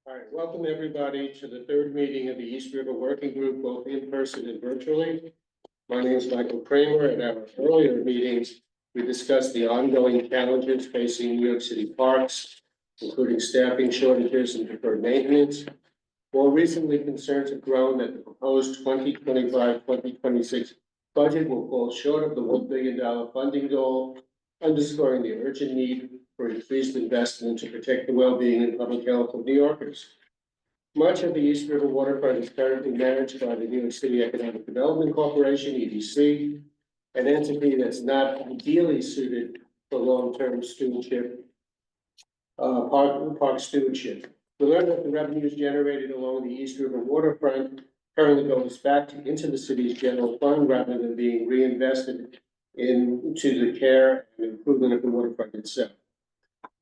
All right, welcome everybody to the third meeting of the East River Working Group, both in person and virtually. My name is Michael Kramer. At our earlier meetings, we discussed the ongoing challenges facing New York City parks, including staffing shortages and deferred maintenance. More recently, concerns have grown that the proposed 2025-2026 budget will fall short of the $1 billion funding goal, underscoring the urgent need for increased investment to protect the well-being and public health of New Yorkers. Much of the East River waterfront is currently managed by the New York City Economic Development Corporation, EDC, an entity that's not ideally suited for long-term stewardship, park stewardship. We learned that the revenues generated along the East River waterfront currently goes back into the city's general fund rather than being reinvested into the care and improvement of the waterfront itself.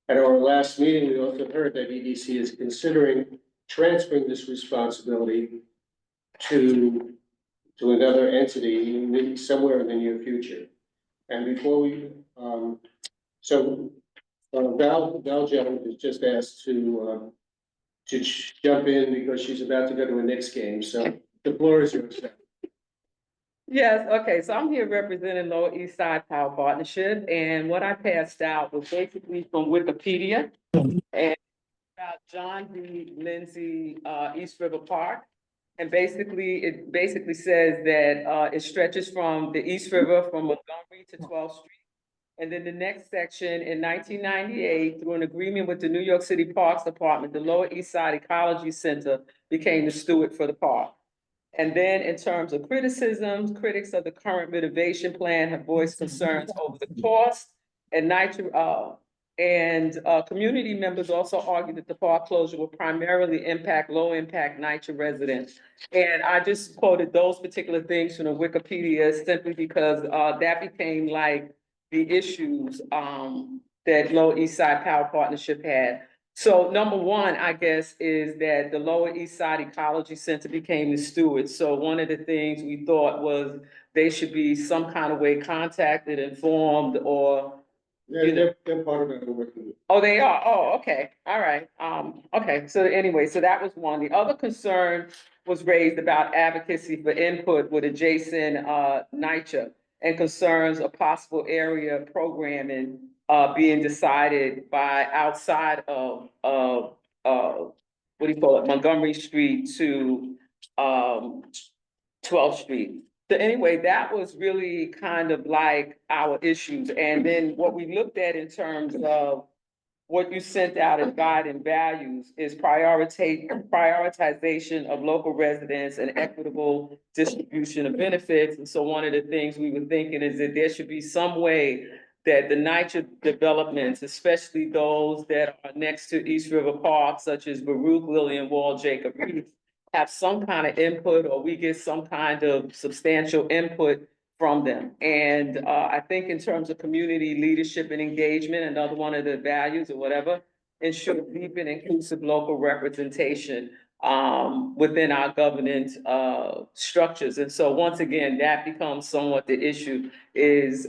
At our last meeting, we also heard that EDC is considering transferring this responsibility to another entity somewhere in the near future. And before we, Val Jones is just asked to jump in because she's about to go to a Knicks game. So the floor is yours. Yes, okay, so I'm here representing Lower East Side Power Partnership, and what I passed out was basically from Wikipedia and about John D. Lindsay, East River Park. And it basically says that it stretches from the East River from Montgomery to 12th Street. And then the next section, in 1998, through an agreement with the New York City Parks Department, the Lower East Side Ecology Center became the steward for the park. And then in terms of criticisms, critics of the current renovation plan have voiced concerns over the cost and community members also argued that the park closure will primarily impact low-impact NYCHA residents. And I just quoted those particular things from the Wikipedia simply because that became like the issues that Lower East Side Power Partnership had. So number one, I guess, is that the Lower East Side Ecology Center became the steward. So one of the things we thought was they should be some kind of way contacted, informed, or they're part of that working group. Oh, they are. Oh, okay. All right. Okay. So anyway, so that was one. The other concern was raised about advocacy for input with adjacent NYCHA and concerns of possible area programming being decided by outside of what do you call it, Montgomery Street to 12th Street. So anyway, that was really kind of like our issues. And then what we looked at in terms of what you sent out as guiding values is prioritization of local residents and equitable distribution of benefits. And so one of the things we were thinking is that there should be some way that the NYCHA developments, especially those that are next to East River Park, such as Baruch, Lillian Wall, Jacob Reed, have some kind of input, or we get some kind of substantial input from them. And I think in terms of community leadership and engagement, another one of the values or whatever, ensure deep and inclusive local representation within our governance structures. And so once again, that becomes somewhat the issue, is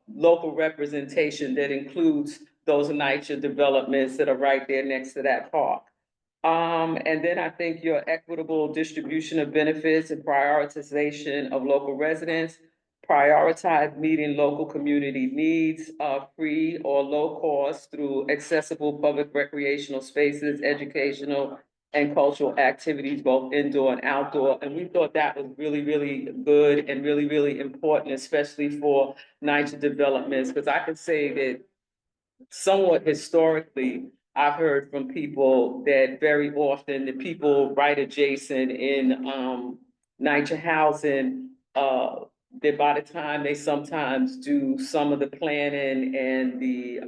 local representation that includes those NYCHA developments that are right there next to that park. And then I think your equitable distribution of benefits and prioritization of local residents, prioritize meeting local community needs, free or low cost through accessible public recreational spaces, educational and cultural activities, both indoor and outdoor. And we thought that was really, really good and really, really important, especially for NYCHA developments, because I can say that somewhat historically, I've heard from people that very often the people right adjacent in NYCHA housing, that by the time they sometimes do some of the planning and the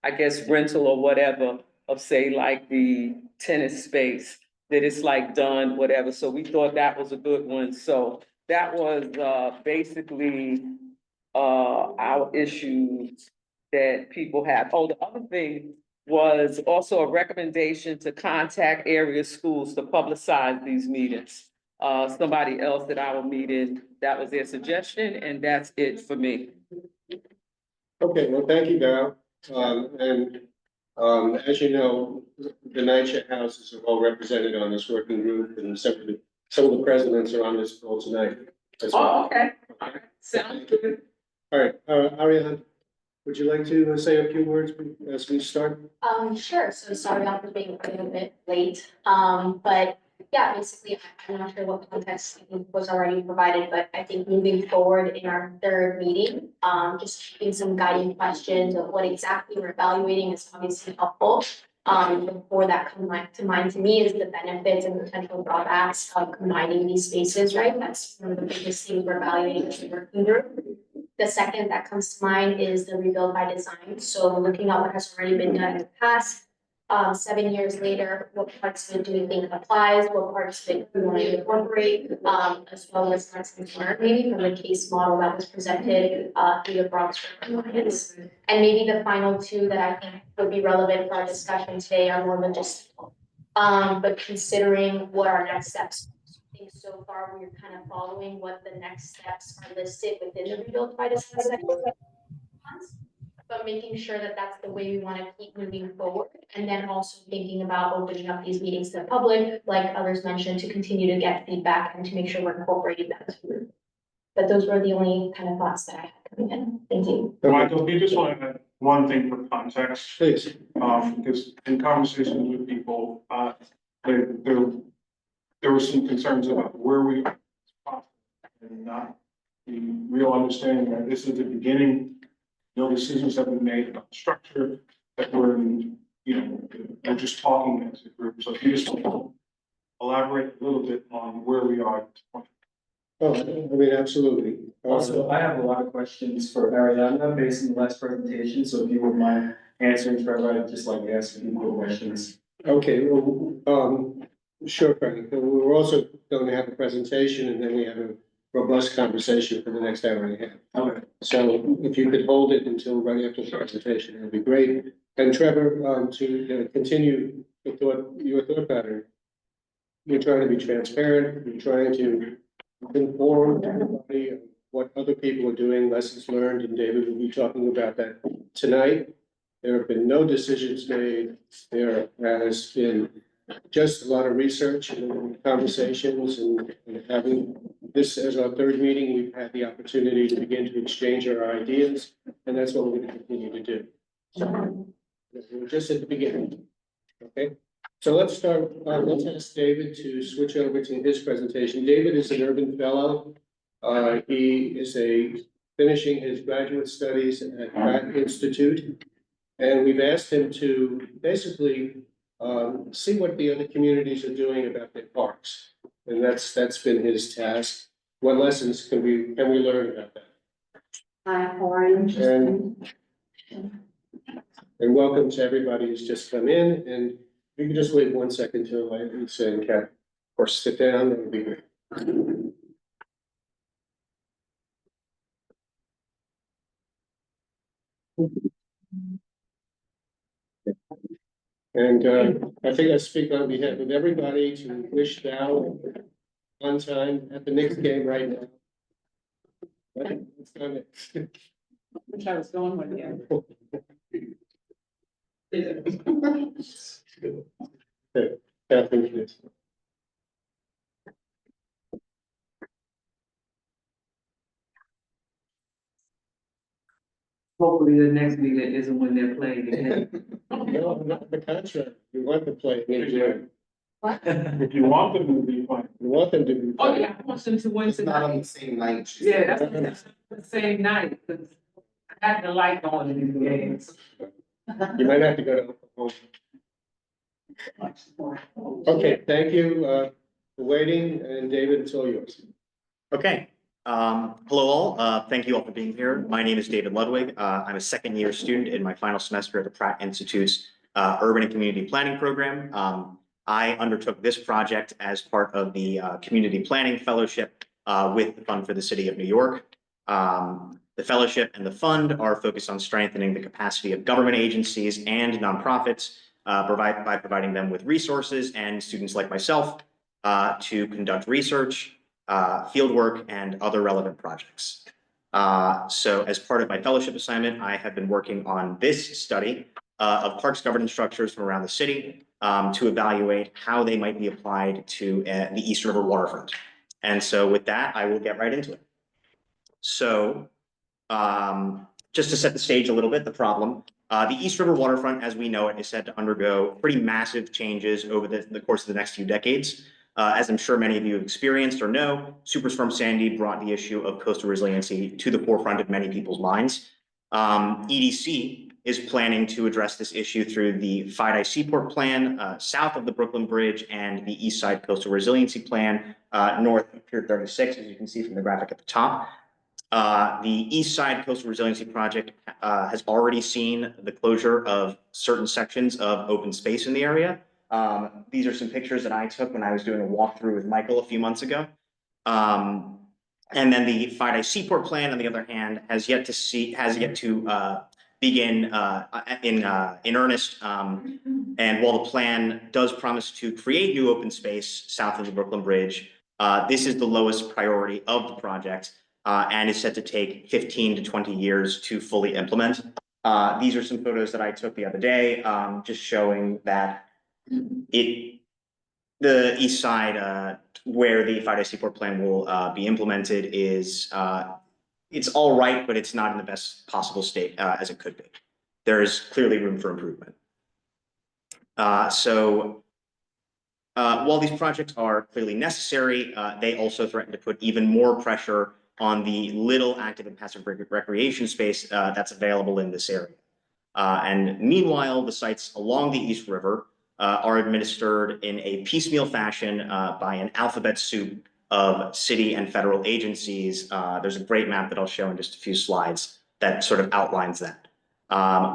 I guess rental or whatever of, say, like the tennis space, that it's like done, whatever. So we thought that was a good one. So that was basically our issues that people have. Oh, the other thing was also a recommendation to contact area schools to publicize these meetings. Somebody else at our meeting, that was their suggestion, and that's it for me. Okay, well, thank you, Val. And As you know, the NYCHA houses are all represented on this working group, and some of the presidents are on this call tonight as well. Okay. Sounds good. All right, Ariane, would you like to say a few words as we start? Sure. So sorry for being a little bit late. But yeah, basically, I'm not sure what context was already provided, but I think moving forward in our third meeting, just keeping some guiding questions of what exactly we're evaluating is obviously helpful. Before that come to mind to me is the benefits and potential drawbacks of combining these spaces, right? That's one of the biggest things we're evaluating as a working group. The second that comes to mind is the rebuild by design. So looking at what has already been done in the past, 7 years later, what parts of it do we think applies? What parts of it we want to incorporate? As well as lessons learned, maybe from the case model that was presented through the Bronx Alliance. And maybe the final two that I think would be relevant for our discussion today are more logistical. But considering what our next steps. I think so far we're kind of following what the next steps are listed within the rebuild by design section. But making sure that that's the way we want to keep moving forward. And then also thinking about opening up these meetings to the public, like others mentioned, to continue to get feedback and to make sure we're incorporating that through. But those were the only kind of thoughts that I had coming in. Thank you. Michael, you just want to add one thing for context, Please. because in conversations with people, there were some concerns about where we are and not the real understanding that this is the beginning. No decisions have been made about structure, that we're just talking as a group. So if you just elaborate a little bit on where we are at this point. Oh, I mean, absolutely. Also, I have a lot of questions for Ariana based on the last presentation, so if you wouldn't mind answering for everybody, I'd just like to ask a few more questions. Okay, well, sure, Frank. We're also going to have a presentation and then we have a robust conversation for the next hour and a half. Okay. So if you could hold it until right after the presentation, it would be great. And Trevor, to continue your thought pattern, you're trying to be transparent, you're trying to inform everybody of what other people are doing, lessons learned, and David will be talking about that tonight. There have been no decisions made. There has been just a lot of research and conversations and having this as our third meeting, we've had the opportunity to begin to exchange our ideas, and that's what we're going to continue to do. So we're just at the beginning. Okay, so let's start. Let's ask David to switch over to his presentation. David is an urban fellow. He is finishing his graduate studies at Pratt Institute, and we've asked him to basically see what the other communities are doing about their parks. And that's been his task. What lessons can we learn about that? Hi, how are you? And welcome to everybody who's just come in. And we can just wait 1 second till Lisa and Kat, or sit down, that would be great. And I think I speak on behalf of everybody to wish Dow on time at the Knicks game right now. It's done it. Which I was going with you. Okay, Catherine, please. Hopefully the next meeting isn't when they're playing again. No, not the contract. We want to play. We If you want them to be fine. want them to be. Oh, yeah, I want them to win It's not on tonight. the same night. she Yeah, said. that's the same night, 'cause I had the light on in these games. You might have to go to Oklahoma. Okay, thank you for waiting, and David, it's all yours. Okay, hello all. Thank you all for being here. My name is David Ludwig. I'm a second-year student in my final semester at the Pratt Institute's Urban and Community Planning Program. I undertook this project as part of the Community Planning Fellowship with the Fund for the City of New York. The fellowship and the fund are focused on strengthening the capacity of government agencies and nonprofits by providing them with resources and students like myself to conduct research, fieldwork, and other relevant projects. So as part of my fellowship assignment, I have been working on this study, of parks governance structures from around the city to evaluate how they might be applied to the East River waterfront. And so with that, I will get right into it. So just to set the stage a little bit, the problem, the East River waterfront, as we know it, is set to undergo pretty massive changes over the course of the next few decades. As I'm sure many of you have experienced or know, Superstorm Sandy brought the issue of coastal resiliency to the forefront of many people's minds. EDC is planning to address this issue through the FIDI Seaport Plan south of the Brooklyn Bridge and the East Side Coastal Resiliency Plan north of Pier 36, as you can see from the graphic at the top. The East Side Coastal Resiliency Project has already seen the closure of certain sections of open space in the area. These are some pictures that I took when I was doing a walkthrough with Michael a few months ago. And then the FIDI Seaport Plan, on the other hand, has yet to begin in earnest. And while the plan does promise to create new open space south of the Brooklyn Bridge, this is the lowest priority of the project and is set to take 15 to 20 years to fully implement. These are some photos that I took the other day, just showing that the east side, where the FIDI Seaport Plan will be implemented, is it's all right, but it's not in the best possible state as it could be. There is clearly room for improvement. While these projects are clearly necessary, they also threaten to put even more pressure on the little active and passive recreation space that's available in this area. And meanwhile, the sites along the East River are administered in a piecemeal fashion by an alphabet soup of city and federal agencies. There's a great map that I'll show in just a few slides that sort of outlines that.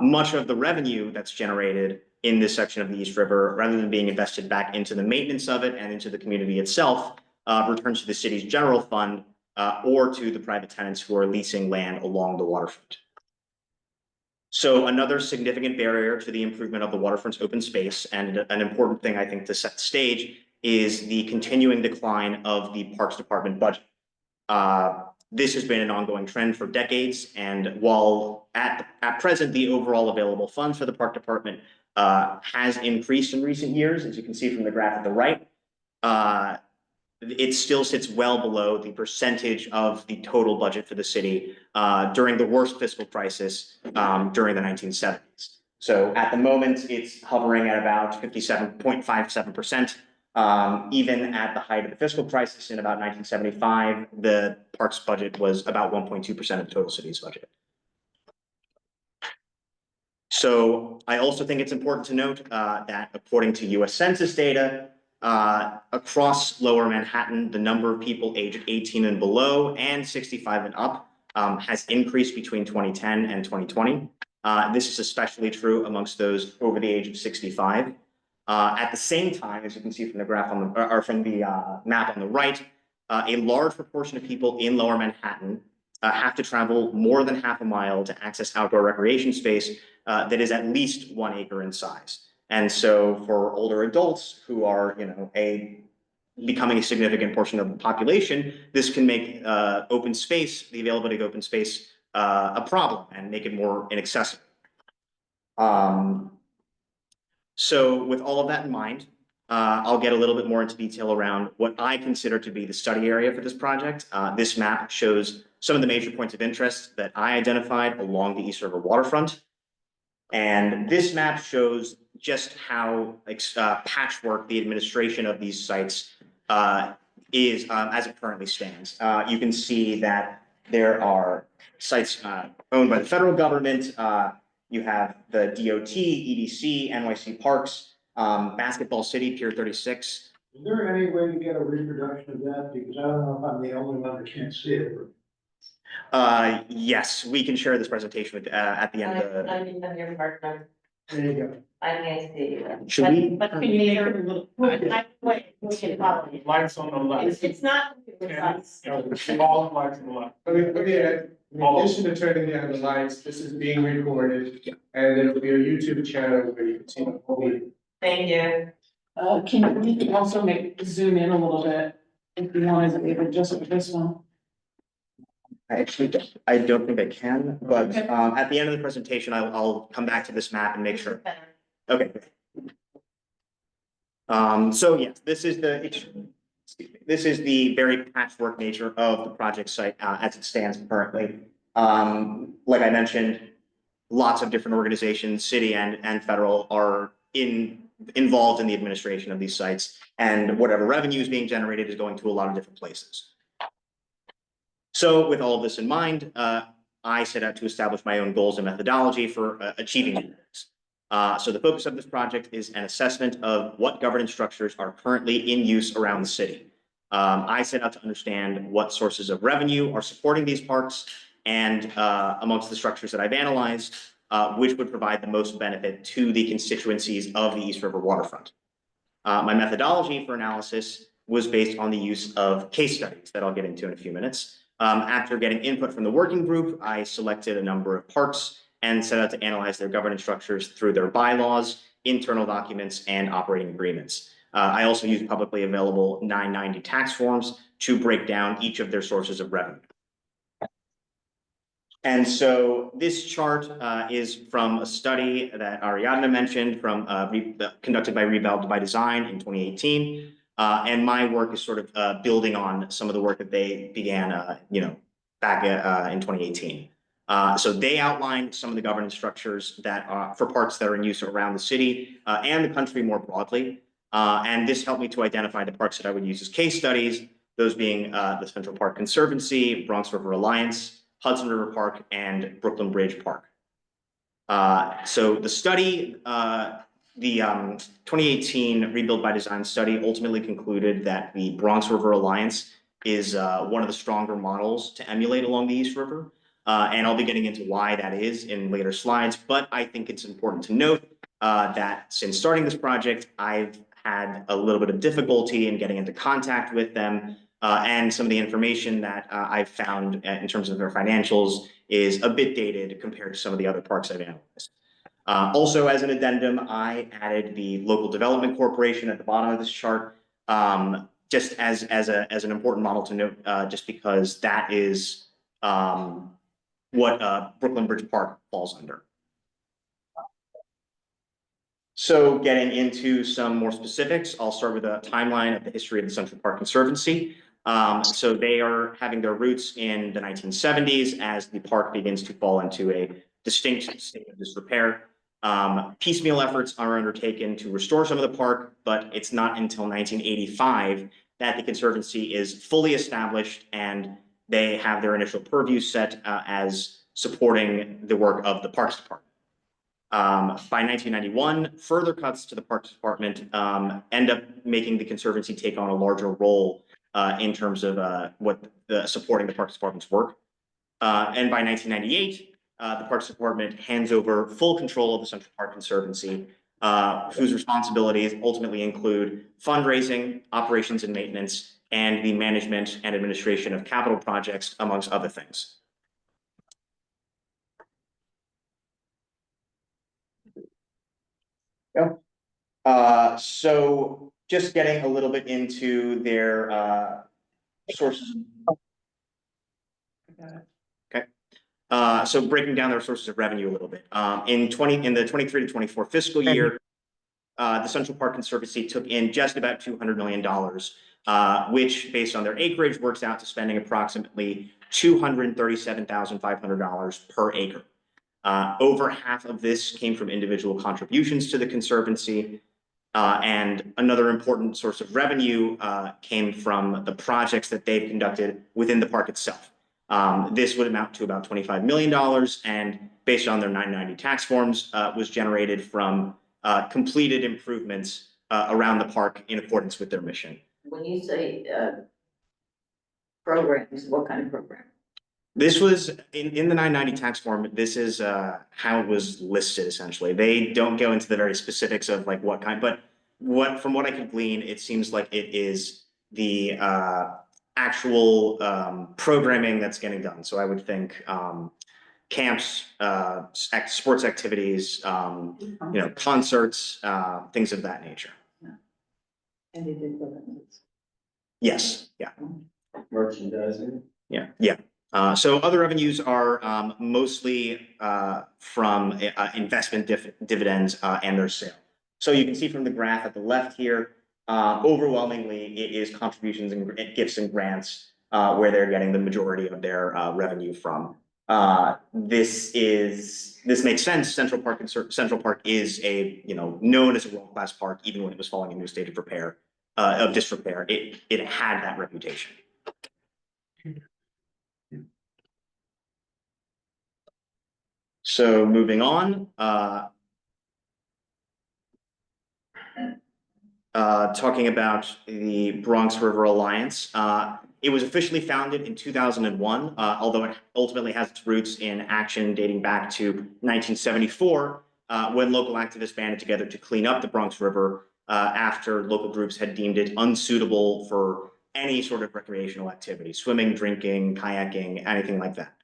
Much of the revenue that's generated in this section of the East River, rather than being invested back into the maintenance of it and into the community itself, returns to the city's general fund or to the private tenants who are leasing land along the waterfront. So another significant barrier to the improvement of the waterfront's open space, and an important thing I think to set the stage, is the continuing decline of the Parks Department budget. This has been an ongoing trend for decades, and while at present the overall available funds for the Park Department has increased in recent years, as you can see from the graph at the right, it still sits well below the percentage of the total budget for the city during the worst fiscal crisis during the 1970s. So at the moment, it's hovering at about 57.57%. Even at the height of the fiscal crisis in about 1975, the parks budget was about 1.2% of the total city's budget. So I also think it's important to note that according to US Census data, across Lower Manhattan, the number of people aged 18 and below and 65 and up has increased between 2010 and 2020. This is especially true amongst those over the age of 65. At the same time, as you can see from the graph on the, or from the map on the right, a large proportion of people in Lower Manhattan have to travel more than half a mile to access outdoor recreation space that is at least 1 acre in size. And so for older adults who are, becoming a significant portion of the population, this can make open space, the availability of open space, a problem and make it more inaccessible. So with all of that in mind, I'll get a little bit more into detail around what I consider to be the study area for this project. This map shows some of the major points of interest that I identified along the East River waterfront. And this map shows just how patchwork the administration of these sites is as it currently stands. You can see that there are sites owned by the federal government. You have the DOT, EDC, NYC Parks, Basketball City, Pier 36. Is there any way to get a reproduction of that? Because I don't know if I'm the only one that can't see it. Yes, we can share this presentation with, at the end of the. I'm your partner. There you go. I can't see you. Should we? But can you make it a little? Wait, we can follow you. Lights on the left. It's not. It's us. All the lights on the left. Let me add, in addition to turning down the lights, this is being recorded, and there'll be a YouTube channel where you can see the whole meeting. Thank you. You can also zoom in a little bit if you want to, just with this one. I don't think I can, but at the end of the presentation, I'll come back to this map and make sure. Okay. So yes, this is the very patchwork nature of the project site as it stands currently. Like I mentioned, lots of different organizations, city and federal, are involved in the administration of these sites, and whatever revenue is being generated is going to a lot of different places. So with all of this in mind, I set out to establish my own goals and methodology for achieving these. So the focus of this project is an assessment of what governance structures are currently in use around the city. I set out to understand what sources of revenue are supporting these parks, and amongst the structures that I've analyzed, which would provide the most benefit to the constituencies of the East River waterfront. My methodology for analysis was based on the use of case studies that I'll get into in a few minutes. After getting input from the working group, I selected a number of parks and set out to analyze their governance structures through their bylaws, internal documents, and operating agreements. I also used publicly available 990 tax forms to break down each of their sources of revenue. And so this chart is from a study that Ariadna mentioned from conducted by Rebuild by Design in 2018. And my work is sort of building on some of the work that they began, back in 2018. So they outlined some of the governance structures that are for parks that are in use around the city and the country more broadly. And this helped me to identify the parks that I would use as case studies, those being the Central Park Conservancy, Bronx River Alliance, Hudson River Park, and Brooklyn Bridge Park. So the study, the 2018 Rebuild by Design study ultimately concluded that the Bronx River Alliance is one of the stronger models to emulate along the East River. And I'll be getting into why that is in later slides, but I think it's important to note that since starting this project, I've had a little bit of difficulty in getting into contact with them. And some of the information that I've found in terms of their financials is a bit dated compared to some of the other parks I've analyzed. Also, as an addendum, I added the Local Development Corporation at the bottom of this chart, just as an important model to note, just because that is what Brooklyn Bridge Park falls under. So getting into some more specifics, I'll start with a timeline of the history of the Central Park Conservancy. So they are having their roots in the 1970s as the park begins to fall into a distinct state of disrepair. Piecemeal efforts are undertaken to restore some of the park, but it's not until 1985 that the Conservancy is fully established and they have their initial purview set as supporting the work of the Parks Department. By 1991, further cuts to the Parks Department end up making the Conservancy take on a larger role in terms of supporting the Parks Department's work. And by 1998, the Parks Department hands over full control of the Central Park Conservancy, whose responsibilities ultimately include fundraising, operations and maintenance, and the management and administration of capital projects, amongst other things. So just getting a little bit into their sources. Okay. So breaking down their sources of revenue a little bit. In the 23 to 24 fiscal year, the Central Park Conservancy took in just about $200 million, which based on their acreage works out to spending approximately $237,500 per acre. Over half of this came from individual contributions to the Conservancy, and another important source of revenue came from the projects that they've conducted within the park itself. This would amount to about $25 million, and based on their 990 tax forms, was generated from completed improvements around the park in accordance with their mission. When you say programs, what kind of program? This was in the 990 tax form. This is how it was listed. Essentially, they don't go into the very specifics of like what kind, but from what I could glean, it seems like it is the actual programming that's getting done. So I would think camps, sports activities, concerts, things of that nature. And they did programs. Yes. Yeah. Merchandising. Yeah. Yeah. So other revenues are mostly from investment dividends and their sale. So you can see from the graph at the left here, overwhelmingly, it is contributions and gifts and grants where they're getting the majority of their revenue from. This makes sense. Central Park is known as a world-class park, even when it was falling into a state of disrepair. It had that reputation. So moving on, talking about the Bronx River Alliance. It was officially founded in 2001, although it ultimately has its roots in action dating back to 1974, when local activists banded together to clean up the Bronx River after local groups had deemed it unsuitable for any sort of recreational activity, swimming, drinking, kayaking, anything like that.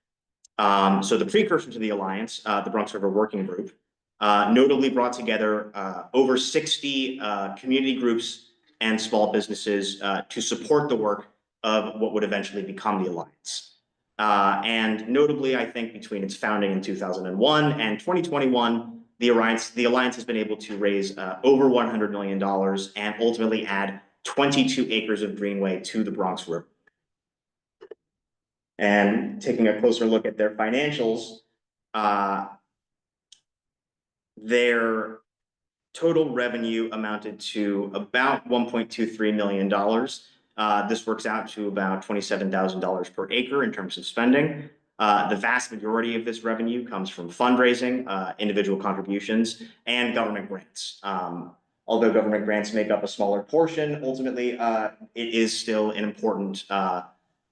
So the precursor to the Alliance, the Bronx River Working Group, notably brought together over 60 community groups and small businesses to support the work of what would eventually become the Alliance. And notably, I think between its founding in 2001 and 2021, the Alliance has been able to raise over $100 million and ultimately add 22 acres of greenway to the Bronx River. And taking a closer look at their financials, their total revenue amounted to about $1.23 million. This works out to about $27,000 per acre in terms of spending. The vast majority of this revenue comes from fundraising, individual contributions, and government grants. Although government grants make up a smaller portion, ultimately, it is still an important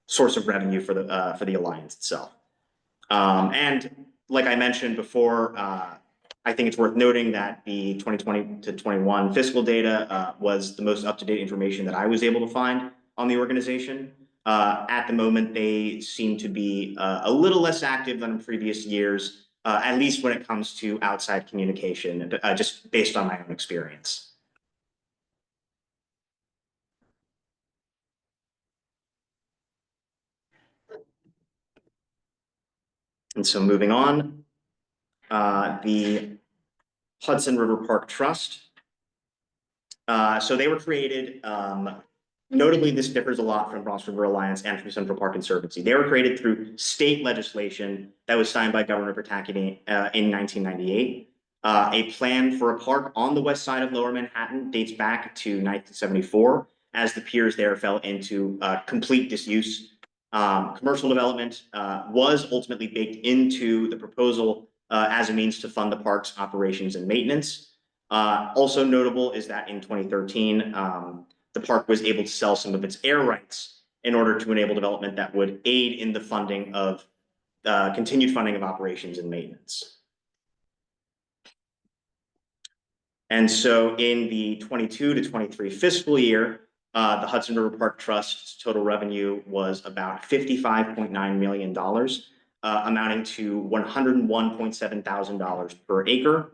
source of revenue for the Alliance itself. And like I mentioned before, I think it's worth noting that the 2020 to 21 fiscal data was the most up-to-date information that I was able to find on the organization. At the moment, they seem to be a little less active than in previous years, at least when it comes to outside communication, just based on my own experience. And so moving on, the Hudson River Park Trust. So they were created, notably this differs a lot from Bronx River Alliance and from Central Park Conservancy. They were created through state legislation that was signed by Governor Pataki in 1998. A plan for a park on the west side of Lower Manhattan dates back to 1974, as the piers there fell into complete disuse. Commercial development was ultimately baked into the proposal as a means to fund the park's operations and maintenance. Also notable is that in 2013, the park was able to sell some of its air rights in order to enable development that would aid in the funding of continued funding of operations and maintenance. And so in the 22 to 23 fiscal year, the Hudson River Park Trust's total revenue was about $55.9 million, amounting to $101.7 thousand per acre.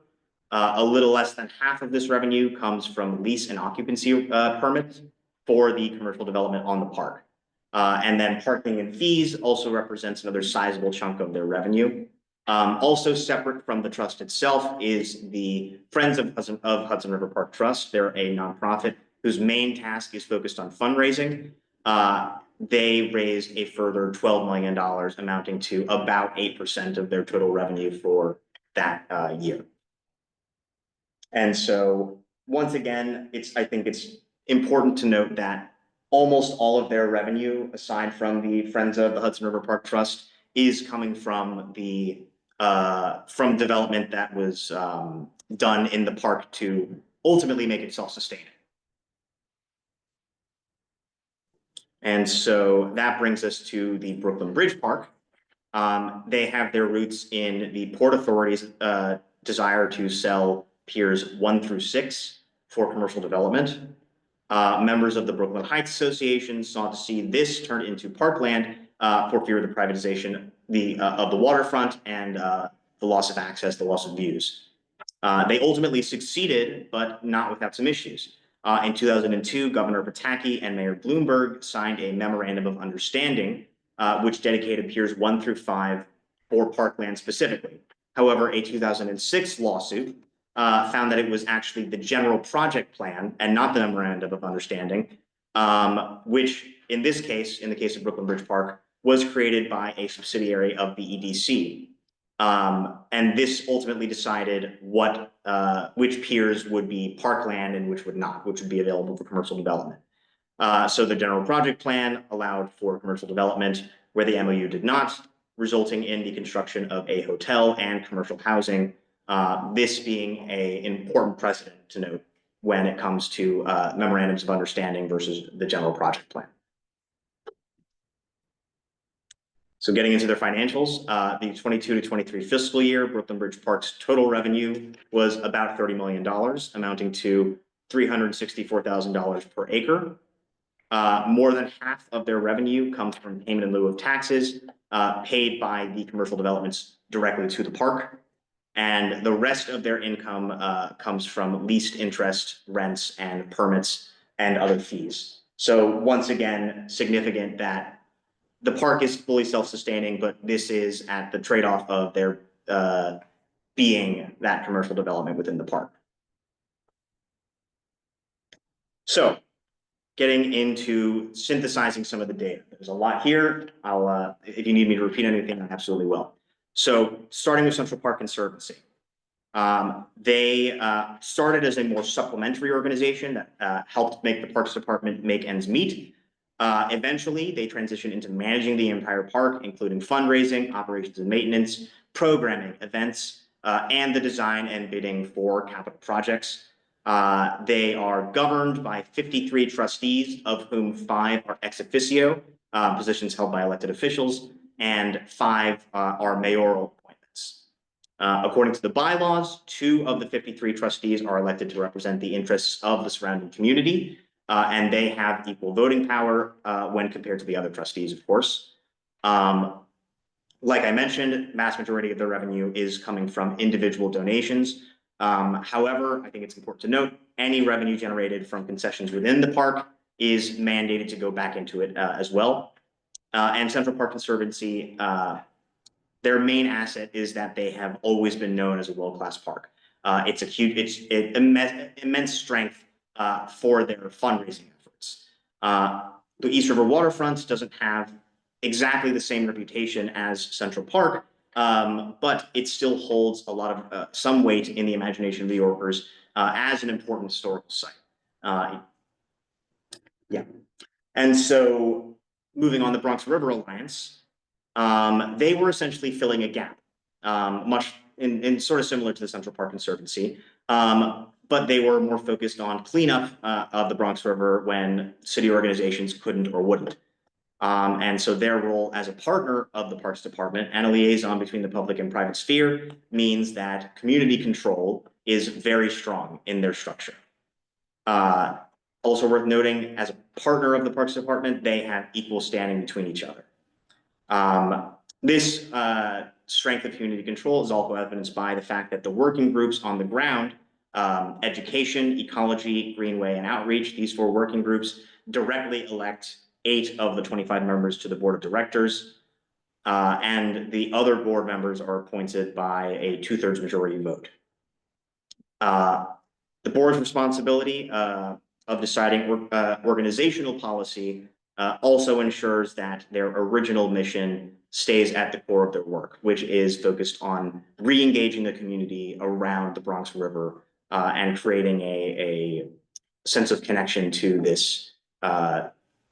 A little less than half of this revenue comes from lease and occupancy permits for the commercial development on the park. And then parking and fees also represents another sizable chunk of their revenue. Also separate from the trust itself is the Friends of Hudson River Park Trust. They're a nonprofit whose main task is focused on fundraising. They raised a further $12 million, amounting to about 8% of their total revenue for that year. And so once again, I think it's important to note that almost all of their revenue, aside from the Friends of the Hudson River Park Trust, is coming from development that was done in the park to ultimately make it self-sustaining. And so that brings us to the Brooklyn Bridge Park. They have their roots in the Port Authority's desire to sell piers 1 through 6 for commercial development. Members of the Brooklyn Heights Association sought to see this turned into parkland for fear of the privatization of the waterfront and the loss of access, the loss of views. They ultimately succeeded, but not without some issues. In 2002, Governor Pataki and Mayor Bloomberg signed a memorandum of understanding which dedicated Piers 1 through 5 for parkland specifically. However, a 2006 lawsuit found that it was actually the general project plan and not the memorandum of understanding, which in this case, in the case of Brooklyn Bridge Park, was created by a subsidiary of the EDC. And this ultimately decided which piers would be parkland and which would not, which would be available for commercial development. So the general project plan allowed for commercial development where the MOU did not, resulting in the construction of a hotel and commercial housing. This being an important precedent to note when it comes to memorandums of understanding versus the general project plan. So getting into their financials, the 22 to 23 fiscal year, Brooklyn Bridge Park's total revenue was about $30 million, amounting to $364,000 per acre. More than half of their revenue comes from payment in lieu of taxes paid by the commercial developments directly to the park. And the rest of their income comes from leased interest, rents, and permits and other fees. So once again, significant that the park is fully self-sustaining, but this is at the trade-off of their being that commercial development within the park. So getting into synthesizing some of the data. There's a lot here. If you need me to repeat anything, I absolutely will. So starting with Central Park Conservancy. They started as a more supplementary organization that helped make the Parks Department make ends meet. Eventually, they transitioned into managing the entire park, including fundraising, operations and maintenance, programming, events, and the design and bidding for capital projects. They are governed by 53 trustees, of whom 5 are ex officio, positions held by elected officials, and 5 are mayoral appointments. According to the bylaws, 2 of the 53 trustees are elected to represent the interests of the surrounding community, and they have equal voting power when compared to the other trustees, of course. Like I mentioned, mass majority of their revenue is coming from individual donations. However, I think it's important to note, any revenue generated from concessions within the park is mandated to go back into it as well. And Central Park Conservancy, their main asset is that they have always been known as a world-class park. It's immense strength for their fundraising efforts. The East River Waterfront doesn't have exactly the same reputation as Central Park, but it still holds a lot of some weight in the imagination of the Yorkers as an important historical site. Yeah, and so moving on, the Bronx River Alliance, they were essentially filling a gap, much in sort of similar to the Central Park Conservancy, but they were more focused on cleanup of the Bronx River when city organizations couldn't or wouldn't. And so their role as a partner of the Parks Department and a liaison between the public and private sphere means that community control is very strong in their structure. Also worth noting, as a partner of the Parks Department, they have equal standing between each other. This strength of community control is also evidenced by the fact that the working groups on the ground, education, ecology, greenway, and outreach, these 4 working groups directly elect 8 of the 25 members to the board of directors, and the other board members are appointed by a 2/3 majority vote. The board's responsibility of deciding organizational policy also ensures that their original mission stays at the core of their work, which is focused on re-engaging the community around the Bronx River and creating a sense of connection to this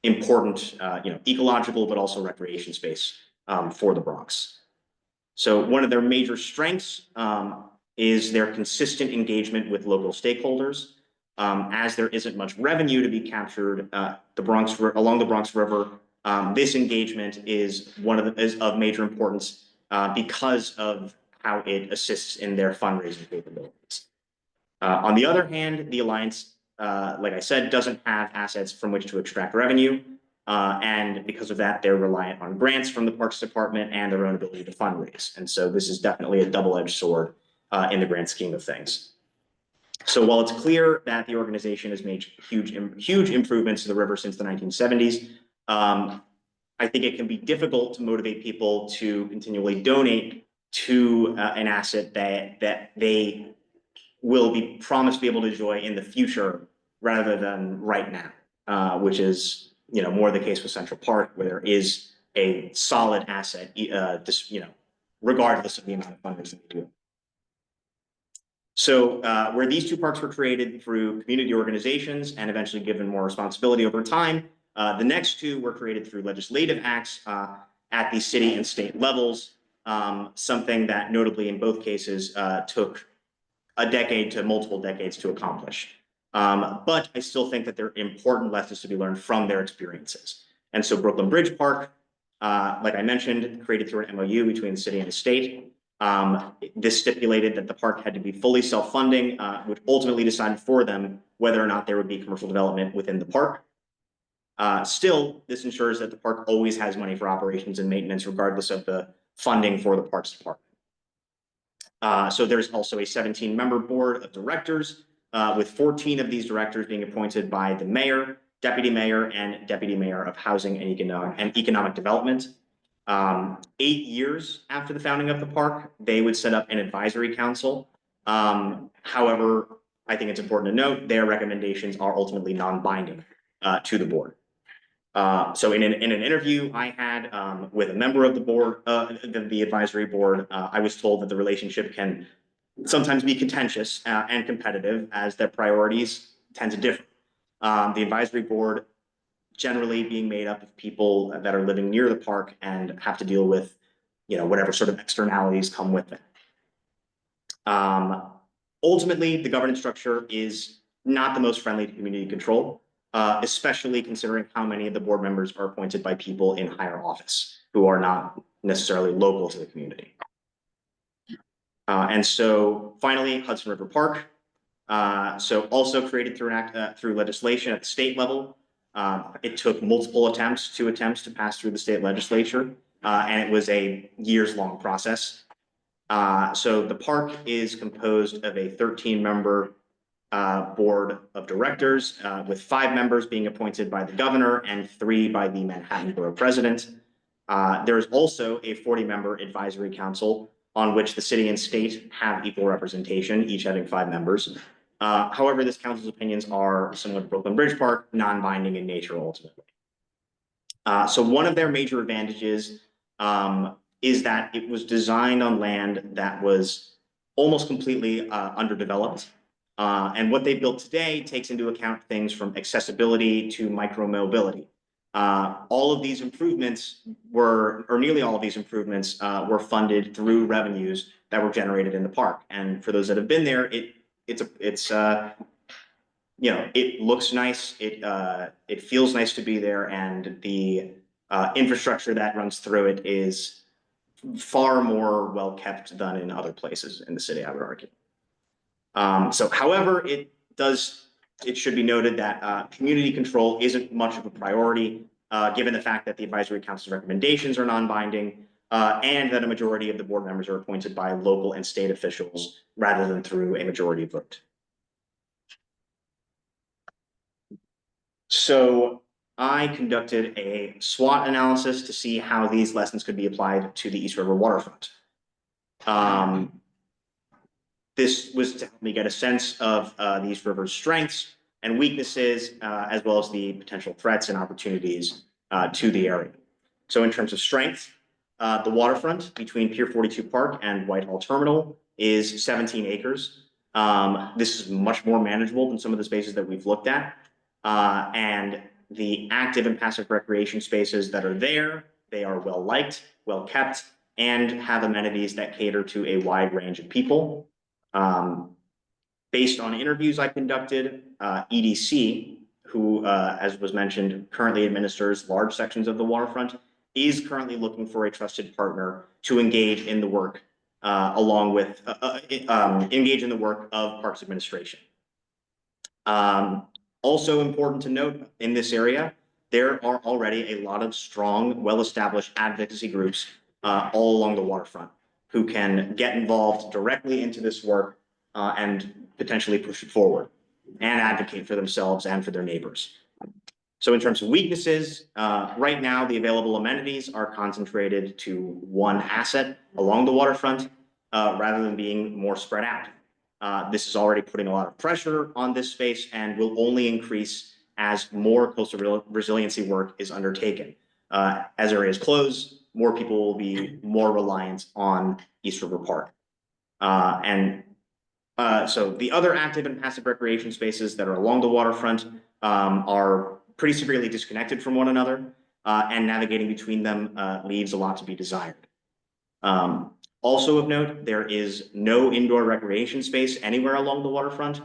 important, ecological, but also recreation space for the Bronx. So one of their major strengths is their consistent engagement with local stakeholders. As there isn't much revenue to be captured along the Bronx River, this engagement is of major importance because of how it assists in their fundraising capabilities. On the other hand, the Alliance, like I said, doesn't have assets from which to extract revenue. And because of that, they're reliant on grants from the Parks Department and their own ability to fundraise. And so this is definitely a double-edged sword in the grand scheme of things. So while it's clear that the organization has made huge improvements to the river since the 1970s, I I think it can be difficult to motivate people to continually donate to an asset that they will be promised to be able to enjoy in the future rather than right now, which is, more the case with Central Park, where there is a solid asset, regardless of the amount of funding that we do. So where these two parks were created through community organizations and eventually given more responsibility over time, the next two were created through legislative acts at the city and state levels, something that notably in both cases took a decade to multiple decades to accomplish. But I still think that there are important lessons to be learned from their experiences. And so Brooklyn Bridge Park, like I mentioned, created through an MOU between the city and the state. This stipulated that the park had to be fully self-funding, which ultimately decided for them whether or not there would be commercial development within the park. Still, this ensures that the park always has money for operations and maintenance, regardless of the funding for the Parks Department. So there's also a 17-member board of directors, with 14 of these directors being appointed by the mayor, deputy mayor, and deputy mayor of housing and economic development. 8 years after the founding of the park, they would set up an advisory council. However, I think it's important to note their recommendations are ultimately non-binding to the board. So in an interview I had with a member of the board, the advisory board, I was told that the relationship can sometimes be contentious and competitive as their priorities tend to differ. The advisory board generally being made up of people that are living near the park and have to deal with, whatever sort of externalities come with it. Ultimately, the governance structure is not the most friendly to community control, especially considering how many of the board members are appointed by people in higher office who are not necessarily local to the community. And so finally, Hudson River Park. So also created through legislation at the state level. It took multiple attempts to pass through the state legislature, and it was a years-long process. So the park is composed of a 13-member board of directors, with 5 members being appointed by the governor and 3 by the Manhattan Borough President. There is also a 40-member advisory council on which the city and state have equal representation, each having 5 members. However, this council's opinions are, similar to Brooklyn Bridge Park, non-binding in nature ultimately. So one of their major advantages is that it was designed on land that was almost completely underdeveloped. And what they built today takes into account things from accessibility to micro-mobility. All of these improvements or nearly all of these improvements were funded through revenues that were generated in the park. And for those that have been there, it looks nice, it feels nice to be there, and the infrastructure that runs through it is far more well kept than in other places in the city, I would argue. However, it should be noted that community control isn't much of a priority, given the fact that the advisory council's recommendations are non-binding, and that a majority of the board members are appointed by local and state officials rather than through a majority vote. So I conducted a SWOT analysis to see how these lessons could be applied to the East River waterfront. This was to help me get a sense of the East River's strengths and weaknesses, as well as the potential threats and opportunities to the area. So in terms of strength, the waterfront between Pier 42 Park and Whitehall Terminal is 17 acres. This is much more manageable than some of the spaces that we've looked at. And the active and passive recreation spaces that are there, they are well liked, well kept, and have amenities that cater to a wide range of people. Based on interviews I conducted, EDC, who, as was mentioned, currently administers large sections of the waterfront, is currently looking for a trusted partner to engage in the work, engage in the work of Parks Administration. Also important to note in this area, there are already a lot of strong, well-established advocacy groups all along the waterfront who can get involved directly into this work and potentially push it forward and advocate for themselves and for their neighbors. So in terms of weaknesses, right now, the available amenities are concentrated to one asset along the waterfront, rather than being more spread out. This is already putting a lot of pressure on this space and will only increase as more coastal resiliency work is undertaken. As areas close, more people will be more reliant on East River Park. So the other active and passive recreation spaces that are along the waterfront are pretty severely disconnected from one another, and navigating between them leaves a lot to be desired. Also of note, there is no indoor recreation space anywhere along the waterfront,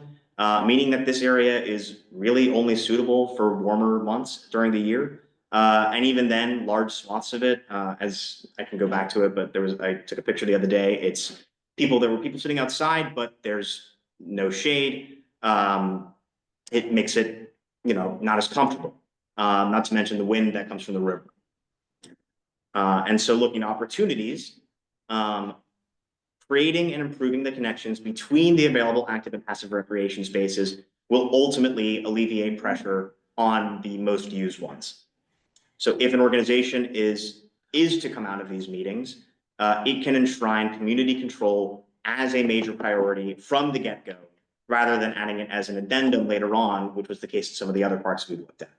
meaning that this area is really only suitable for warmer months during the year. And even then, large swaths of it, as I can go back to it, but I took a picture the other day. There were people sitting outside, but there's no shade. It makes it, not as comfortable. Not to mention the wind that comes from the river. And so looking at opportunities, creating and improving the connections between the available active and passive recreation spaces will ultimately alleviate pressure on the most used ones. So if an organization is to come out of these meetings, it can enshrine community control as a major priority from the get-go, rather than adding it as an addendum later on, which was the case in some of the other parks we've looked at.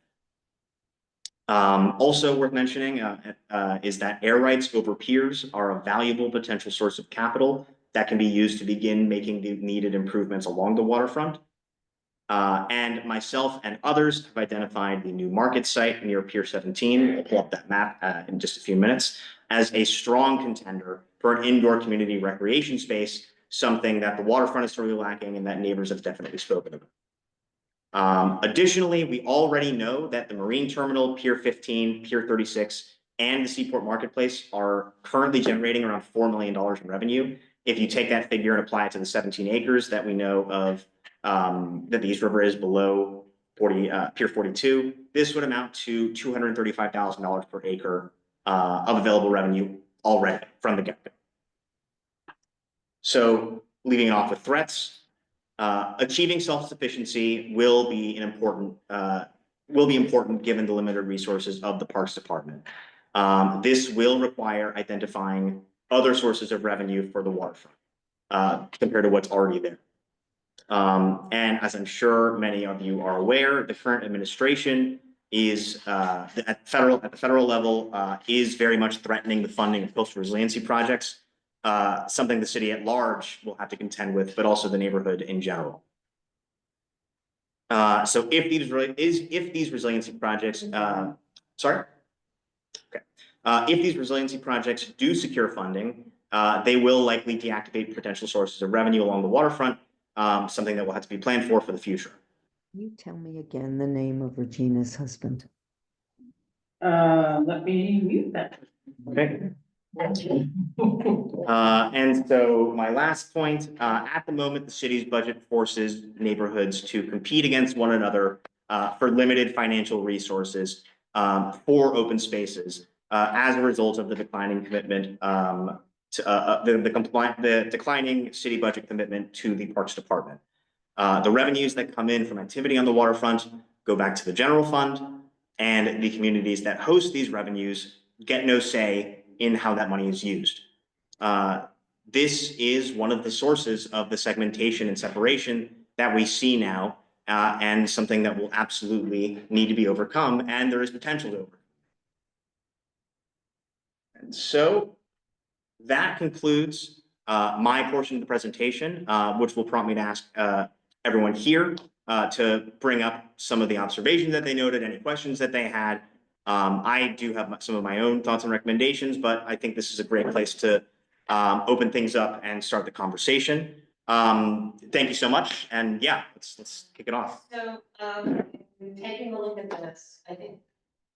Also worth mentioning is that air rights over piers are a valuable potential source of capital that can be used to begin making the needed improvements along the waterfront. And myself and others have identified the new market site near Pier 17, I'll pull up that map in just a few minutes, as a strong contender for an indoor community recreation space, something that the waterfront is sorely lacking and that neighbors have definitely spoken about. Additionally, we already know that the Marine Terminal, Pier 15, Pier 36, and the Seaport Marketplace are currently generating around $4 million in revenue. If you take that figure and apply it to the 17 acres that we know of, that the East River is below Pier 42, this would amount to $235,000 per acre of available revenue already from the get-go. So leaving it off with threats, achieving self-sufficiency will be important given the limited resources of the Parks Department. This will require identifying other sources of revenue for the waterfront compared to what's already there. And as I'm sure many of you are aware, the current administration is at the federal level is very much threatening the funding of coastal resiliency projects, something the city at large will have to contend with, but also the neighborhood in general. So if these resiliency projects, if these resiliency projects do secure funding, they will likely deactivate potential sources of revenue along the waterfront, something that will have to be planned for the future. Can you tell me again the name of Regina's husband? Let me mute that. Okay. And so my last point, at the moment, the city's budget forces neighborhoods to compete against one another for limited financial resources for open spaces as a result of the declining commitment the declining city budget commitment to the Parks Department. The revenues that come in from activity on the waterfront go back to the general fund, and the communities that host these revenues get no say in how that money is used. This is one of the sources of the segmentation and separation that we see now, and something that will absolutely need to be overcome, and there is potential to overcome. And so that concludes my portion of the presentation, which will prompt me to ask everyone here to bring up some of the observations that they noted, any questions that they had. I do have some of my own thoughts and recommendations, but I think this is a great place to open things up and start the conversation. Thank you so much, and yeah, let's kick it off. So, taking a look at this, I think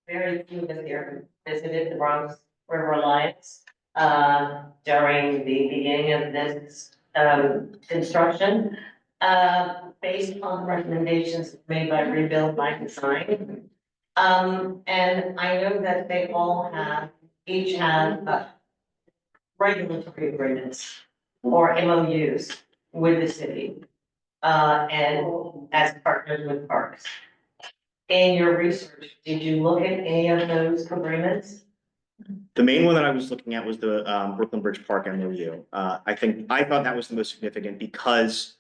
very few of us here visited the Bronx River Alliance during the beginning of this construction, based on recommendations made by Rebuild by Design. And I know that they all each have regulatory agreements or MOUs with the city, and as partners with parks. in your research, did you look at any of those agreements? The main one that I was looking at was the Brooklyn Bridge Park MOU. I thought that was the most significant because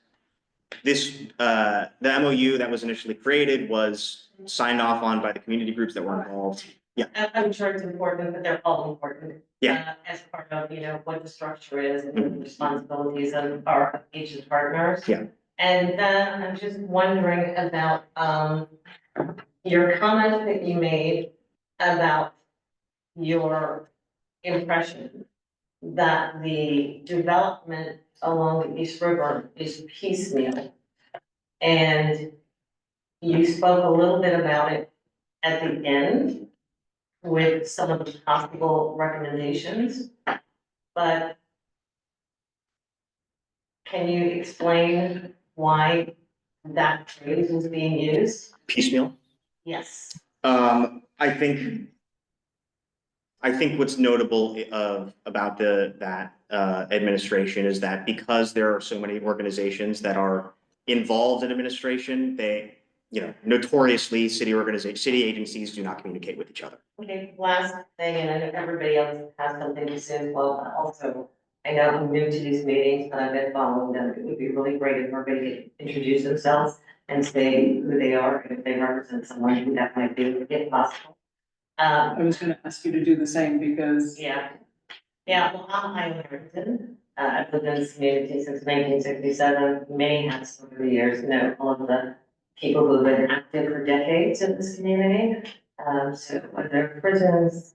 the MOU that was initially created was signed off on by the community groups that were involved. Yeah, I'm sure it's important, but they're all important. Yeah. As part of, what the structure is and the responsibilities of our agent partners. Yeah. And then I'm just wondering about, your comment that you made about your impression that the development along the East River is piecemeal. And you spoke a little bit about it at the end with some of the possible recommendations, but can you explain why that phrase was being used? piecemeal. Yes. I think what's notable about that administration is that because there are so many organizations that are involved in administration, they, notoriously city agencies do not communicate with each other. Okay, last thing, and I know everybody else has something to say as well, but also, I know I'm new to these meetings, but I've been following them. It would be really great if everybody could introduce themselves and say who they are, and if they represent someone who that might be, if possible. I was gonna ask you to do the same because Yeah. Yeah, well, I'm Highland Harrington. I've lived in this community since 1967. Many hats over the years, know all of the people who've been active for decades in this community. So whether prisons,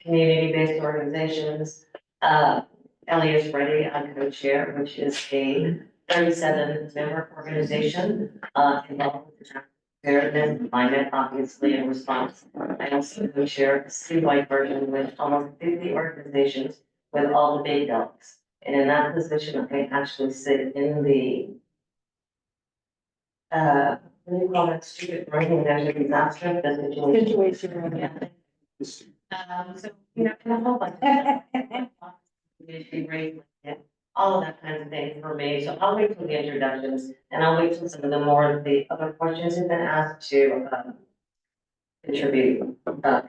community-based organizations, Elias Ready, I'm co-chair, which is a 37-member organization, involved with the preparedness, climate, obviously, in response. I also co-chair a citywide version with almost 50 organizations with all the big dogs. And in that position, I actually sit in the, what do you call that, stupid room, there's a disaster, the situation room, yeah. So, in a whole bunch of issue raised, all of that kind of thing for me. So I'll wait till the introductions and I'll wait till some of the more of the other questions have been asked to, contribute,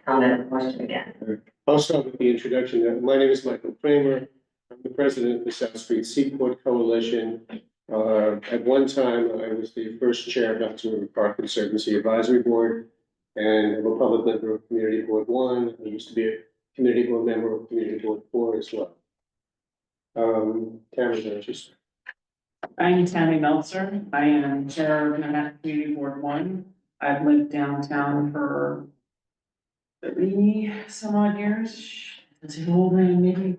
comment or question again. I'll start with the introduction. My name is Michael Kramer. I'm the president of the South Street Seaport Coalition. At one time, I was the first chair of Hudson River Park Conservancy Advisory Board, and I'm a public member of Community Board 1. I used to be a community board member of Community Board 4 as well. Tamara, just I'm Tammy Meltzer. I am chair of Manhattan Community Board 1. I've lived downtown for 30 some odd years. That's an old man, maybe.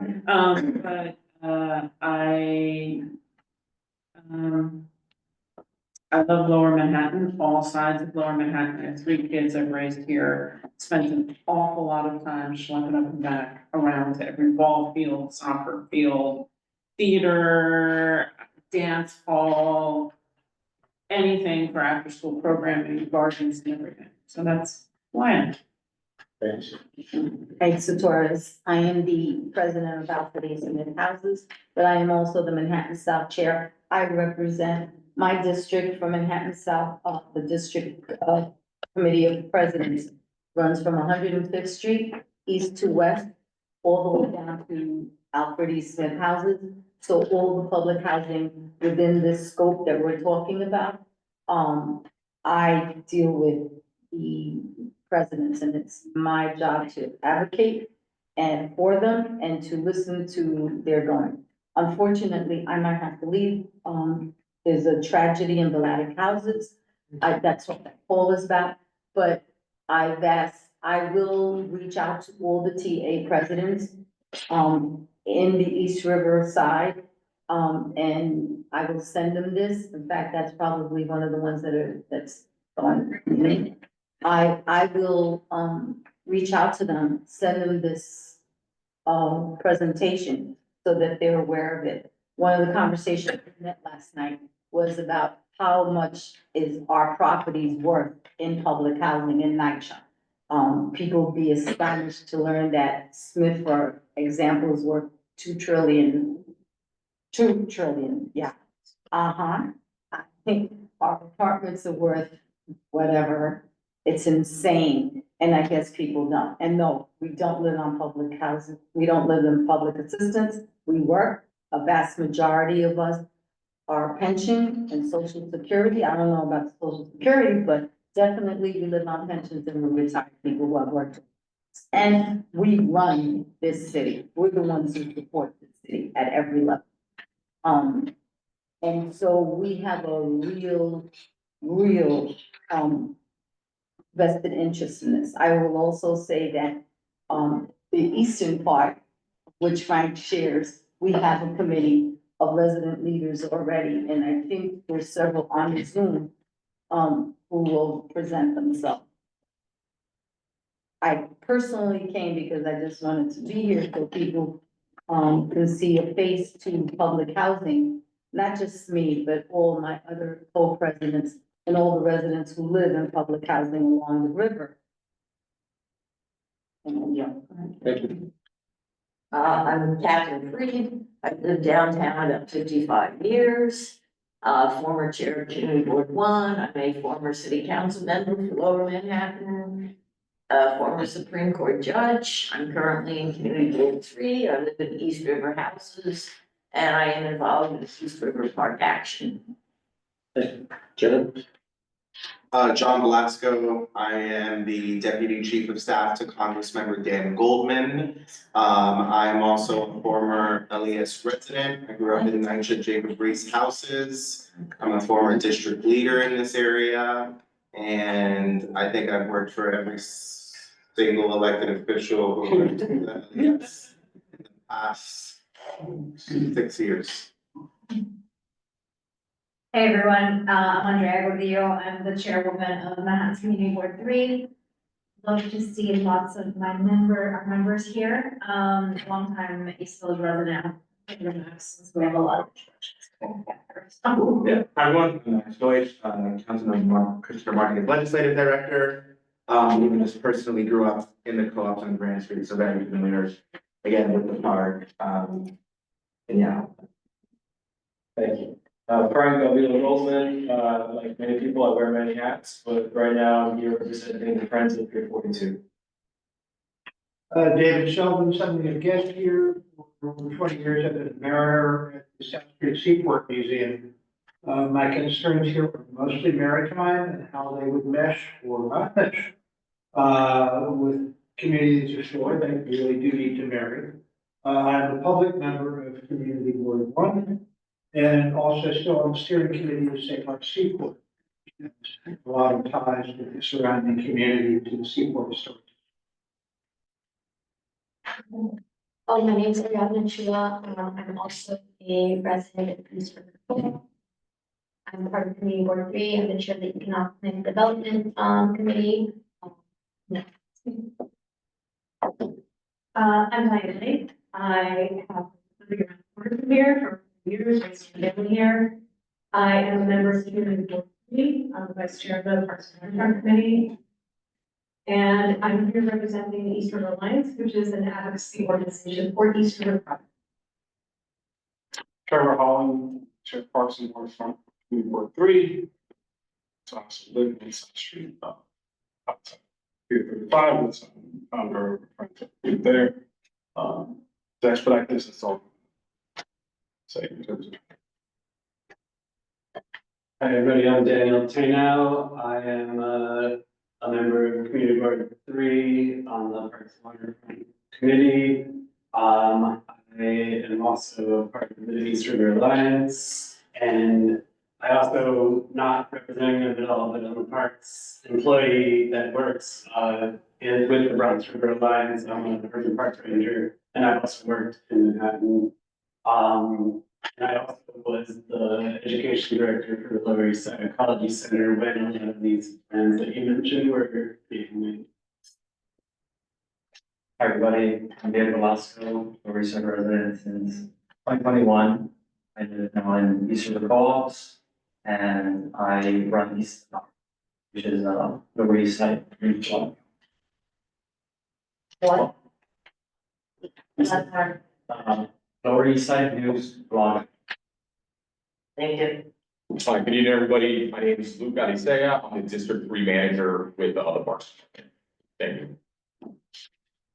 I love Lower Manhattan, all sides of Lower Manhattan. I have 3 kids I've raised here. Spent an awful lot of time schlepping up and back around to every ball field, soccer field, theater, dance hall, anything for after school programming, gardens and everything. So that's why I'm. thanks. Asa Torres. I am the president of Alfred A. Smith Houses, but I am also the Manhattan South Chair. I represent my district from Manhattan South, the district committee of presidents runs from 105th Street, east to west, all the way down to Alfred E. Smith Houses. So all the public housing within this scope that we're talking about, I deal with the presidents, and it's my job to advocate and for them and to listen to their going. Unfortunately, I might have to leave. There's a tragedy in Vladeck Houses. That's what that call is about, but I will reach out to all the TA presidents, in the East River side. And I will send them this. In fact, that's probably one of the ones that's going. I will, reach out to them, send them this, presentation so that they're aware of it. One of the conversations we had last night was about how much is our properties worth in public housing in NYCHA. People would be astonished to learn that Smith, for example, is worth 2 trillion, yeah. I think our apartments are worth whatever. It's insane, and I guess people don't. And no, we don't live on public housing. We don't live in public assistance. We work, a vast majority of us are pension and social security. I don't know about social security, but definitely we live on pensions and we're retired people who have worked. And we run this city. We're the ones who support this city at every level. And so we have a real, vested interest in this. I will also say that, the eastern part, which Frank shares, we have a committee of resident leaders already, and I think there's several on the Zoom, who will present themselves. I personally came because I just wanted to be here so people, can see a face to public housing. Not just me, but all my other co-presidents and all the residents who live in public housing along the river. And, yeah. Thank you. I'm Catherine Freed. I've lived downtown about 55 years. Former chair of Community Board One. I'm a former city council member for Lower Manhattan. Former Supreme Court judge. I'm currently in Community Board Three. I live in East River Houses, and I am involved in East River Park Action. John? John Velasco, I am the Deputy Chief of Staff to Congressmember Dan Goldman. I'm also a former LES resident. I grew up in NYCHA Jacob Reese Houses. I'm a former district leader in this area. And I think I've worked for every single elected official who worked in the LES in the past 6 years. Hey everyone, I'm Andrea Gordillo. I'm the chairwoman of Manhattan Community Board 3. Love to see lots of our members here. Longtime East Village resident. Since we have a lot of introductions. Yeah, hi everyone, I'm Max Deutsch, Councilman Christopher Martinez, Legislative Director. Even just personally grew up in the co-ops on Grand Street, so very familiar again with the park. And yeah. Thank you. Frank Alvila Goldsman, like many people, I wear many hats, but right now I'm here representing the Friends of Pier 42. David Sheldon, something to guest here, for over 20 years I've been a mariner at the South Street Seaport Museum. My concerns here were mostly maritime and how they would mesh or not mesh with communities ashore that really do need to marry. I'm a public member of Community Board 1 and also still on the steering committee of St. Mark's Seaport. A lot of ties with the surrounding community to the Seaport Authority. Oh, my name is Ariadna Chua. I'm also a resident of East River. I'm part of Community Board 3. I'm the chair of the Economic Development Committee. I'm Diane Lake. I have lived around here for years, raised my family here. I am a member of Community Board 3. I'm the vice chair of the Parks and Rec Committee. And I'm here representing the East River Alliance, which is an advocacy organization for East River project. Trevor Holland, Chair of Parks and Waterfront, Community Board 3. So I also live in South Street, outside Pier 35, with some founder friends there. To expedite this, it's all. Say in terms of. Hi, everybody, I'm Daniel Tano. I am a member of Community Board 3 on the Parks and Waterfront Committee. I am also part of the East River Alliance, and I also, not representing them at all, but I'm a parks employee that works with the Bronx River Alliance. I'm an urban parks ranger, and I've also worked in Manhattan. And I also was the education director for the Lower East Side Ecology Center when a lot of these plans that you mentioned were being made. Hi, everybody. I'm David Velasco, Lower East Side resident since 2021. I live now in East River Co-ops, and I run East, which is Lower East Side region. What? Lower East Side News blog. Thank you. Hi, good evening, everybody. My name is Luke Adisea. I'm the District 3 Manager with the other parks. Thank you.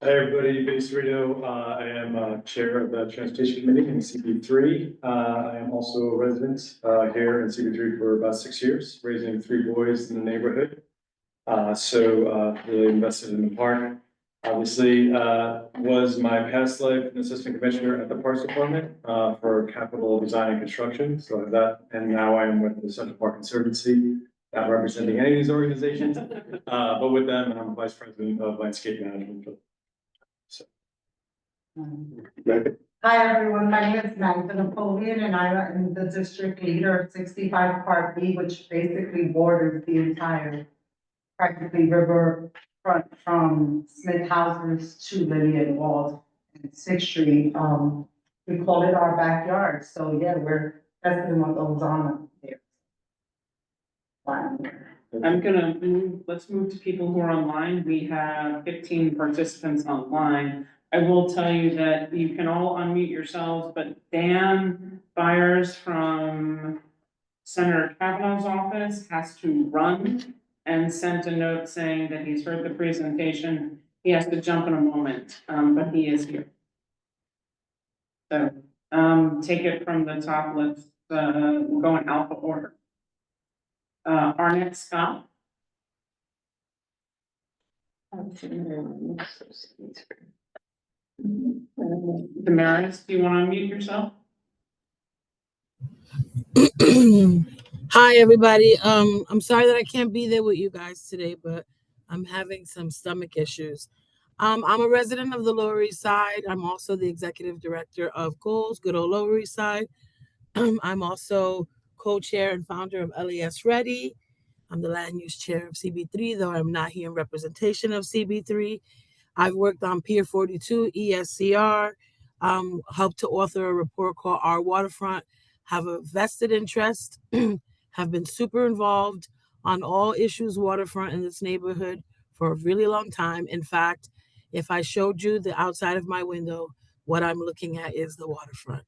Hi, everybody, Vince Rito. I am Chair of the Transportation Committee in CB3. I am also a resident here in CB3 for about 6 years, raising 3 boys in the neighborhood. Really invested in the park. Obviously, was my past life an assistant commissioner at the Parks Department for capital design and construction. So that, and now I am with the Central Park Conservancy, not representing any of these organizations, but with them, I'm vice president of landscape management. So. Hi, everyone. My name is Magda Napoleon, and I'm the district leader of 65 Part B, which basically borders the entire, practically river front from Smith Houses to Lillian Wald and 6th Street. We call it our backyard. So yeah, that's been what goes on there. I'm gonna let's move to people who are online. We have 15 participants online. I will tell you that you can all unmute yourselves, but Dan Byers from Senator Kavanaugh's office has to run and sent a note saying that he's heard the presentation. He has to jump in a moment, but he is here. So, take it from the top. Let's go in alpha order. Arnett Scott. Damaris, do you want to unmute yourself? Hi, everybody. I'm sorry that I can't be there with you guys today, but I'm having some stomach issues. I'm a resident of the Lower East Side. I'm also the executive director of Goals, Good Old Lower East Side. I'm also co-chair and founder of LES Ready. I'm the land use chair of CB3, though I'm not here in representation of CB3. I've worked on Pier 42, ESCR, helped to author a report called Our Waterfront, have a vested interest, have been super involved on all issues waterfront in this neighborhood for a really long time. In fact, if I showed you the outside of my window, what I'm looking at is the waterfront.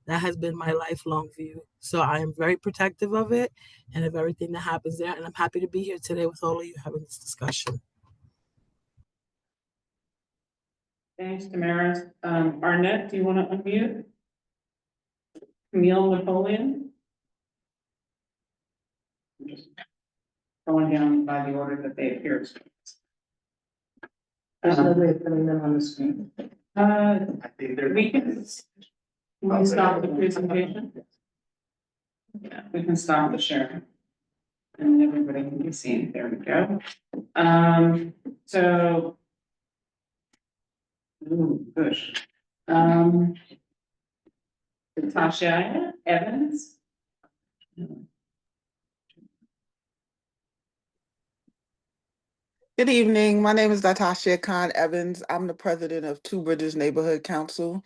That has been my lifelong view. So I am very protective of it and of everything that happens there. And I'm happy to be here today with all of you having this discussion. Thanks, Damaris. Arnett, do you want to unmute? Camille Napoleon? I'm just going down by the order that they appear. There's no way of putting them on the screen. I think they're. We can stop the presentation. Yeah, we can stop the share. And everybody can be seen. There we go. So. Ooh, gosh. Tasha Evans. Good evening. My name is Natasha Khan Evans. I'm the president of Two Bridges Neighborhood Council.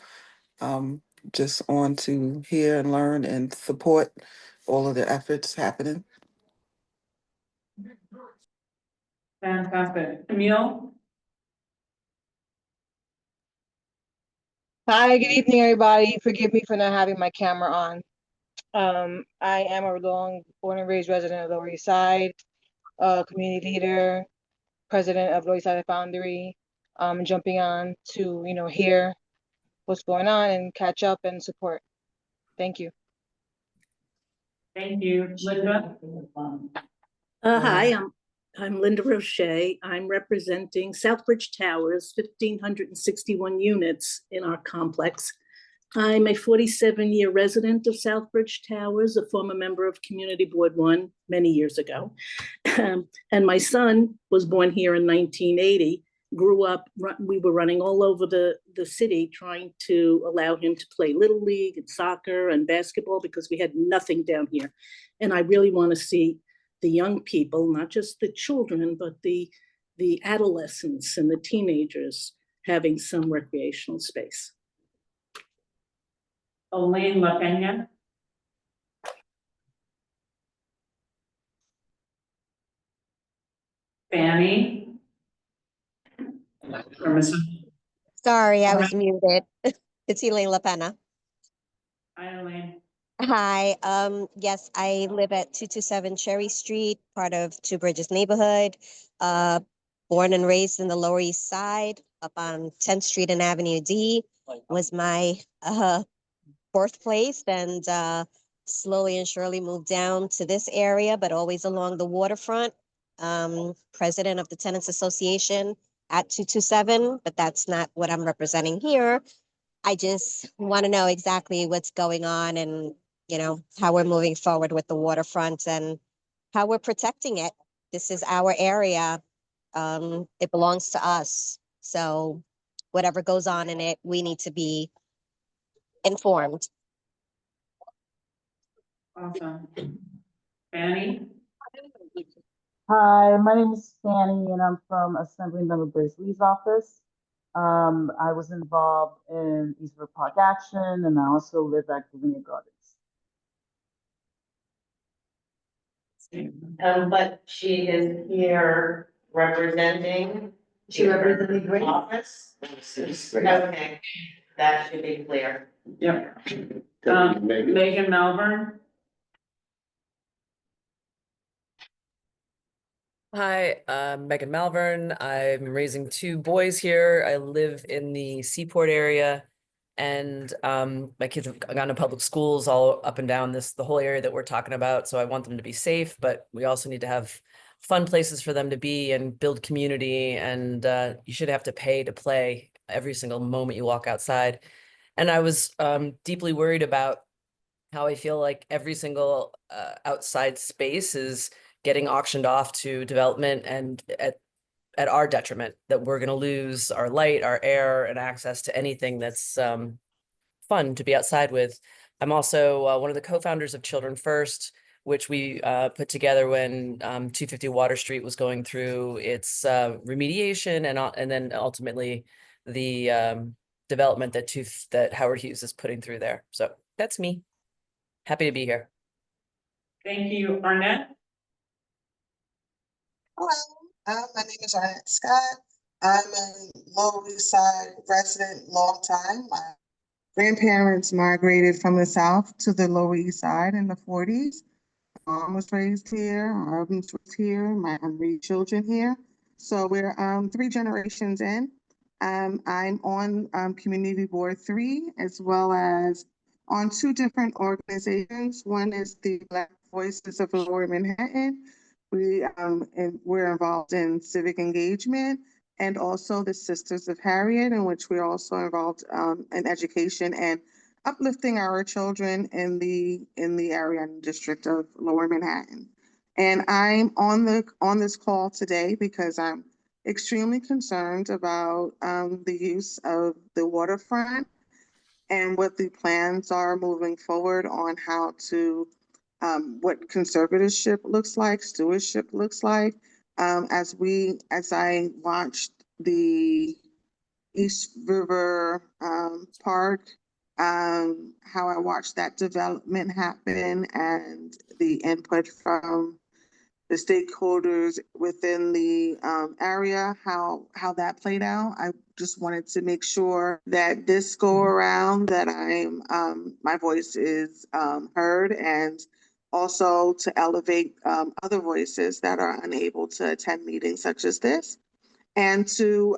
Just on to hear and learn and support all of the efforts happening. Fantastic. Camille? Hi, good evening, everybody. Forgive me for not having my camera on. I am a born and raised resident of Lower East Side, community leader, president of Lower East Side Foundry. Jumping on to, hear what's going on and catch up and support. Thank you. Thank you. Linda? Hi, I'm Linda Roche. I'm representing Southbridge Towers, 1,561 units in our complex. I'm a 47-year resident of Southbridge Towers, a former member of Community Board 1 many years ago. And my son was born here in 1980, grew up, we were running all over the city trying to allow him to play Little League and soccer and basketball because we had nothing down here. And I really want to see the young people, not just the children, but the adolescents and the teenagers having some recreational space. Elaine LaPena? Fanny? Sorry, I was muted. It's Elaine LaPena. Hi, Elaine. Hi, yes, I live at 227 Cherry Street, part of Two Bridges neighborhood. Uh, Born and raised in the Lower East Side, up on 10th Street and Avenue D was my birthplace, and slowly and surely moved down to this area, but always along the waterfront. President of the Tenants Association at 227, but that's not what I'm representing here. I just want to know exactly what's going on and, how we're moving forward with the waterfront and how we're protecting it. This is our area. It belongs to us. So whatever goes on in it, we need to be informed. Awesome. Fanny? Hi, my name is Fanny and I'm from Assemblymember Brisley's office. I was involved in Eastwood Park Action and I also live at Gardenia Gardens. But she is here representing. She representing Grace? Office? Okay, that should be clear. Yep. Megan. Megan Malvern? Hi, I'm Megan Malvern. I'm raising two boys here. I live in the Seaport area, and my kids have gone to public schools all up and down the whole area that we're talking about. So I want them to be safe, but we also need to have fun places for them to be and build community. And you should have to pay to play every single moment you walk outside. And I was deeply worried about how I feel like every single outside space is getting auctioned off to development, and at our detriment, that we're going to lose our light, our air, and access to anything that's fun to be outside with. I'm also one of the co-founders of Children First, which we put together when 250 Water Street was going through its remediation, and then ultimately the development that Howard Hughes is putting through there. So that's me. Happy to be here. Thank you. Arnett? Hello, my name is Arnett Scott. I'm a Lower East Side resident, long time. My grandparents migrated from the South to the Lower East Side in the 40s. My mom was raised here, my husband was here, my 3 children here. So we're 3 generations in. I'm on Community Board 3, as well as on 2 different organizations. One is the Black Voices of Lower Manhattan. We're involved in civic engagement, and also the Sisters of Harriet, in which we're also involved in education and uplifting our children in the area and district of Lower Manhattan. And I'm on this call today because I'm extremely concerned about the use of the waterfront and what the plans are moving forward on how to what conservatorship looks like, stewardship looks like. As I watched the East River Park, how I watched that development happen and the input from the stakeholders within the area, how that played out. I just wanted to make sure that this go around that my voice is heard, and also to elevate other voices that are unable to attend meetings such as this, and to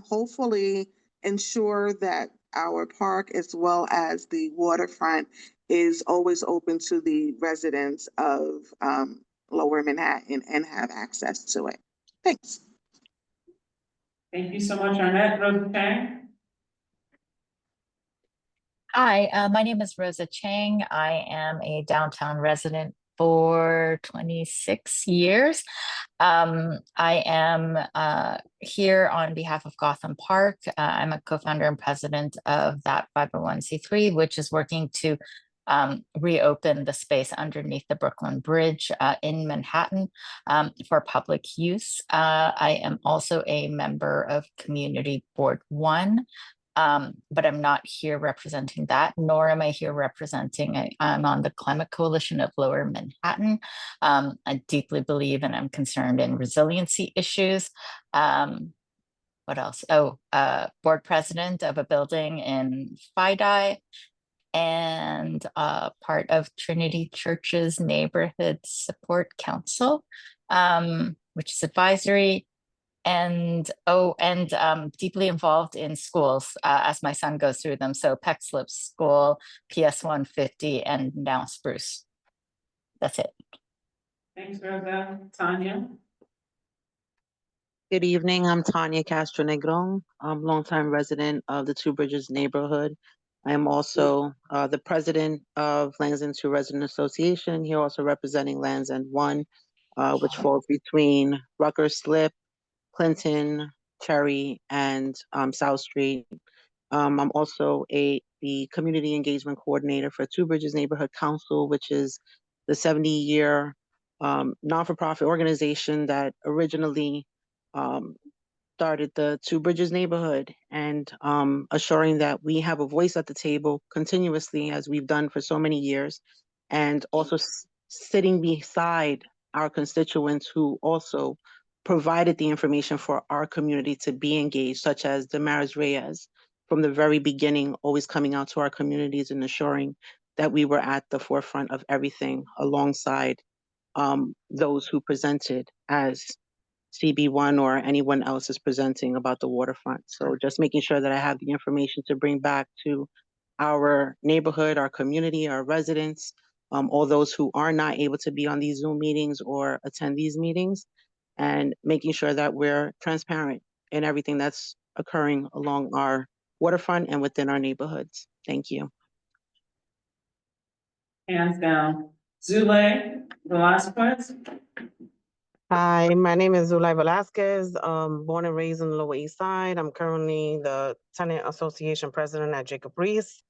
hopefully ensure that our park as well as the waterfront is always open to the residents of Lower Manhattan and have access to it. Thanks. Thank you so much, Arnett. Rosa Chang? Hi, my name is Rosa Chang. I am a downtown resident for 26 years. I am here on behalf of Gotham Park. I'm a co-founder and president of that 501c3, which is working to reopen the space underneath the Brooklyn Bridge in Manhattan for public use. I am also a member of Community Board 1. But I'm not here representing that, nor am I here representing, I'm on the Climate Coalition of Lower Manhattan. I deeply believe and I'm concerned in resiliency issues. What else? Board president of a building in FIDI. and part of Trinity Church's Neighborhood Support Council, which is advisory, and deeply involved in schools as my son goes through them. So Peck Slip School, PS 150, and now Spruce. That's it. Thanks, Rosa. Tanya? Good evening, I'm Tanya Castro Negron. I'm longtime resident of the Two Bridges neighborhood. I am also the president of Lands End 2 Resident Association, here also representing Lands End 1, which falls between Rutgers Slip, Clinton, Cherry, and South Street. I'm also the community engagement coordinator for Two Bridges Neighborhood Council, which is the 70-year non-for-profit organization that originally started the Two Bridges neighborhood, and assuring that we have a voice at the table continuously, as we've done for so many years, and also sitting beside our constituents who also provided the information for our community to be engaged, such as Damaris Reyes, from the very beginning, always coming out to our communities and assuring that we were at the forefront of everything alongside those who presented as CB1 or anyone else is presenting about the waterfront. So just making sure that I have the information to bring back to our neighborhood, our community, our residents, all those who are not able to be on these Zoom meetings or attend these meetings, and making sure that we're transparent in everything that's occurring along our waterfront and within our neighborhoods. Thank you. Hands down. Zule, Velasquez? Hi, my name is Zulay Velasquez, born and raised in the Lower East Side. I'm currently the Tenant Association President at Jacob Riis.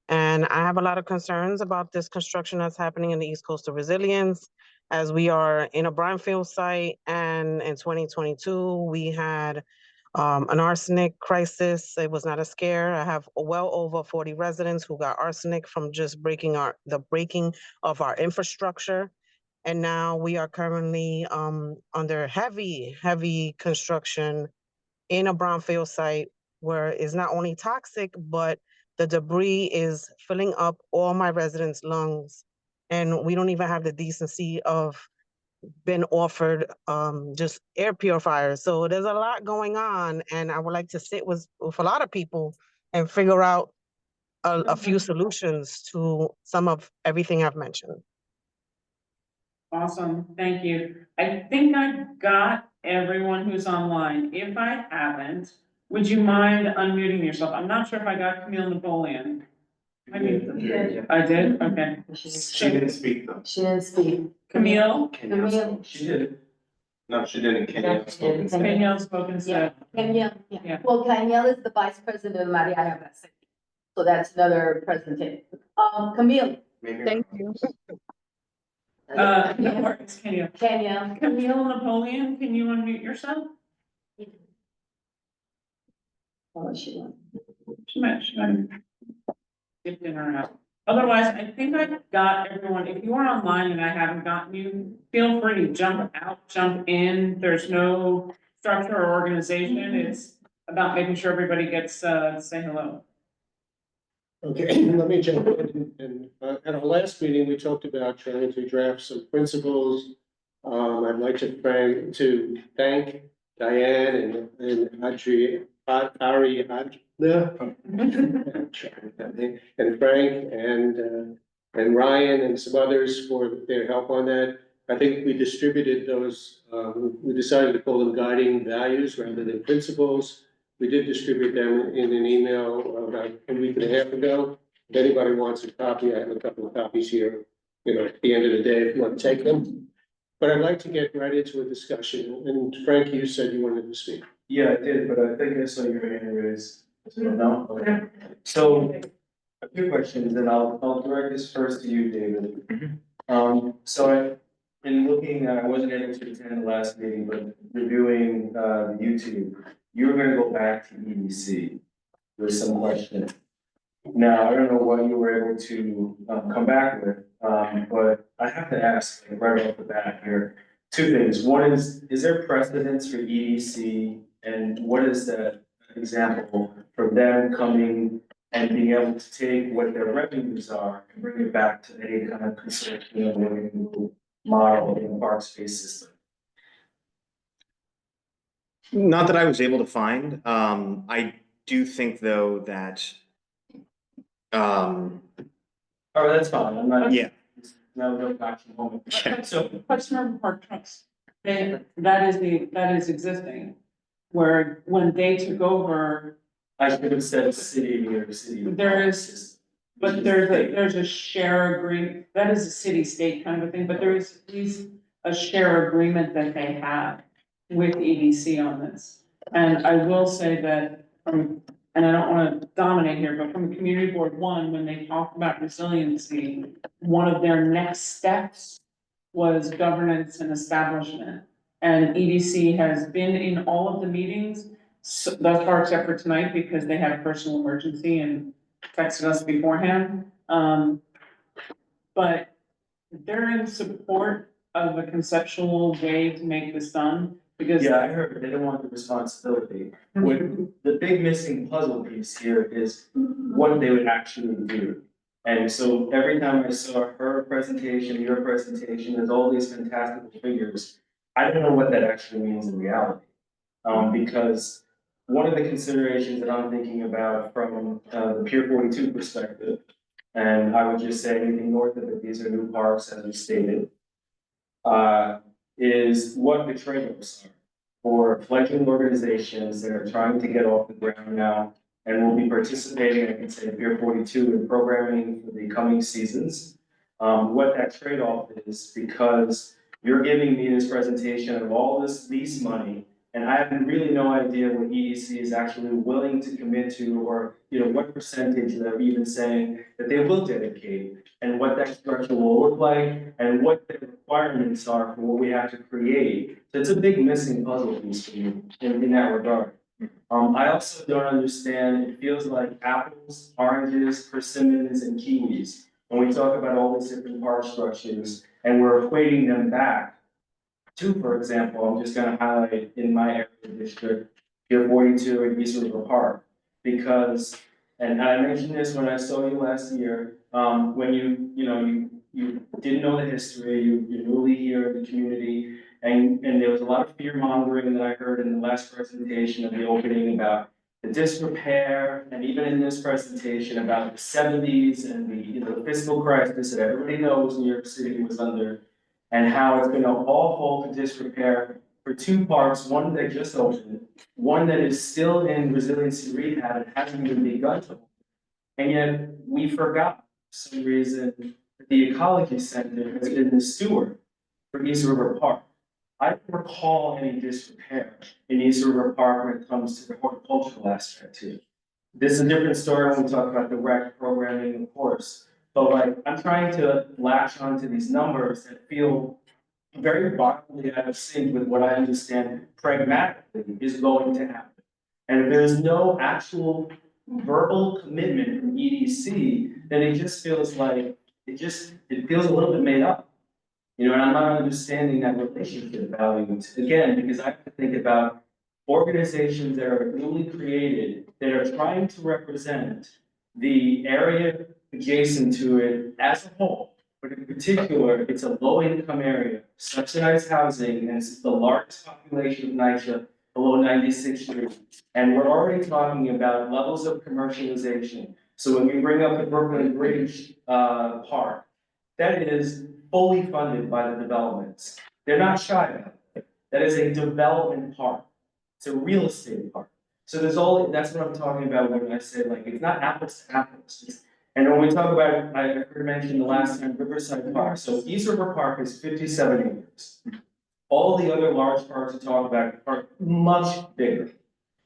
And I have a lot of concerns about this construction that's happening in the East Coast of Resilience, as we are in a brownfield site. And in 2022, we had an arsenic crisis. It was not a scare. I have well over 40 residents who got arsenic from just the breaking of our infrastructure. And now we are currently under heavy construction in a brownfield site where it's not only toxic, but the debris is filling up all my residents' lungs. And we don't even have the decency of been offered just air purifiers. So there's a lot going on, and I would like to sit with a lot of people and figure out a few solutions to some of everything I've mentioned. Awesome, thank you. I think I got everyone who's online. If I haven't, would you mind unmuting yourself? I'm not sure if I got Camille Napoleon. I did, okay. She didn't speak though. She didn't speak. Camille? Camille. She did. No, she didn't. Kenya spoke. Kenya spoken Yeah, said. Kenya, yeah. Well, Kenya is the vice president of Mariana Brasil. So that's another president. Camille. Thank you. No, it's Kenya. Kenya. Camille Napoleon, can you unmute yourself? Oh, she went. She might dipped in or out. Otherwise, I think I got everyone. If you are online and I haven't gotten you, feel free to jump out, jump in. There's no structure or organization. It's about making sure everybody gets to say hello. Okay, let me jump in. And at our last meeting, we talked about trying to draft some principles. I'd like to thank Diane and Ari, and Frank and Ryan and some others for their help on that. I think we distributed those, we decided to call them guiding values rather than principles. We did distribute them in an email about a week and a half ago. If anybody wants a copy, I have a couple of copies here, at the end of the day, if you want to take them. But I'd like to get right into a discussion. And Frank, you said you wanted to speak. Yeah, I did, but I think I saw your hand raised. No? Okay. So, a few questions, and I'll direct this first to you, David. In looking, I wasn't able to attend the last meeting, but reviewing YouTube, you were gonna go back to EDC with some questions. Now, I don't know what you were able to come back with, but I have to ask, like, right off the bat here, two things. One is there precedence for EDC, and what is that example for them coming and being able to take what their revenues are and bring it back to any kind of conservative living model in the park space system. Not that I was able to find. I do think though that, Oh, that's fine, I'm not. yeah. No action moment. So Park Park Trucks, that is existing. Where when they took over, I should have said city or city. but there's a share agreement, that is a city-state kind of a thing, but there is a share agreement that they have with EDC on this. And I will say that and I don't wanna dominate here, but from Community Board 1, when they talked about resiliency, one of their next steps was governance and establishment. And EDC has been in all of the meetings thus far, except for tonight, because they had a personal emergency and texted us beforehand. But they're in support of a conceptual way to make this done, because. Yeah, I heard they don't want the responsibility. What the big missing puzzle piece here is what they would actually do. And so every time I saw her presentation, your presentation, there's all these fantastical figures. I don't know what that actually means in reality. Because one of the considerations that I'm thinking about from the Pier 42 perspective, and I would just say anything north of it, these are new parks, as we stated, is what the trade-offs are for fledgling organizations that are trying to get off the ground now and will be participating, I can say, Pier 42 in programming for the coming seasons. What that trade-off is, because you're giving me this presentation of all this lease money, and I have really no idea what EDC is actually willing to commit to, or, you know, what percentage they're even saying that they will dedicate, and what that structure will look like, and what the requirements are for what we have to create. So it's a big missing puzzle piece for me in that regard. I also don't understand, it feels like apples, oranges, persimmons, and kiwis. When we talk about all these different park structures, and we're equating them back to, for example, I'm just gonna highlight in my area district, Pier 42 and East River Park. Because, and I mentioned this when I saw you last year, when you didn't know the history, you're newly here in the community, and there was a lot of fear mongering that I heard in the last presentation of the opening about the disrepair, and even in this presentation about the 70s and the fiscal crisis that everybody knows New York City was under, and how it's gonna all fall to disrepair for two parks, one that just opened, one that is still in resiliency rehab and hasn't even begun to open. And yet we forgot, for some reason, that the Ecology Center has been the steward for East River Park. I don't recall any disrepair in East River Park when it comes to the horticultural aspect too. This is a different story when we talk about the rec programming, of course. But like, I'm trying to latch onto these numbers that feel very violently out of sync with what I understand pragmatically is going to happen. And if there's no actual verbal commitment from EDC, then it just feels like, it feels a little bit made up. You know, and I'm not understanding that relationship value, again, because I have to think about organizations that are newly created, that are trying to represent the area adjacent to it as a whole, but in particular, it's a low-income area, subsidized housing, and it's the largest population of NYCHA below 96th Street. And we're already talking about levels of commercialization. So when we bring up the Brooklyn Bridge Park, that is fully funded by the developments. They're not shy about it. That is a development park. It's a real estate park. So that's what I'm talking about when I say, like, it's not apples to apples. And when we talk about, I heard mentioned the last time, Riverside Park. So East River Park is 57 acres. All the other large parks we talk about are much bigger.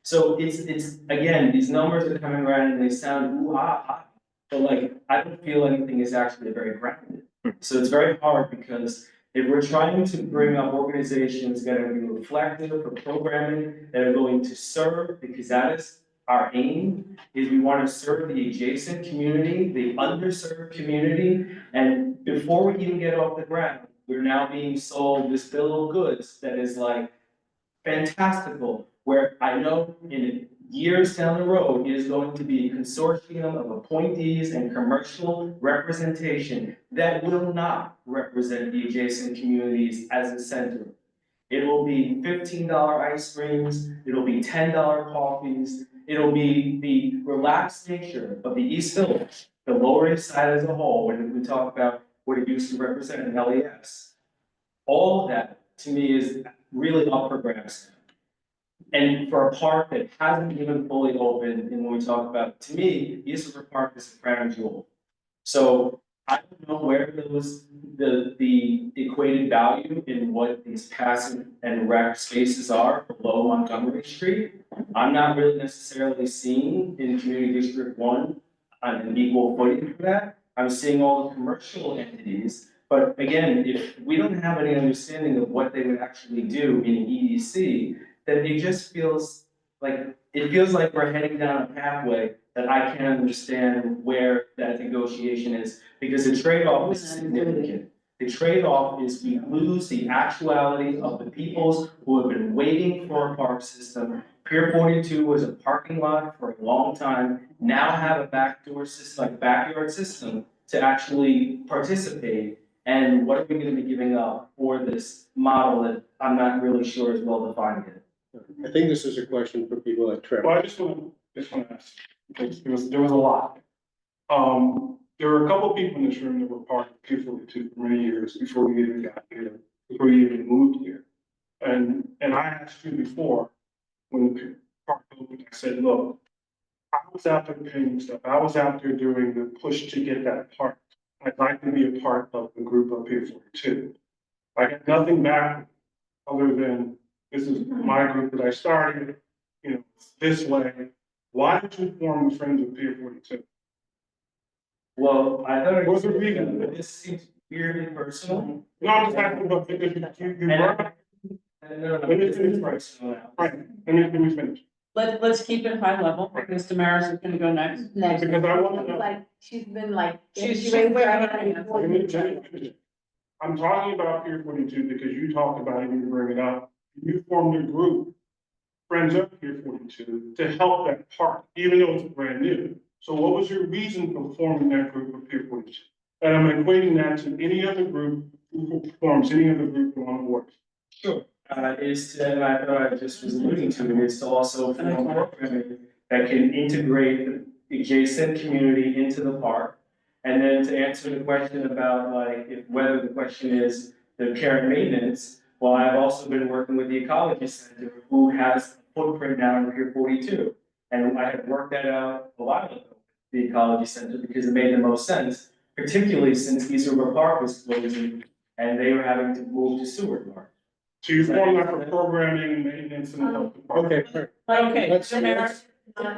So it's again, these numbers are coming around and they sound ooh-ah-ah, but like, I don't feel anything is actually very grounded. So it's very hard, because if we're trying to bring up organizations that are going to be reflective for programming, that are going to serve, because that is our aim, is we want to serve the adjacent community, the underserved community, and before we even get off the ground, we're now being sold this bill of goods that is like fantastical, where I know in years down the road is going to be a consortium of appointees and commercial representation that will not represent the adjacent communities as a center. It will be $15 ice creams, it'll be $10 coffees, it'll be the relaxed nature of the East Village, the Lower East Side as a whole, when we talk about what it used to represent in LES. All of that, to me, is really up for grabs. And for a park that hasn't even fully opened, and when we talk about, to me, East River Park is a crown jewel. So I don't know where the equated value in what these passive and rec spaces are below Montgomery Street. I'm not really necessarily seeing in Community District 1 on an equal footing for that. I'm seeing all the commercial entities, but again, if we don't have any understanding of what they would actually do in EDC, then it just feels like we're heading down a pathway that I can't understand where that negotiation is, because the trade-off is significant. The trade-off is we lose the actuality of the peoples who have been waiting for a park system. Pier 42 was a parking lot for a long time, now have a backdoor system, like backyard system, to actually participate. And what are we gonna be giving up for this model that I'm not really sure is well defined yet? I think this is a question for people like Trevor. Well, I just want to ask, because there was a lot. There were a couple of people in this room that were part of Pier 42 for many years before we even got here, before we even moved here. And I asked you before, when the park opened, I said, look, I was out there doing stuff. I was out there doing the push to get that park. I'd like to be a part of the group of Pier 42. I got nothing back other than this is my group that I started, this way. Why did you form the Friends of Pier 42? Well, I thought it was a reason. This seems weirdly personal. No, I'm just asking about because you brought. Let me finish first. Right, let me finish. Let's keep it high level, because Damaris is gonna go next. Because I want to know. Like, she's been like. She's Let me finish. I'm talking about Pier 42 because you talked about it and you bring it up. You formed a group, Friends of Pier 42, to help that park, even though it's brand new. So what was your reason for forming that group of Pier 42? And I'm equating that to any other group who forms any other group on the board. Sure. Is to, and I thought I just was alluding to, is to also form programming that can integrate the adjacent community into the park. And then to answer the question about whether the question is the care and maintenance, well, I've also been working with the Ecology Center, who has a footprint now in Pier 42. And I had worked that out a while ago, the Ecology Center, because it made the most sense, particularly since East River Park was closing and they were having to move to Seward Park. So you formed that for programming and maintenance and the health department. Okay. Okay, Let's Damaris.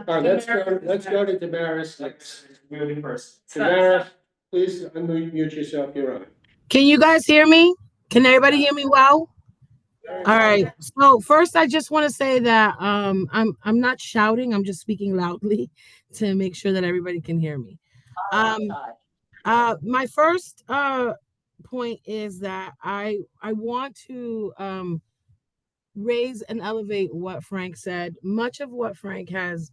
go to Damaris next. Really first. Damaris, please unmute yourself, you're on. Can you guys hear me? Can everybody hear me well? All right. So first, I just want to say that I'm not shouting. I'm just speaking loudly to make sure that everybody can hear me. My first point is that I want to raise and elevate what Frank said. Much of what Frank has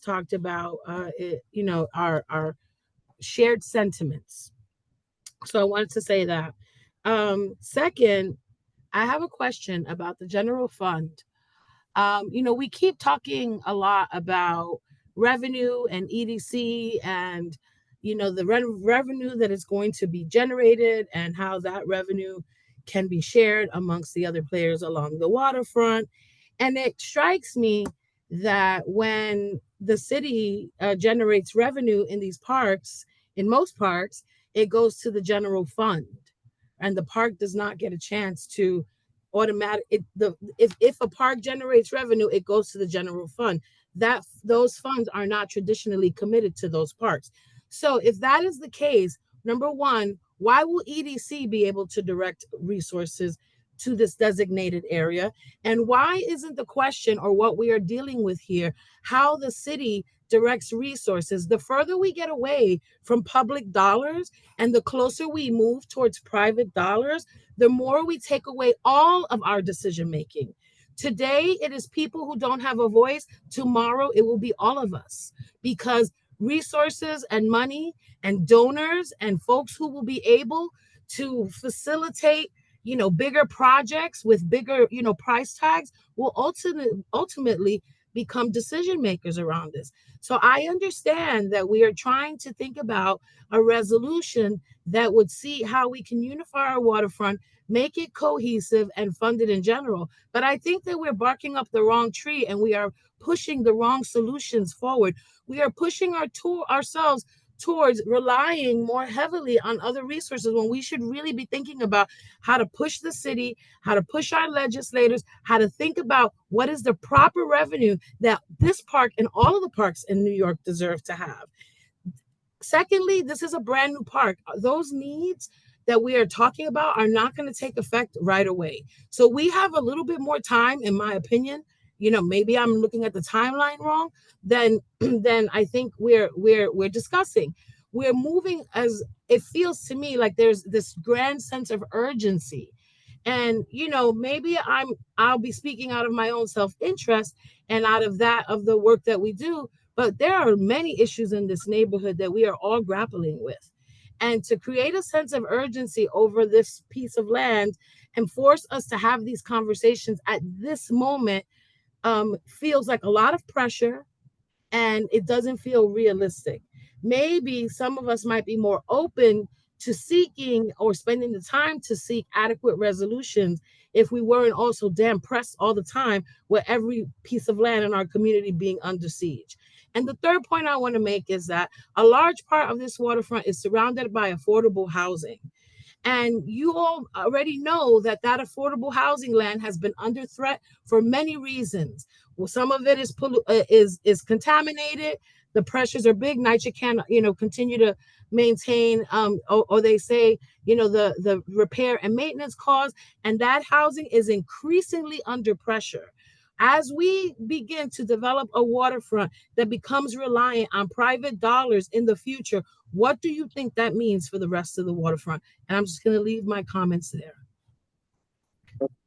talked about, our shared sentiments. So I wanted to say that. Second, I have a question about the general fund. We keep talking a lot about revenue and EDC and, the revenue that is going to be generated and how that revenue can be shared amongst the other players along the waterfront. And it strikes me that when the city generates revenue in these parks, in most parks, it goes to the general fund. And the park does not get a chance to if a park generates revenue, it goes to the general fund. Those funds are not traditionally committed to those parks. So if that is the case, number one, why will EDC be able to direct resources to this designated area? And why isn't the question, or what we are dealing with here, how the city directs resources? The further we get away from public dollars and the closer we move towards private dollars, the more we take away all of our decision making. Today, it is people who don't have a voice. Tomorrow, it will be all of us, because resources and money and donors and folks who will be able to facilitate, bigger projects with bigger, price tags will ultimately become decision makers around this. So I understand that we are trying to think about a resolution that would see how we can unify our waterfront, make it cohesive, and fund it in general. But I think that we're barking up the wrong tree and we are pushing the wrong solutions forward. We are pushing ourselves towards relying more heavily on other resources when we should really be thinking about how to push the city, how to push our legislators, how to think about what is the proper revenue that this park and all of the parks in New York deserve to have. Secondly, this is a brand new park. Those needs that we are talking about are not going to take effect right away. So we have a little bit more time, in my opinion. Maybe I'm looking at the timeline wrong. Then I think we're discussing. We're moving, as it feels to me like there's this grand sense of urgency. And maybe I'll be speaking out of my own self-interest and out of that of the work that we do. But there are many issues in this neighborhood that we are all grappling with. And to create a sense of urgency over this piece of land and force us to have these conversations at this moment feels like a lot of pressure, and it doesn't feel realistic. Maybe some of us might be more open to seeking or spending the time to seek adequate resolutions if we weren't also damn pressed all the time with every piece of land in our community being under siege. And the third point I want to make is that a large part of this waterfront is surrounded by affordable housing. And you all already know that affordable housing land has been under threat for many reasons. Well, some of it is contaminated. The pressures are big. NYCHA can't, continue to maintain, or they say, the repair and maintenance costs, and that housing is increasingly under pressure. As we begin to develop a waterfront that becomes reliant on private dollars in the future, what do you think that means for the rest of the waterfront? And I'm just going to leave my comments there.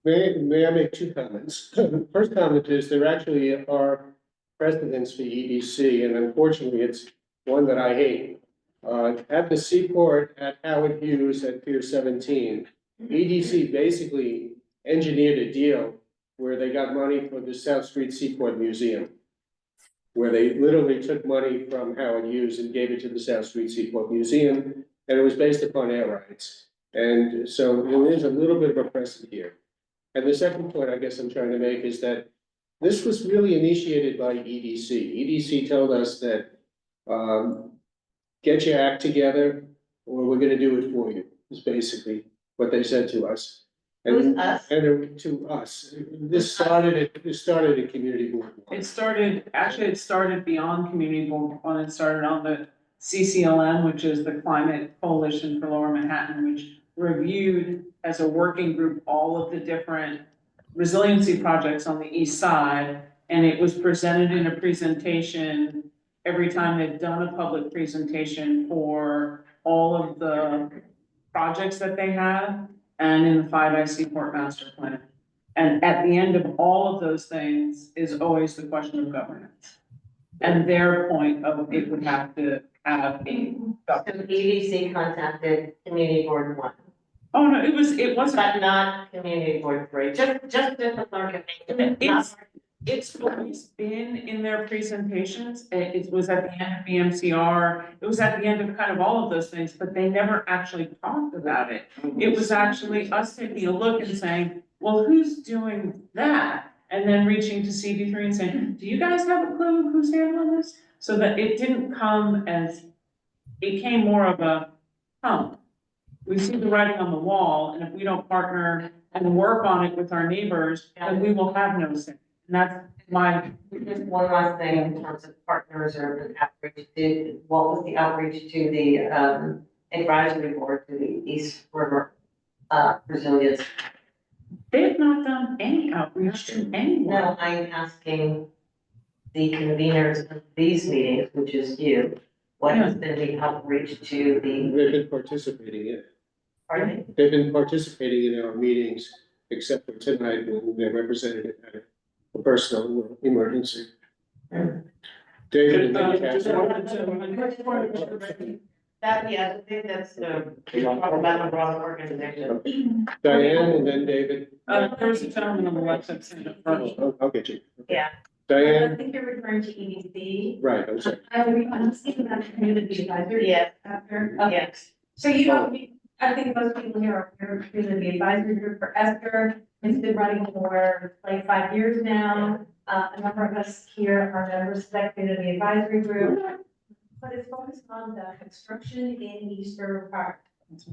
May I make two comments? First comment is there actually are precedents for EDC, and unfortunately it's one that I hate. At the Seaport at Howard Hughes at Pier 17, EDC basically engineered a deal where they got money for the South Street Seaport Museum, where they literally took money from Howard Hughes and gave it to the South Street Seaport Museum, and it was based upon air rights. And so there is a little bit of a precedent here. And the second point I guess I'm trying to make is that this was really initiated by EDC. EDC told us that get your act together or we're gonna do it for you, is basically what they said to us. And, us? And to us. This started at Community Board One. It started beyond Community Board One. It started on the CCLM, which is the Climate Coalition for Lower Manhattan, which reviewed as a working group all of the different resiliency projects on the east side. And it was presented in a presentation every time they've done a public presentation for all of the projects that they have, and in the 5I Seaport Master Plan. And at the end of all of those things is always the question of governance. And their point of it would have to have a So EDC contacted Community Board One. Oh, no, it wasn't. But not Community Board Three, just the clarification. It's always been in their presentations. It was at the end of BMCR. It was at the end of kind of all of those things, but they never actually talked about it. It was actually us taking a look and saying, well, who's doing that? And then reaching to CD3 and saying, do you guys have a clue who's handling this? So that it didn't come as, it came more of a, we see the writing on the wall, and if we don't partner and work on it with our neighbors, then we will have no say. And that's my. Just one last thing in terms of partners or outreach. What was the outreach to the advisory board to the East River Resilience? They've not done any outreach to anyone. No, I'm asking the conveners of these meetings, which is you. What has been the outreach to the? They've been participating in it. Pardon me? They've been participating in our meetings except for tonight when they represented it at a personal emergency. David, and then Catherine. That, yeah, I think that's about the wrong organization. Diane, and then David. There's a gentleman on the left that's in the front. Oh, okay, Chief. Yeah. I Diane, think you're referring to EDC. right, I'm sorry. I'm speaking about the community advisory. Yes. After, yes. So you don't, I think most people here are community advisory group for Esther. It's been running for like 5 years now. A number of us here are members of that community advisory group. But it's focused on the construction in East River Park.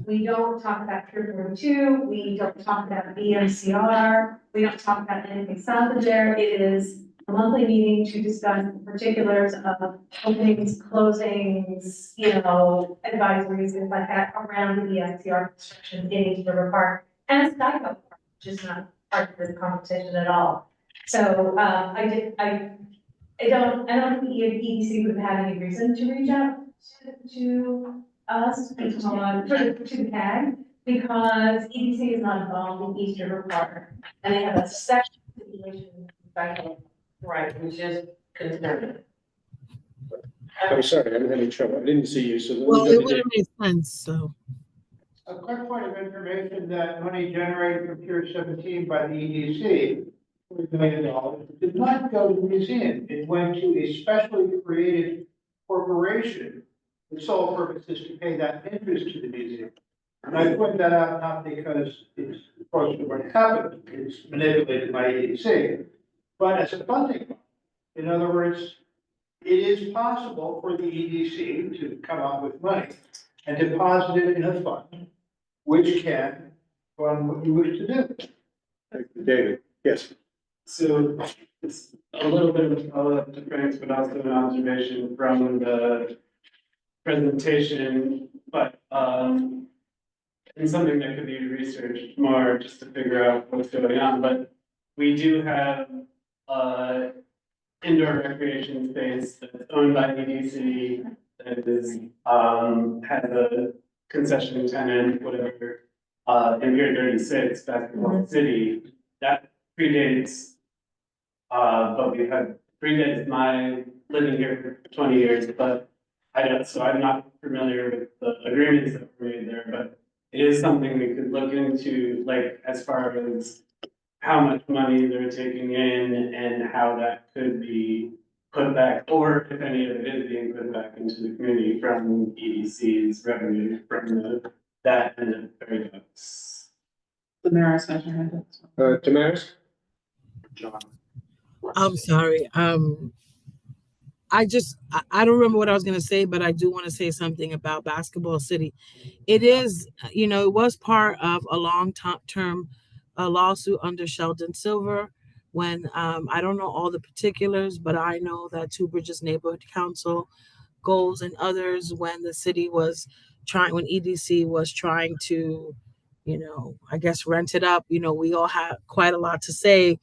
We don't talk about Pier 42, we don't talk about BMCR, we don't talk about anything south of there. It is a monthly meeting to discuss the particulars of openings, closings, advisories, things like that around the BMCR construction in East River Park. And Skyco Park, which is not part of this conversation at all. So, I don't think the EDC would have any reason to reach out to us, because, to the CAG, because EDC is not involved in East River Park. And they have a section situation, right, which is concerning. I'm sorry, I'm having trouble. I didn't see you, so. let me Well, go it to would have made sense, so. A quick point of information that money generated from Pier 17 by the EDC, $40 million, did not go to the museum. It went to a specially created corporation. The sole purpose is to pay that interest to the museum. And I point that out not because it's supposed to what happened, it's manipulated by EDC, but as a funding. In other words, it is possible for the EDC to come up with money and deposit it in a fund, which can fund what you wish to do. Thank you, David, yes. So it's a little bit of a follow-up to Frank's, but also an observation from the presentation, but and something that could be researched more just to figure out what's going on. But we do have indoor recreation space that's owned by EDC that is has a concession tenant, whatever, in Pier 36, Basketball City, that predates. But we have predates my living here for 20 years, but so I'm not familiar with the agreements that were made there, but it is something we could look into, like, as far as how much money they're taking in and how that could be put back, or if any of it is being put back into the community from EDC's revenue from that and the ferry boats. Damaris has your hand up. Damaris? John. I'm sorry. I don't remember what I was going to say, but I do want to say something about Basketball City. It is, it was part of a long-term lawsuit under Sheldon Silver when, I don't know all the particulars, but I know that Two Bridges Neighborhood Council goals and others, when the city was when EDC was trying to, I guess rent it up, we all had quite a lot to say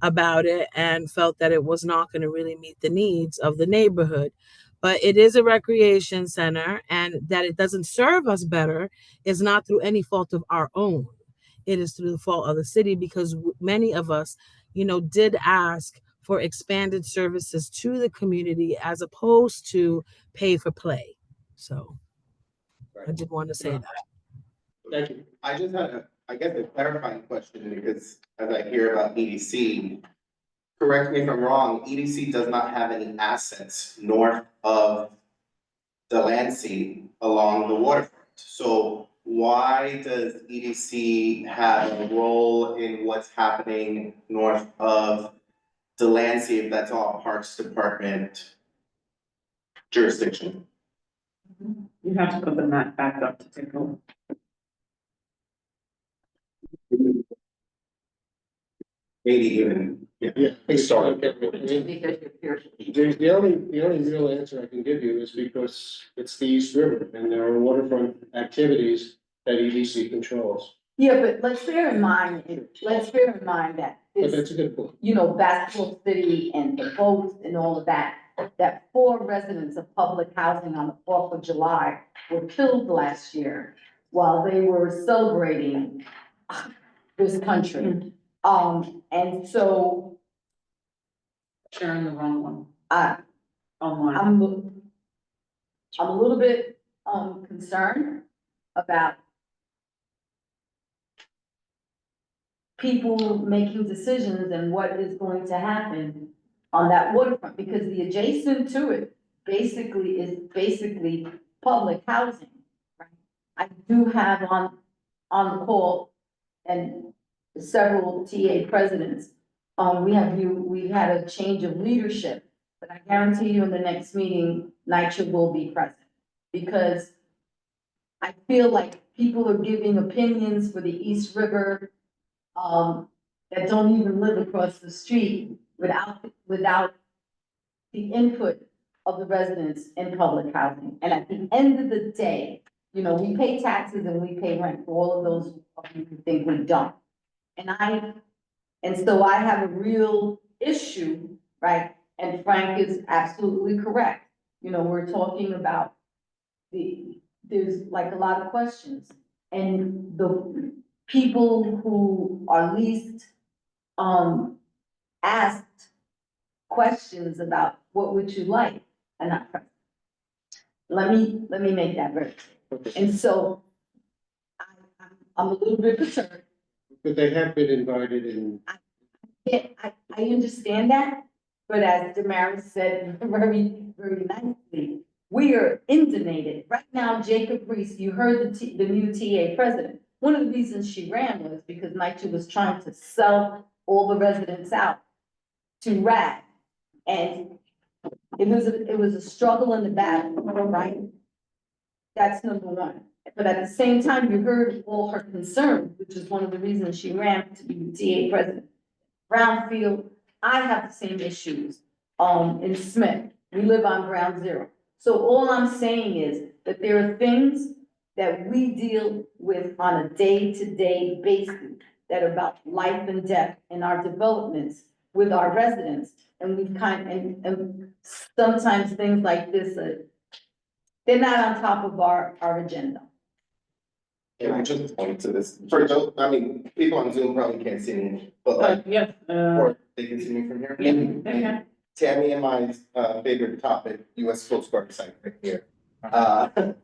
about it and felt that it was not going to really meet the needs of the neighborhood. But it is a recreation center, and that it doesn't serve us better is not through any fault of our own. It is through the fault of the city, because many of us, did ask for expanded services to the community as opposed to pay for play. So I did want to say that. Thank you. I just had I guess a clarifying question, because as I hear about EDC, correct me if I'm wrong, EDC does not have any assets north of Delancey along the waterfront. So why does EDC have a role in what's happening north of Delancey if that's all Parks Department jurisdiction? You have to put the map back up to take a look. Maybe even, historically. The only real answer I can give you is because it's the East River and there are waterfront activities that EDC controls. Yeah, but let's bear in mind that But that's a good point. Basketball City and the boats and all of that, that 4 residents of public housing on the 4th of July were killed last year while they were celebrating this country. And so Sharing the wrong one I, online. I'm a little bit, concerned about people making decisions and what is going to happen on that waterfront, because the adjacent to it is public housing. Right? I do have on the call and several TA presidents. We've had a change of leadership, but I guarantee you in the next meeting, NYCHA will be present. Because I feel like people are giving opinions for the East River, that don't even live across the street without the input of the residents in public housing. And at the end of the day, you know, we pay taxes and we pay rent for all of those who think we don't. And so I have a real issue, right? And Frank is absolutely correct. You know, we're talking about there's like a lot of questions. And the people who are least, asked questions about what would you like, and not present. Let me make that very clear. And so I'm a little bit concerned. But they have been invited and I understand that, but as Damaris said very, very nicely, we are inundated. Right now, Jacob Reese, you heard the new TA president. One of the reasons she ran was because NYCHA was trying to sell all the residents out to RAD. And it was a struggle in the battle, right? That's number one. But at the same time, you heard all her concerns, which is one of the reasons she ran to be the TA president. Brownfield, I have the same issues, in Smith. We live on Ground Zero. So all I'm saying is that there are things that we deal with on a day-to-day basis that are about life and death in our developments with our residents. And we've and sometimes things like this, they're not on top of our agenda. Can I just point to this? For those, I mean, people on Zoom probably can't see me, but like, or they can see me from here. Yeah. Tammy and my favorite topic, US Coast Guard site right here.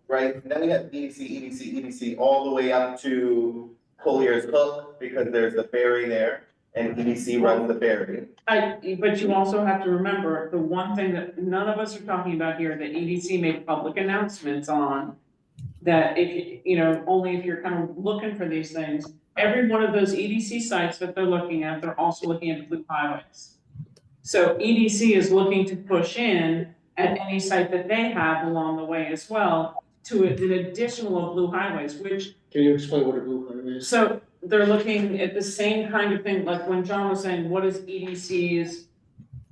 Right, and then we have EDC, all the way up to Collier's Hook, because there's the ferry there, and EDC runs the ferry. But you also have to remember, the one thing that none of us are talking about here, that EDC made public announcements on, that if you know, only if you're kind of looking for these things, every one of those EDC sites that they're looking at, they're also looking at blue highways. So EDC is looking to push in at any site that they have along the way as well to an additional of blue highways, which. Can you explain what a blue highway is? So they're looking at the same kind of thing, like when John was saying, what is EDC's,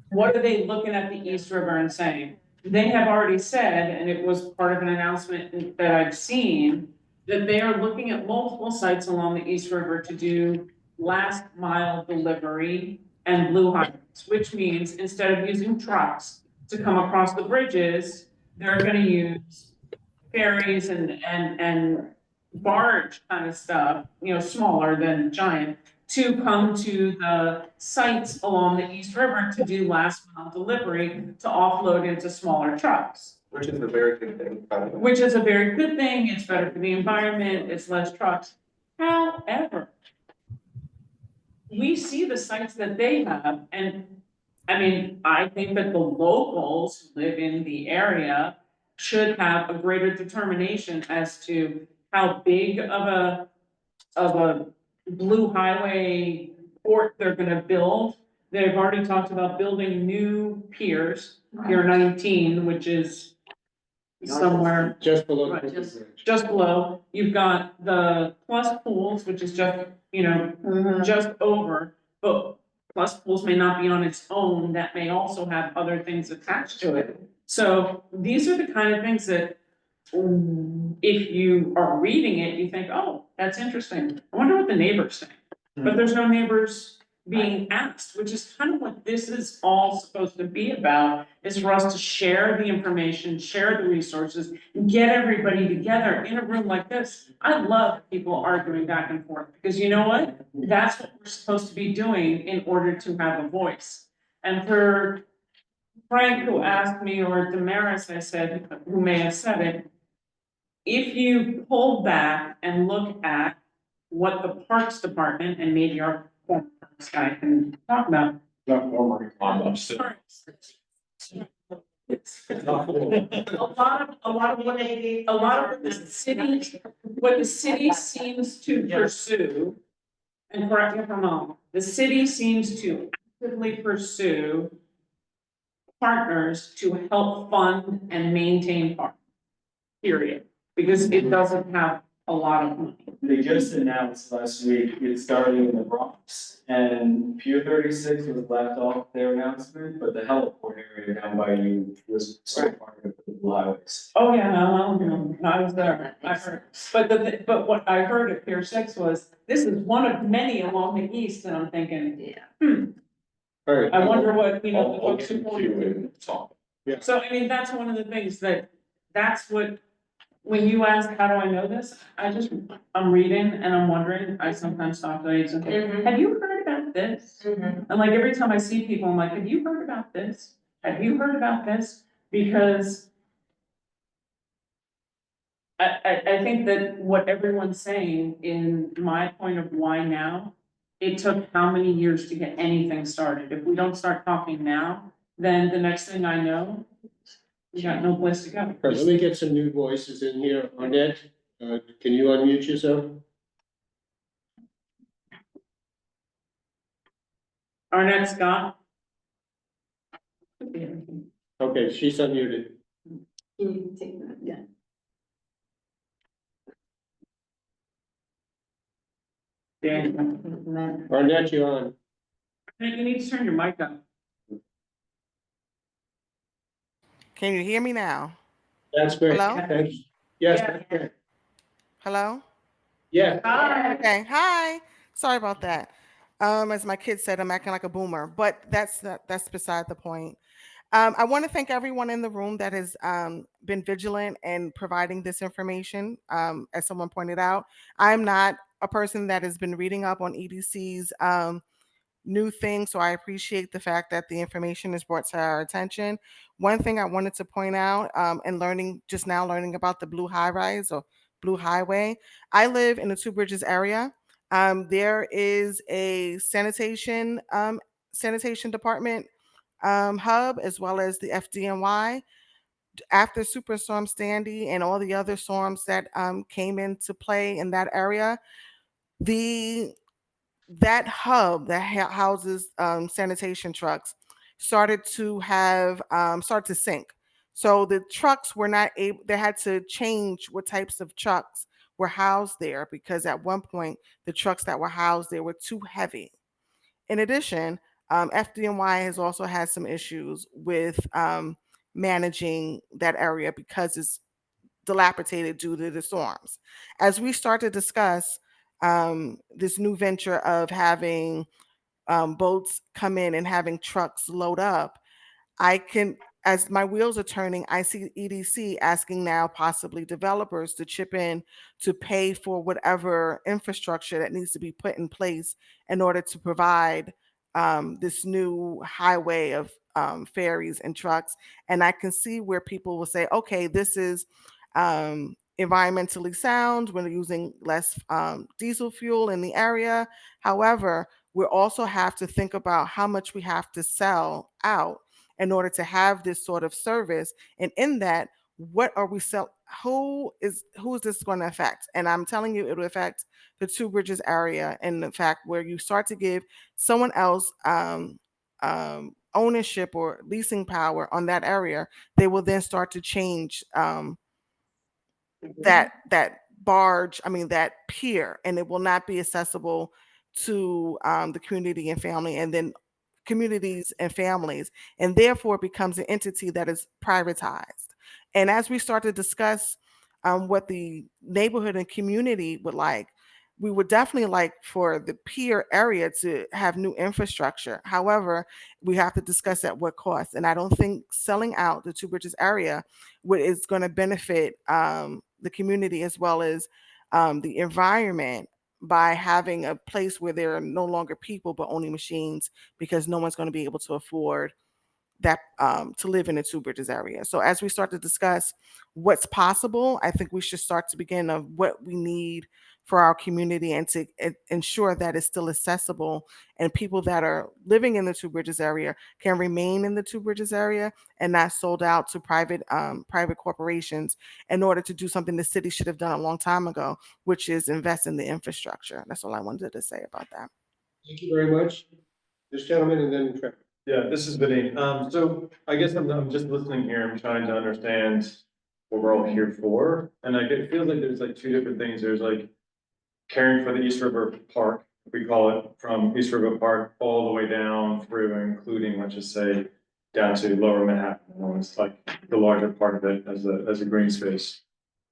what are they looking at the East River and saying? They have already said, and it was part of an announcement that I've seen, that they are looking at multiple sites along the East River to do last mile delivery and blue highways, which means instead of using trucks to come across the bridges, they're gonna use ferries and barge kind of stuff, you know, smaller than giant, to come to the sites along the East River to do last mile delivery, to offload into smaller trucks. Which is a very good thing, by the way. Which is a very good thing, it's better for the environment, it's less trucks. However, we see the sites that they have, and I mean, I think that the locals who live in the area should have a greater determination as to how big of a blue highway port they're gonna build. They've already talked about building new piers, Pier 19, which is somewhere. Just below. Right, Brooklyn Bridge. just below. You've got the Plus Pools, which is just, you know, just over, but Plus Pools may not be on its own, that may also have other things attached to it. So these are the kind of things that, if you are reading it, you think, oh, that's interesting. I wonder what the neighbors think. But there's no neighbors being asked, which is kind of what this is all supposed to be about, is for us to share the information, share the resources, and get everybody together in a room like this. I love people arguing back and forth, because you know what? That's what we're supposed to be doing in order to have a voice. And for Frank, who asked me, or Damaris, I said, who may have said it, if you pull back and look at what the Parks Department, and maybe our former Parks guy can talk about. Not former. A lot of what the city seems to pursue, and correct me if I'm wrong, the city seems to actively pursue partners to help fund and maintain parks, period, because it doesn't have a lot of money. They just announced last week, it's starting in the Bronx, and Pier 36 was left off their announcement, but the heliport area down by you was still part of the Blue Highways. Oh, yeah, I was there, I heard, but what I heard at Pier 6 was, this is one of many along the east, and I'm thinking, All right. I wonder what, the I'll folks get who. to you and talk. Yeah. So, I mean, that's one of the things that's what, when you ask, how do I know this? I'm reading and I'm wondering, I sometimes talk to agents, have you heard about this? And like, every time I see people, I'm like, have you heard about this? Have you heard about this? Because I think that what everyone's saying, in my point of why now, it took how many years to get anything started? If we don't start talking now, then the next thing I know, we got no place to go. All right, let me get some new voices in here. Arnett, can you unmute yourself? Arnett Scott? Okay, she's unmuted. Can you take that? Yeah. Arnett, you're on. You need to turn your mic on. Can you hear me now? That's great. Hello? Thanks. Yes, that's great. Hello? Yeah. Hi. Okay, hi. Sorry about that. As my kid said, I'm acting like a boomer, but that's beside the point. I want to thank everyone in the room that has been vigilant in providing this information. As someone pointed out, I'm not a person that has been reading up on EDC's new things, so I appreciate the fact that the information is brought to our attention. One thing I wanted to point out, and learning about the Blue High Rise or Blue Highway, I live in the Two Bridges area. There is a sanitation department hub, as well as the FDNY. After Superstorm Sandy and all the other storms that came into play in that area, that hub that houses sanitation trucks started to sink. So the trucks were not able, they had to change what types of trucks were housed there, because at one point the trucks that were housed there were too heavy. In addition, FDNY has also had some issues with managing that area because it's dilapidated due to the storms. As we start to discuss this new venture of having boats come in and having trucks load up, as my wheels are turning, I see EDC asking now possibly developers to chip in to pay for whatever infrastructure that needs to be put in place in order to provide this new highway of ferries and trucks. And I can see where people will say, okay, this is environmentally sound. We're using less diesel fuel in the area. However, we also have to think about how much we have to sell out in order to have this sort of service. And in that, what are we sell? Who is this going to affect? And I'm telling you, it will affect the Two Bridges area, and the fact where you start to give someone else ownership or leasing power on that area, they will then start to change that barge, that pier, and it will not be accessible to the community and family, and then communities and families, and therefore becomes an entity that is privatized. And as we start to discuss what the neighborhood and community would like, we would definitely like for the pier area to have new infrastructure. However, we have to discuss at what cost. And I don't think selling out the Two Bridges area is going to benefit the community as well as the environment by having a place where there are no longer people but only machines, because no one's going to be able to afford that to live in the Two Bridges area. So as we start to discuss what's possible, I think we should start to begin of what we need for our community and to ensure that it's still accessible and people that are living in the Two Bridges area can remain in the Two Bridges area and not sold out to private corporations in order to do something the city should have done a long time ago, which is invest in the infrastructure. That's all I wanted to say about that. Thank you very much. This gentleman and then Trevor. Yeah, this is Vinny. So I guess I'm just listening here. I'm trying to understand what we're all here for. And like, it feels like there's like two different things. There's like caring for the East River Park, we call it, from East River Park all the way down through, including, let's just say, down to Lower Manhattan. It's like the larger part of it as a green space.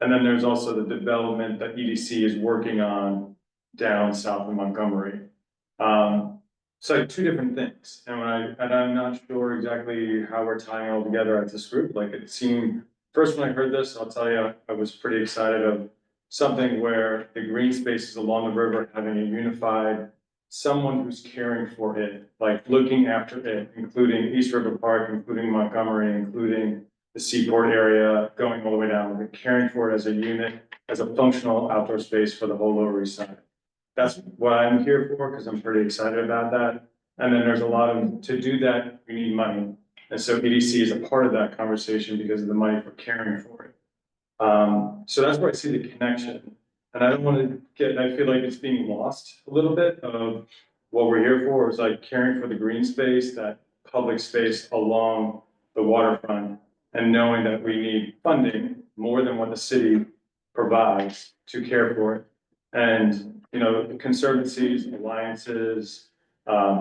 And then there's also the development that EDC is working on down south of Montgomery. So like two different things, and I'm not sure exactly how we're tying it all together as this group. Like it seemed, first when I heard this, I'll tell you, I was pretty excited of something where the green spaces along the river having a unified, someone who's caring for it, like looking after it, including East River Park, including Montgomery, including the Seaport area, going all the way down, like caring for it as a unit, as a functional outdoor space for the whole Lower East Side. That's what I'm here for, because I'm pretty excited about that. And then there's a lot of, to do that, we need money. And so EDC is a part of that conversation because of the money for caring for it. So that's where I see the connection. And I don't want to get, I feel like it's being lost a little bit of what we're here for is like caring for the green space, that public space along the waterfront, and knowing that we need funding more than what the city provides to care for it. And you know, the conservancies, alliances,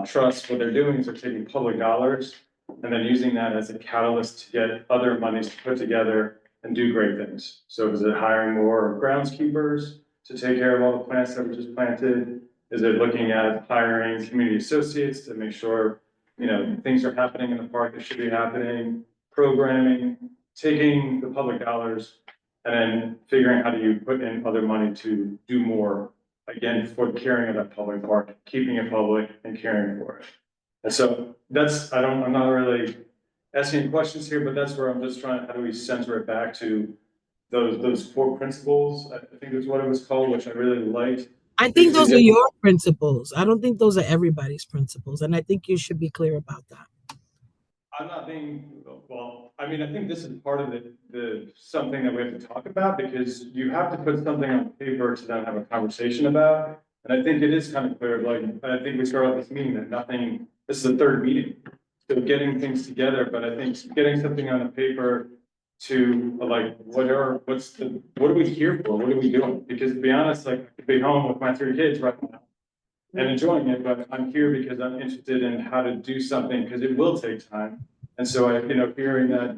trusts, what they're doing is they're taking public dollars and then using that as a catalyst to get other monies to put together and do great things. So is it hiring more groundskeepers to take care of all the plants that were just planted? Is it looking at hiring community associates to make sure, you know, things are happening in the park that should be happening, programming, taking the public dollars and then figuring how do you put in other money to do more, again, for the caring of that public park, keeping it public and caring for it. And so that's, I'm not really asking questions here, but that's where I'm just trying, how do we center it back to those core principles? I think is what it was called, which I really liked. I think those are your principles. I don't think those are everybody's principles. And I think you should be clear about that. I'm not being, well, I mean, I think this is part of the something that we have to talk about, because you have to put something on paper to then have a conversation about. And I think it is kind of clear, like, I think we started this meeting that nothing, this is the third meeting. So getting things together, but I think getting something on the paper to like, what are we here for? What are we doing? Because to be honest, like, I could be home with my 3 kids right now and enjoying it, but I'm here because I'm interested in how to do something, because it will take time. And so I, you know, hearing that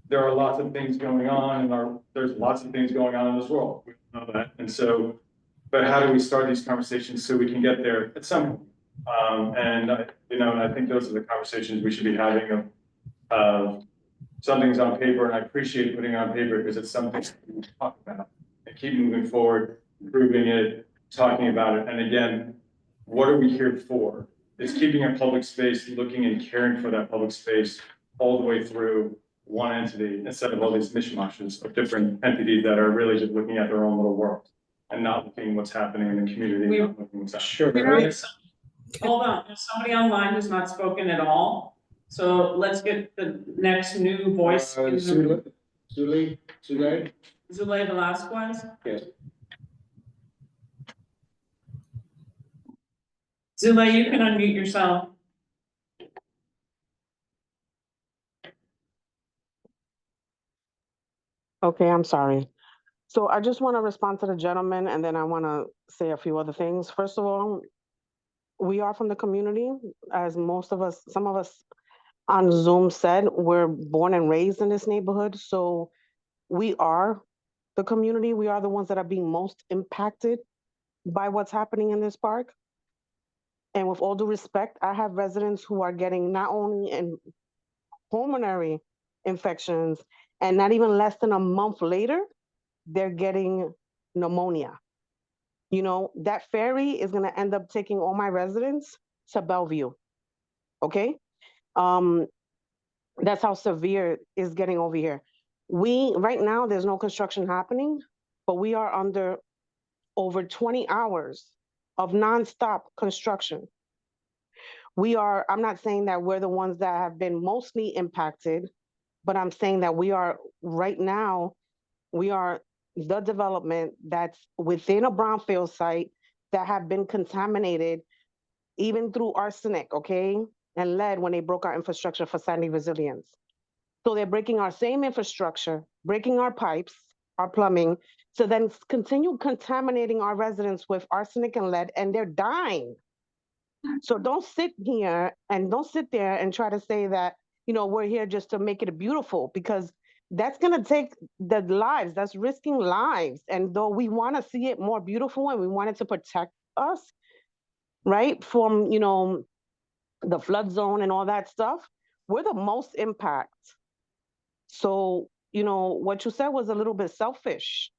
there are lots of things going on and there's lots of things going on in this world, we know that. And so, but how do we start these conversations so we can get there at some point? And I think those are the conversations we should be having of something's on paper, and I appreciate putting it on paper because it's something we can talk about and keep moving forward, improving it, talking about it. And again, what are we here for? It's keeping a public space, looking and caring for that public space all the way through one entity, instead of all these mishmashes of different entities that are really just looking at their own little world and not looking what's happening in the community. Not looking what's happening. Sure. Hold on, there's somebody online who's not spoken at all. So let's get the next new voice. Zulay Velasquez? Yes. Zulay, you can unmute yourself. Okay, I'm sorry. So I just want to respond to the gentleman, and then I want to say a few other things. First of all, we are from the community, as some of us on Zoom said, we're born and raised in this neighborhood. So we are the community. We are the ones that are being most impacted by what's happening in this park. And with all due respect, I have residents who are getting not only in pulmonary infections, and not even less than a month later, they're getting pneumonia. You know, that ferry is going to end up taking all my residents to Bellevue. Okay. That's how severe it's getting over here. Right now, there's no construction happening, but we are under over 20 hours of nonstop construction. I'm not saying that we're the ones that have been mostly impacted, but I'm saying that right now, we are the development that's within a brownfield site that have been contaminated even through arsenic, okay, and lead when they broke our infrastructure for Sandy resilience. So they're breaking our same infrastructure, breaking our pipes, our plumbing, to then continue contaminating our residents with arsenic and lead, and they're dying. So don't sit there and try to say that, you know, we're here just to make it beautiful, because that's going to take the lives, that's risking lives. And though we want to see it more beautiful and we want it to protect us, right, from, you know, the flood zone and all that stuff, we're the most impact. So, you know, what you said was a little bit selfish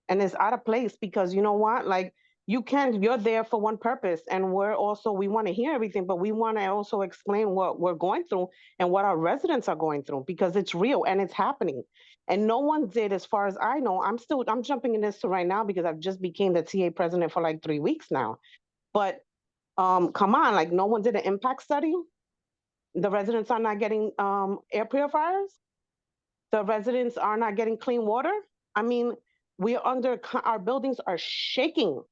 and it's out of place, because you know what, like, you're there for one purpose, and we want to hear everything, but we want to also explain what we're going through and what our residents are going through, because it's real and it's happening. And no one did, as far as I know. I'm jumping in this right now because I've just became the TA president for like 3 weeks now. But come on, like, no one did an impact study. The residents are not getting air purifiers. The residents are not getting clean water. I mean, our buildings are shaking.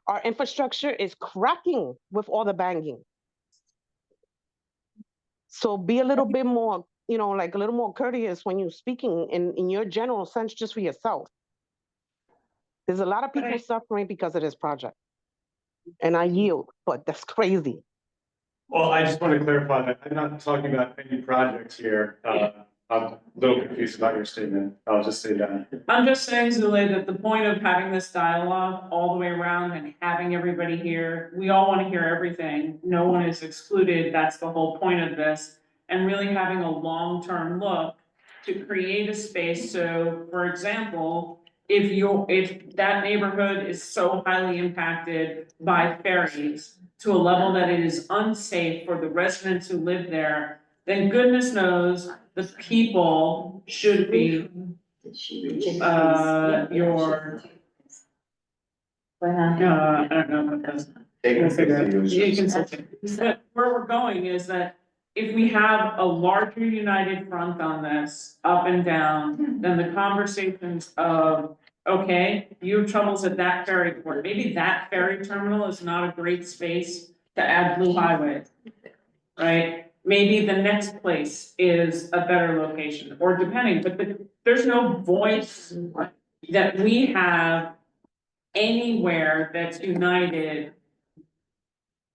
Our infrastructure is cracking with all the banging. So be a little bit more, you know, like a little more courteous when you're speaking in your general sense, just for yourself. There's a lot of people suffering because of this project. And I yield, but that's crazy. Well, I just want to clarify that I'm not talking about any projects here. I'm a little confused about your statement. I'll just say that. I'm just saying, Zule, that the point of having this dialogue all the way around and having everybody here, we all want to hear everything. No one is excluded. That's the whole point of this. And really having a long-term look to create a space. So, for example, if that neighborhood is so highly impacted by ferries to a level that it is unsafe for the residents who live there, then goodness knows the people should be I don't know what that's. But where we're going is that if we have a larger united front on this, up and down, then the conversations of, okay, you have troubles at that ferry port, maybe that ferry terminal is not a great space to add Blue Highway, right? Maybe the next place is a better location, or depending, but there's no voice that we have anywhere that's united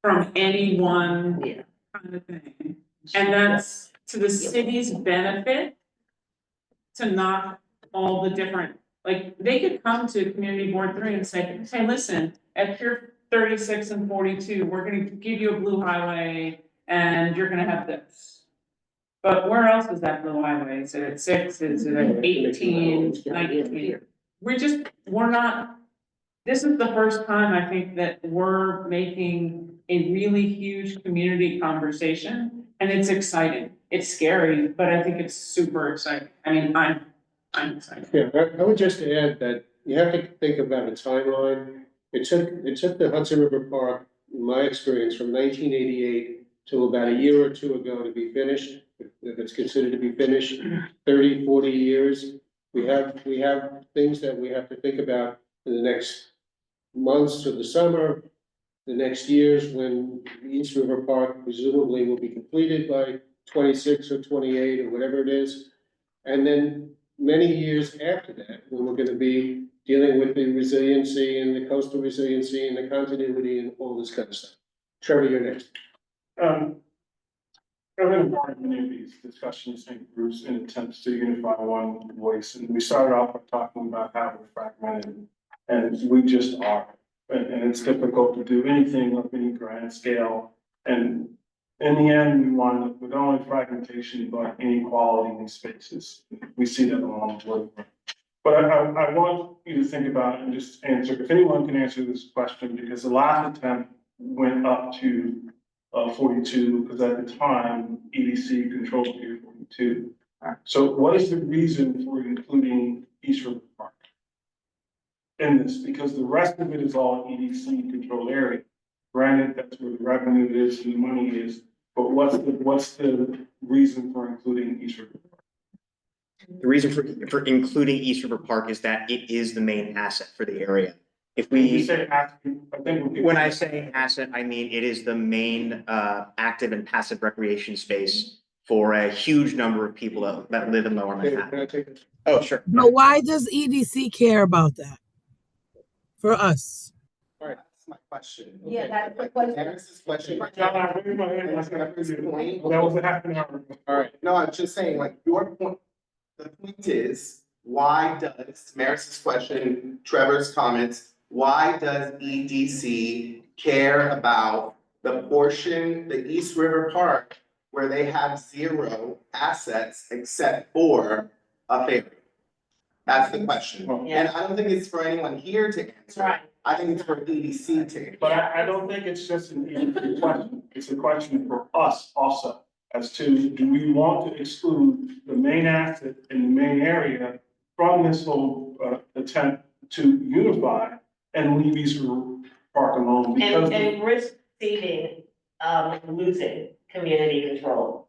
from any one kind of thing. And that's to the city's benefit to knock all the different, like, they could come to Community Board 3 and say, hey, listen, at Pier 36 and 42, we're gonna give you a Blue Highway and you're gonna have this. But where else is that Blue Highway? Is it at 6? Is it at 18, 19? We're not, this is the first time I think that we're making a really huge community conversation, and it's exciting. It's scary, but I think it's super exciting. I mean, I'm excited. Yeah, I would just add that you have to think about a timeline. It took the Hudson River Park, in my experience, from 1988 to about a year or two ago to be finished, if it's considered to be finished, 30, 40 years. We have things that we have to think about in the next months of the summer, the next years, when East River Park presumably will be completed by 26 or 28 or whatever it is. And then many years after that, when we're gonna be dealing with the resiliency and the coastal resiliency and the continuity and all this kind of stuff. Trevor, you're next. I've been involved in many of these discussions and groups in attempts to unify one voice, and we started off by talking about how we're fragmented And we just are, and it's difficult to do anything of any grand scale. And in the end, we wind up with not only fragmentation, but inequality in spaces. We see that along the way. But I want you to think about it and just answer, if anyone can answer this question, because the last attempt went up to 42, because at the time, EDC controlled Pier 42. So what is the reason for including East River Park in this? Because the rest of it is all EDC controlled area. Granted, that's where the revenue is and the money is, but what's the reason for including East River Park? The reason for including East River Park is that it is the main asset for the area. If we say asset, I think when I say asset, I mean it is the main active and passive recreation space for a huge number of people that live in Lower Manhattan. Oh, sure. But why does EDC care about that? For us? All right, that's my question. Yeah, that's the question. Eris's question. John, I raised my hand. That was a half an hour. All right, no, I'm just saying, like, your point, the point is, why does, Maris's question, Trevor's comments, why does EDC care about the portion, the East River Park, where they have 0 assets except for a ferry? That's the question. And I don't think it's for anyone here to answer. Right. I think it's for EDC to answer. But I don't think it's just an EDC question. It's a question for us also, as to, do we want to exclude the main asset in the main area from this whole attempt to unify and leave East River Park alone? Because And risk saving, losing community control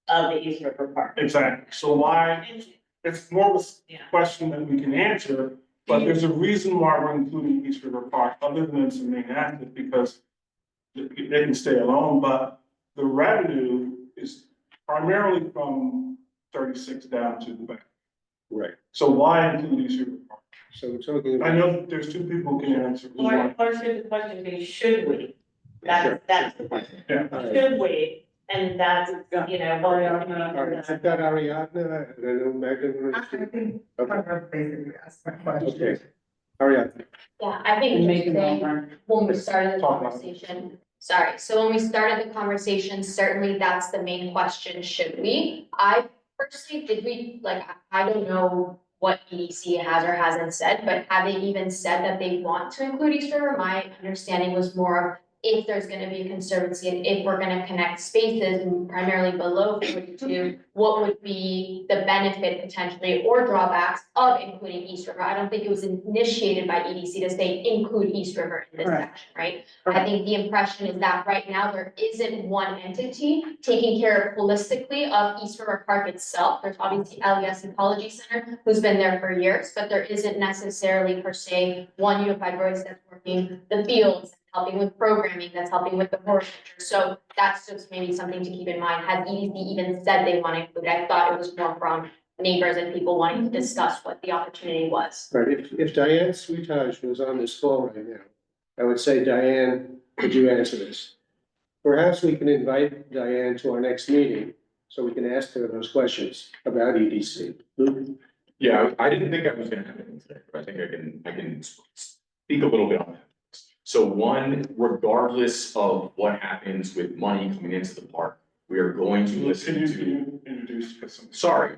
of the East River Park. exactly. So why, it's more of a question that we can answer, but there's a reason why we're including East River Park, other than it's a main asset, because they can stay alone, but the revenue is primarily from 36 down to the back. Right. So why include East River Park? So we're talking I about. know that there's 2 people who can answer. Who's Or, one? or should the question be, should we? That's the question. Yeah. Should we? And that's, you know, All right, I've got Ariadne, and I know Megan. I think Trevor basically asked my question. Okay, Ariadne. Yeah, I think And we make should it say, longer. when we started the Talk about it. conversation, sorry, so when we started the conversation, certainly that's the main question, should we? I personally, did we, like, I don't know what EDC has or hasn't said, but have they even said that they want to include East River? My understanding was more of if there's gonna be a conservancy and if we're gonna connect spaces and primarily below 42, what would be the benefit potentially or drawbacks of including East River? I don't think it was initiated by EDC to say include East River in this Correct. section, right? I think the impression is that right now there isn't one entity taking care holistically of East River Park itself. There's obviously LES Ecology Center, who's been there for years, but there isn't necessarily per se one unified voice that's working the fields, helping with programming, that's helping with the horticulture. So that's just maybe something to keep in mind. Has EDC even said they want to include? I thought it was more from neighbors and people wanting to discuss what the opportunity was. Right, if Diane Sweetage was on this call right now, I would say, Diane, could you answer this? Perhaps we can invite Diane to our next meeting, so we can ask her those questions about EDC. Luke? Yeah, I didn't think I was gonna have anything today, but I think I can speak a little bit on that. So one, regardless of what happens with money coming into the park, we are going to listen to. Introduce. Sorry,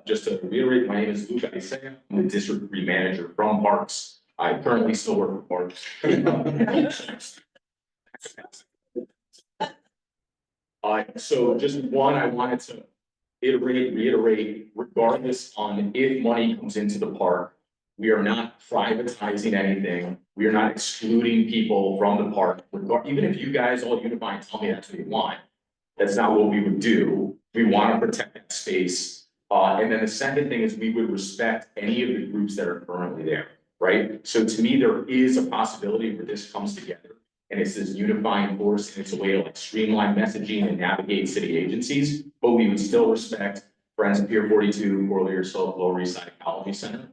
just to reiterate, my name is Luke Isaiah. I'm the district manager from Parks. I currently still work for Parks. So just one, I wanted to reiterate, regardless on if money comes into the park, we are not privatizing anything. We are not excluding people from the park. Even if you guys all unify and tell me that's what you want, that's not what we would do. We want to protect that space. And then the second thing is we would respect any of the groups that are currently there, right? So to me, there is a possibility where this comes together and it's this unifying force and it's a way to like streamline messaging and navigate city agencies, but we would still respect Friends of Pier 42, Corlear Slope, Lower East Side Ecology Center,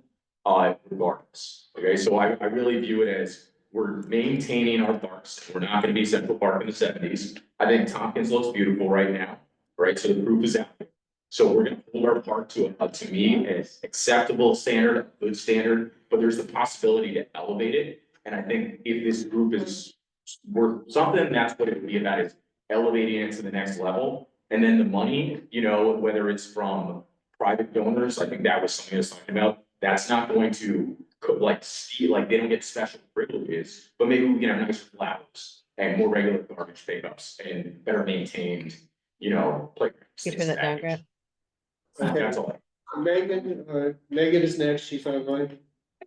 regardless. Okay, so I really view it as we're maintaining our parks. We're not gonna be Central Park in the 70s. I think Tompkins looks beautiful right now, right? So the proof is out there. So we're gonna hold our park to me, an acceptable standard, a good standard, but there's the possibility to elevate it. And I think if this group is worth something, that's what it would be about, is elevating it to the next level. And then the money, you know, whether it's from private donors, I think that was something I was talking about, that's not going to like steal, like they don't get special privileges, but maybe we can have nicer flowers and more regular garbage pickups and better maintained, you know, playgrounds. You turn that down, Grant? That's all. Megan is next, she's online.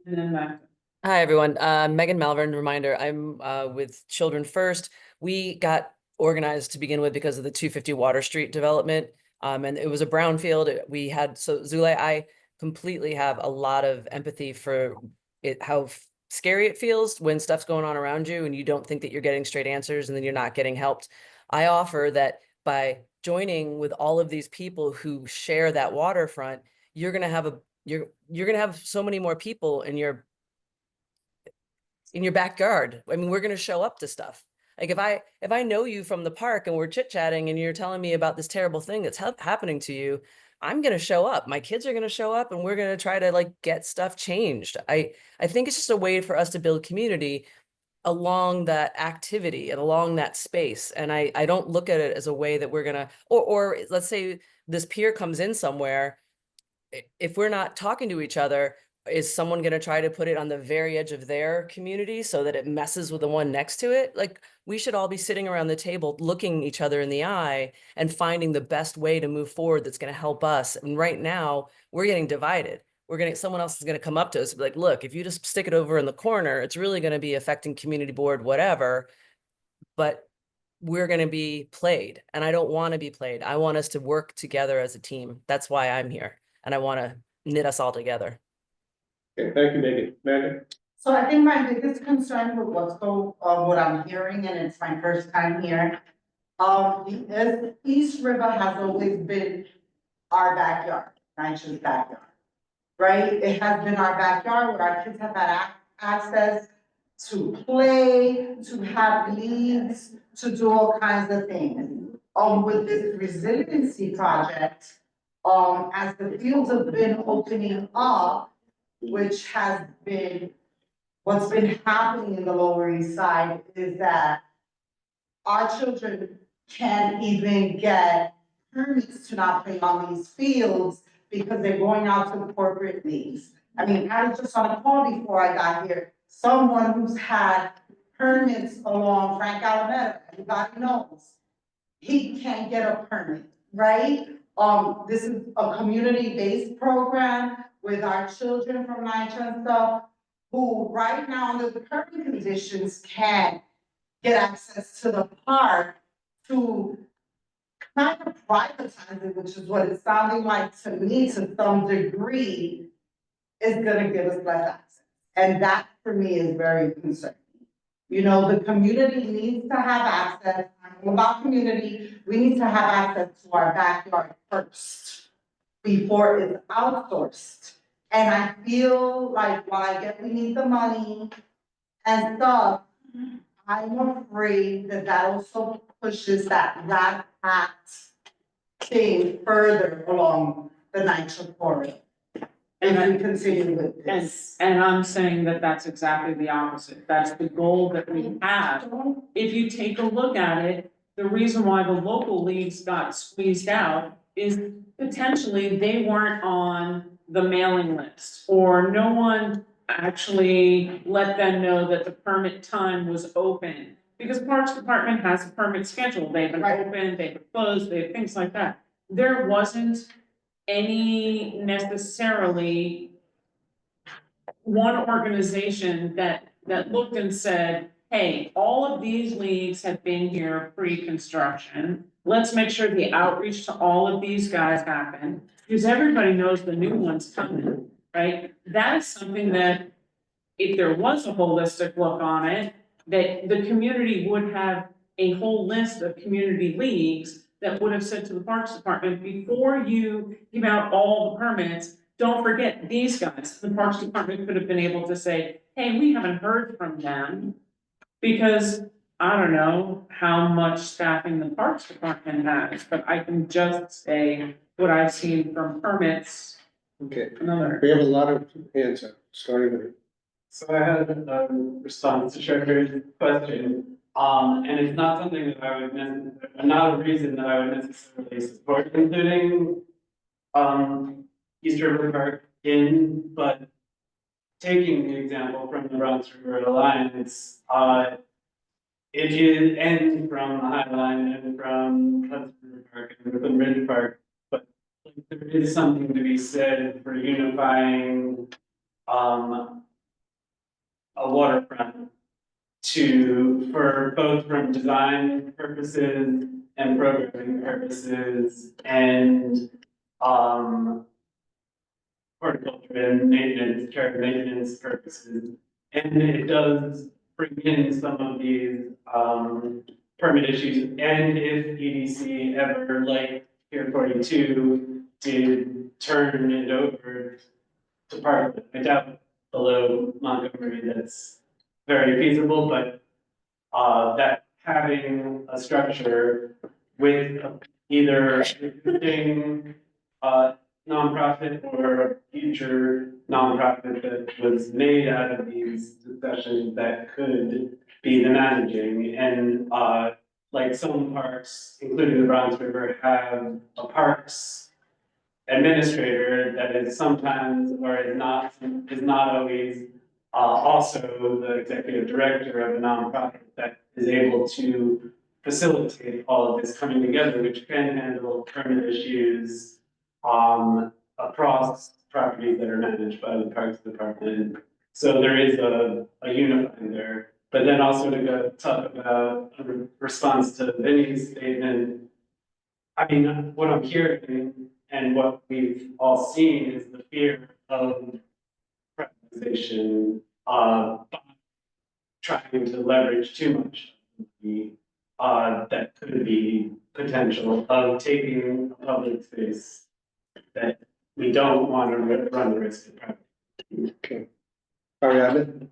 And then that. Hi, everyone. Megan Malvern, reminder, I'm with Children First. We got organized to begin with because of the 250 Water Street development. And it was a brownfield. We had, so Zulay, I completely have a lot of empathy for it, how scary it feels when stuff's going on around you and you don't think that you're getting straight answers and then you're not getting helped. I offer that by joining with all of these people who share that waterfront, you're gonna have you're gonna have so many more people in your backyard. I mean, we're gonna show up to stuff. Like if I know you from the park and we're chit-chatting and you're telling me about this terrible thing that's happening to you, I'm gonna show up. My kids are gonna show up and we're gonna try to like get stuff changed. I think it's just a way for us to build community along that activity and along that space. And I don't look at it as a way that we're gonna, or let's say this pier comes in somewhere. If we're not talking to each other, is someone gonna try to put it on the very edge of their community so that it messes with the one next to it? Like, we should all be sitting around the table, looking each other in the eye and finding the best way to move forward that's gonna help us. And right now, we're getting divided. Someone else is gonna come up to us and be like, look, if you just stick it over in the corner, it's really gonna be affecting community board, whatever. But we're gonna be played, and I don't wanna be played. I want us to work together as a team. That's why I'm here. And I wanna knit us all together. Okay, thank you, Megan. Megan? So I think my biggest concern with what I'm hearing, and it's my first time here, is East River has always been our backyard, NYCHA's backyard, right? It has been our backyard where our kids have had access to play, to have leagues, to do all kinds of things. With this resiliency project, as the fields have been opening up, which has been, what's been happening in the Lower East Side is that our children can't even get permits to not play on these fields because they're going out to the corporate leagues. I mean, I was just on a call before I got here, someone who's had permits along Frank Alameda, everybody knows. He can't get a permit, right? This is a community-based program with our children from NYCHA and stuff, who right now under the current conditions can't get access to the park to kind of privatize it, which is what it's sounding like to me to some degree, is gonna give us less access. And that for me is very concerning. You know, the community needs to have access. I'm about community, we need to have access to our backyard first before it's outsourced. And I feel like while I get we need the money and stuff, I'm afraid that that also pushes that rat pack thing further along the NYCHA corridor. If we continue with this. And I'm saying that that's exactly the opposite. That's the goal that we have. If you take a look at it, the reason why the local leagues got squeezed out is potentially they weren't on the mailing list, or no one actually let them know that the permit time was open. Because Parks Department has a permit schedule. They've been open, they've been closed, they have things like that. There wasn't any necessarily one organization that looked and said, hey, all of these leagues have been here pre-construction. Let's make sure the outreach to all of these guys happen, because everybody knows the new one's coming, right? That is something that if there was a holistic look on it, that the community would have a whole list of community leagues that would have said to the Parks Department, before you give out all the permits, don't forget these guys. The Parks Department could have been able to say, hey, we haven't heard from them because I don't know how much staffing the Parks Department has, but I can just say what I've seen from permits. Okay, Another. we have a lot of hands up, starting with. So I had a response to Treasurer's question, and it's not something that I would not a reason that I would necessarily support including East River Park in, but taking the example from the Bronx River Alliance, it is and from the High Line and from Hudson River Park and Brooklyn Ridge Park, but there is something to be said for unifying a waterfront for both from design purposes and programming purposes and horticulture and maintenance, care and maintenance purposes. And it does bring in some of these permit issues. And if EDC ever, like Pier 42, did turn it over to Parkland, I doubt below Montgomery that's very feasible, but that having a structure with either existing nonprofit or a future nonprofit that was made out of these discussions that could be the managing. And like some parks, including the Bronx River, have a parks administrator that is sometimes or is not always also the executive director of a nonprofit that is able to facilitate all of this coming together, which can handle permit issues across properties that are managed by the Parks Department. So there is a unifying there. But then also to go talk about a response to Vinny's statement, I mean, what I'm hearing and what we've all seen is the fear of privatization, trying to leverage too much of the that could be potential of taking a public space that we don't want to run the risk of privatization. Okay. Ariana?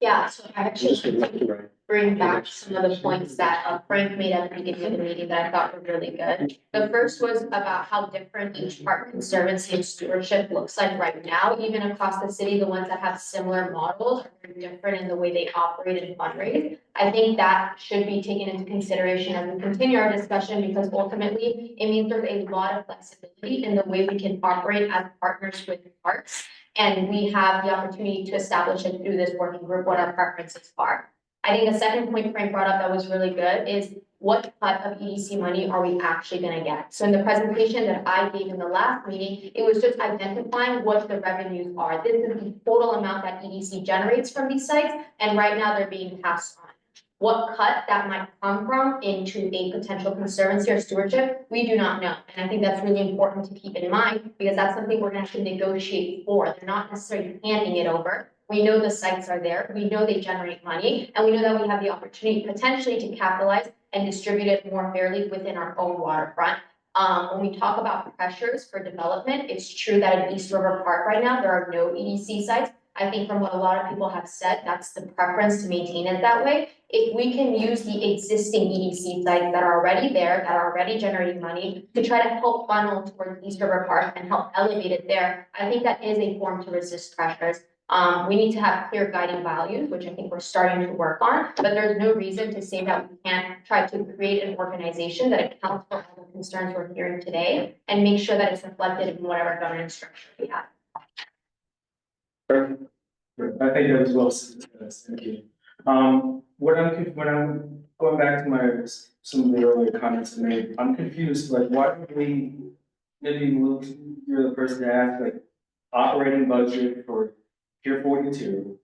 Yeah, so I actually Just would like to write. bring back some of the points that Frank made at the beginning of the meeting that I thought were really good. The first was about how different each park conservancy and stewardship looks like right now, even across the city. The ones that have similar models are very different in the way they operate and fundraise. I think that should be taken into consideration as we continue our discussion, because ultimately it means there's a lot of flexibility in the way we can operate as partners with parks. And we have the opportunity to establish it through this working group what our preferences are. I think the second point Frank brought up that was really good is what cut of EDC money are we actually gonna get? So in the presentation that I gave in the last meeting, it was just identifying what the revenues are. This is the total amount that EDC generates from these sites, and right now they're being passed on. What cut that might come from into a potential conservancy or stewardship, we do not know. And I think that's really important to keep in mind, because that's something we're gonna have to negotiate for. They're not necessarily handing it over. We know the sites are there, we know they generate money, and we know that we have the opportunity potentially to capitalize and distribute it more fairly within our own waterfront. When we talk about pressures for development, it's true that in East River Park right now, there are no EDC sites. I think from what a lot of people have said, that's the preference to maintain it that way. If we can use the existing EDC sites that are already there, that are already generating money, to try to help funnel towards East River Park and help elevate it there, I think that is a form to resist pressures. We need to have clear guiding values, which I think we're starting to work on, but there's no reason to say that we can't try to create an organization that accounts for all the concerns we're hearing today and make sure that it's reflected in whatever governance structure we have. I think that was well said, thank you. When I'm going back to some of the earlier comments I made, I'm confused, like, why don't we, maybe you're the person to ask, like, operating budget for Pier 42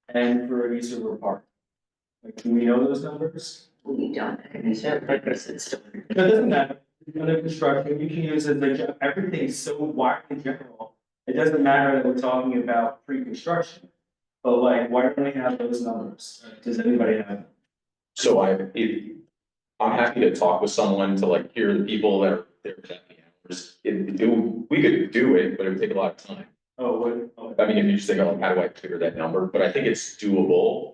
and for East River Park? Like, do we know those numbers? We don't, it's It doesn't matter, under construction, you can use it, like, everything's so widely general. It doesn't matter that we're talking about pre-construction, but like, why don't we have those numbers? Does anybody have them? So I'm happy to talk with someone to like hear the people that are there for that many hours. We could do it, but it would take a lot of time. Oh, what? Oh. I mean, if you just think, like, how do I figure that number? But I think it's doable.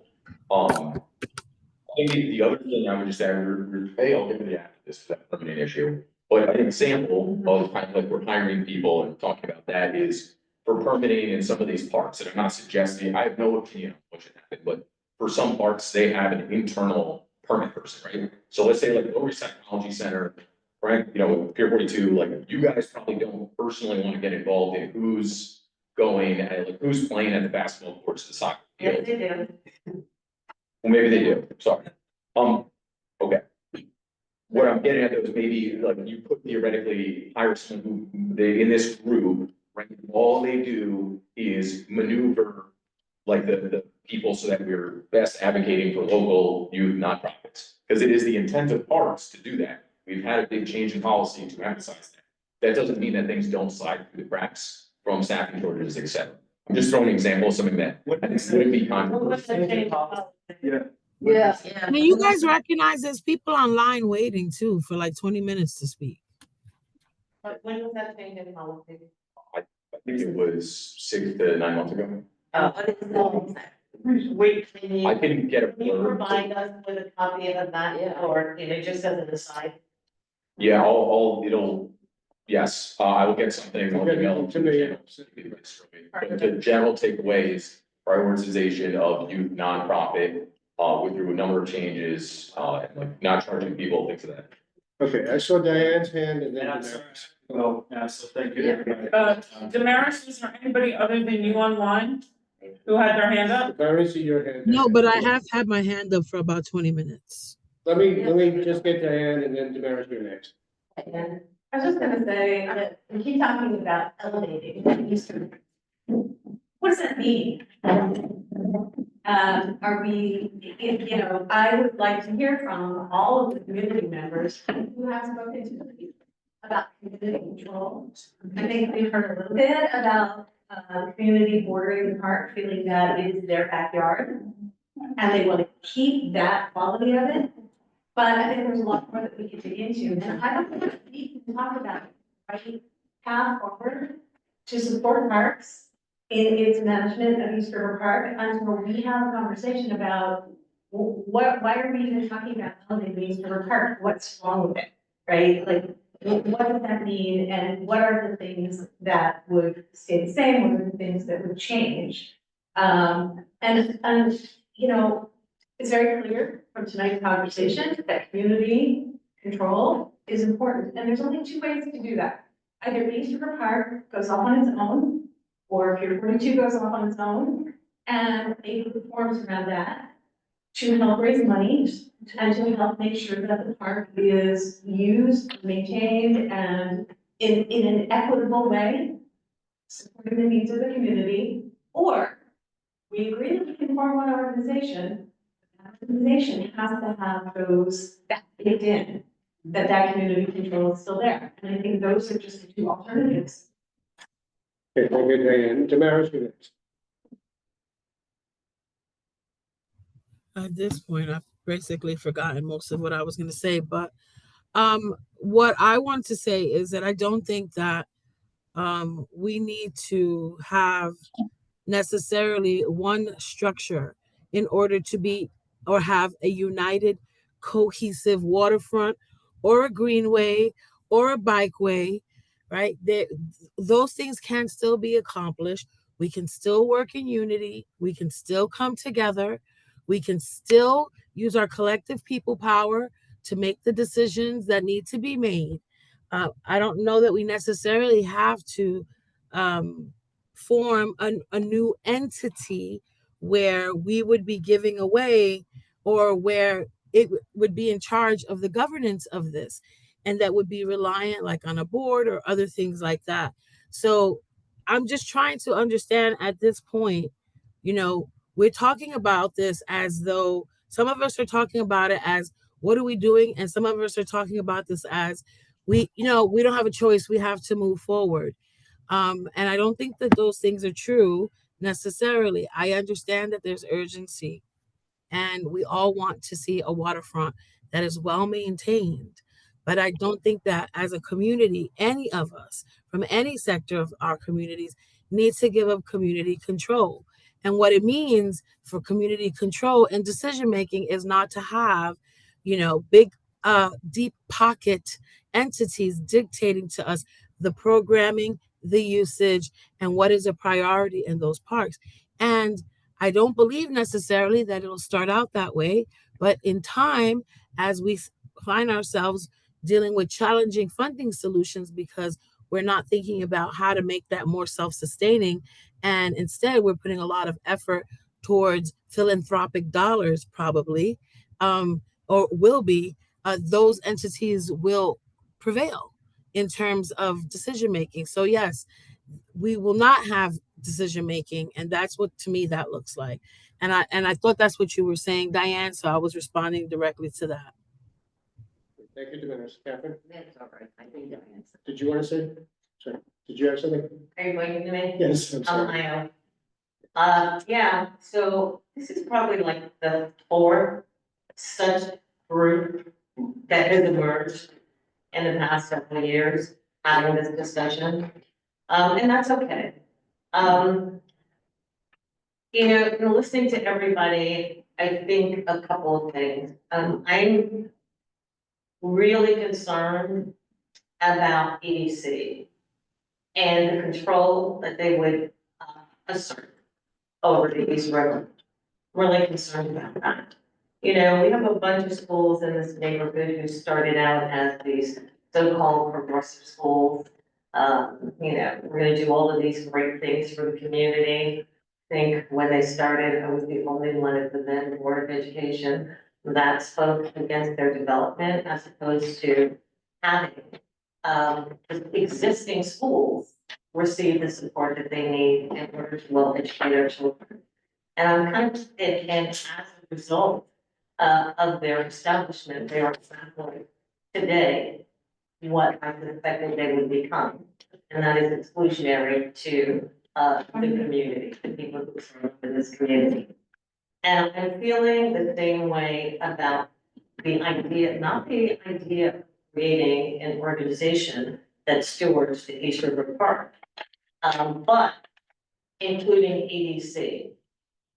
think the other thing I would just add, I'll give it the after this, because that's a permanent issue. But an example of kind of like we're hiring people and talking about that is for permitting in some of these parks, and I'm not suggesting, I have no opinion on what should happen, but for some parks, they have an internal permit person, right? So let's say like Lower East Side Technology Center, right, you know, Pier 42, like you guys probably don't personally want to get involved in who's going, and like who's playing at the basketball courts, the soccer field. Yes, they do. Well, maybe they do, sorry. Okay. What I'm getting at though is maybe like you could theoretically hire someone who they, in this group, right? All they do is maneuver like the people so that we're best advocating for local youth nonprofits. Because it is the intent of parks to do that. We've had a big change in policy to emphasize that. That doesn't mean that things don't slide through the cracks from staffing shortages, et cetera. I'm just throwing an example of something that wouldn't be controversial. Yeah. Yeah. I mean, you guys recognize there's people online waiting too for like 20 minutes to speak. But when was that change in policy? I think it was 6 to 9 months ago. What is that? Wait, I can get a can you blurb. provide us with a copy of that, or, you know, just as an aside? Yeah, yes, I will get something. I'll email it to me. But the general takeaway is prioritization of youth nonprofit, with through a number of changes, and like not charging people, things of that. Okay, I saw Diane's hand and then. Well, yeah, so thank you. Damaris, was there anybody other than you online who had their hand up? I see your hand. No, but I have had my hand up for about 20 minutes. Let me just get Diane and then Damaris, you're next. And I was just gonna say that we keep talking about elevating. What does that mean? Are we, you know, I would like to hear from all of the community members who have spoken to me about community control. I think we've heard a little bit about, community bordering the park, feeling that it is their backyard. And they want to keep that quality of it. But I think there's a lot more that we could dig into, and I don't think we can talk about, right, path forward to support parks in its management of East River Park until we have a conversation about why are we even talking about elevating East River Park? What's wrong with it, right? Like, what does that mean, and what are the things that would stay the same, what are the things that would change? And you know, it's very clear from tonight's conversation that community control is important, and there's only two ways to do that. Either East River Park goes off on its own, or Pier 42 goes off on its own, and a group forms around that to help raise money and to help make sure that the park is used, maintained, and in an equitable way, supporting the needs of the community. Or we agree that we can form one organization. The organization has to have those that baked in, that community control is still there. And I think those are just the two alternatives. Okay, thank you, Diane. Damaris, you're next. At this point, I've basically forgotten most of what I was going to say, but what I want to say is that I don't think that we need to have necessarily one structure in order to be or have a united, cohesive waterfront or a greenway or a bikeway, right? Those things can still be accomplished. We can still work in unity. We can still come together. We can still use our collective people power to make the decisions that need to be made. I don't know that we necessarily have to form a new entity where we would be giving away or where it would be in charge of the governance of this, and that would be reliant like on a board or other things like that. So I'm just trying to understand at this point, you know, we're talking about this as though some of us are talking about it as what are we doing? And some of us are talking about this as we don't have a choice. We have to move forward. And I don't think that those things are true necessarily. I understand that there's urgency and we all want to see a waterfront that is well maintained. But I don't think that as a community, any of us from any sector of our communities needs to give up community control. And what it means for community control and decision-making is not to have, big, deep pocket entities dictating to us the programming, the usage, and what is a priority in those parks. And I don't believe necessarily that it'll start out that way, but in time, as we find ourselves dealing with challenging funding solutions because we're not thinking about how to make that more self-sustaining, and instead we're putting a lot of effort towards philanthropic dollars probably, or will be, those entities will prevail in terms of decision making. So yes, we will not have decision making, and that's what to me that looks like. And I thought that's what you were saying, Diane. So I was responding directly to that. Thank you, Dinesh. Catherine, That's all right, I think I answered. did you want to say? Sorry, did you have something? Are you waiting to me? Yes, I'm sorry. I am. Yeah, so this is probably like the fourth such group that has emerged in the past several years having this discussion. And that's okay. In listening to everybody, I think a couple of things. I'm really concerned about EDC and the control that they would assert over the East River. Really concerned about that. We have a bunch of schools in this neighborhood who started out as these so-called progressive schools. We're gonna do all of these great things for the community. I think when they started, I was the only one at the then Board of Education that spoke against their development as opposed to having the existing schools receive the support that they need in order to well educate our children. And I'm kind of, and as a result of their establishment, they are exactly today what I suspected they would become. And that is exclusionary to the community, the people who serve in this community. And I'm feeling the same way about the idea, not the idea of creating an organization that stewards the East River Park, but including EDC.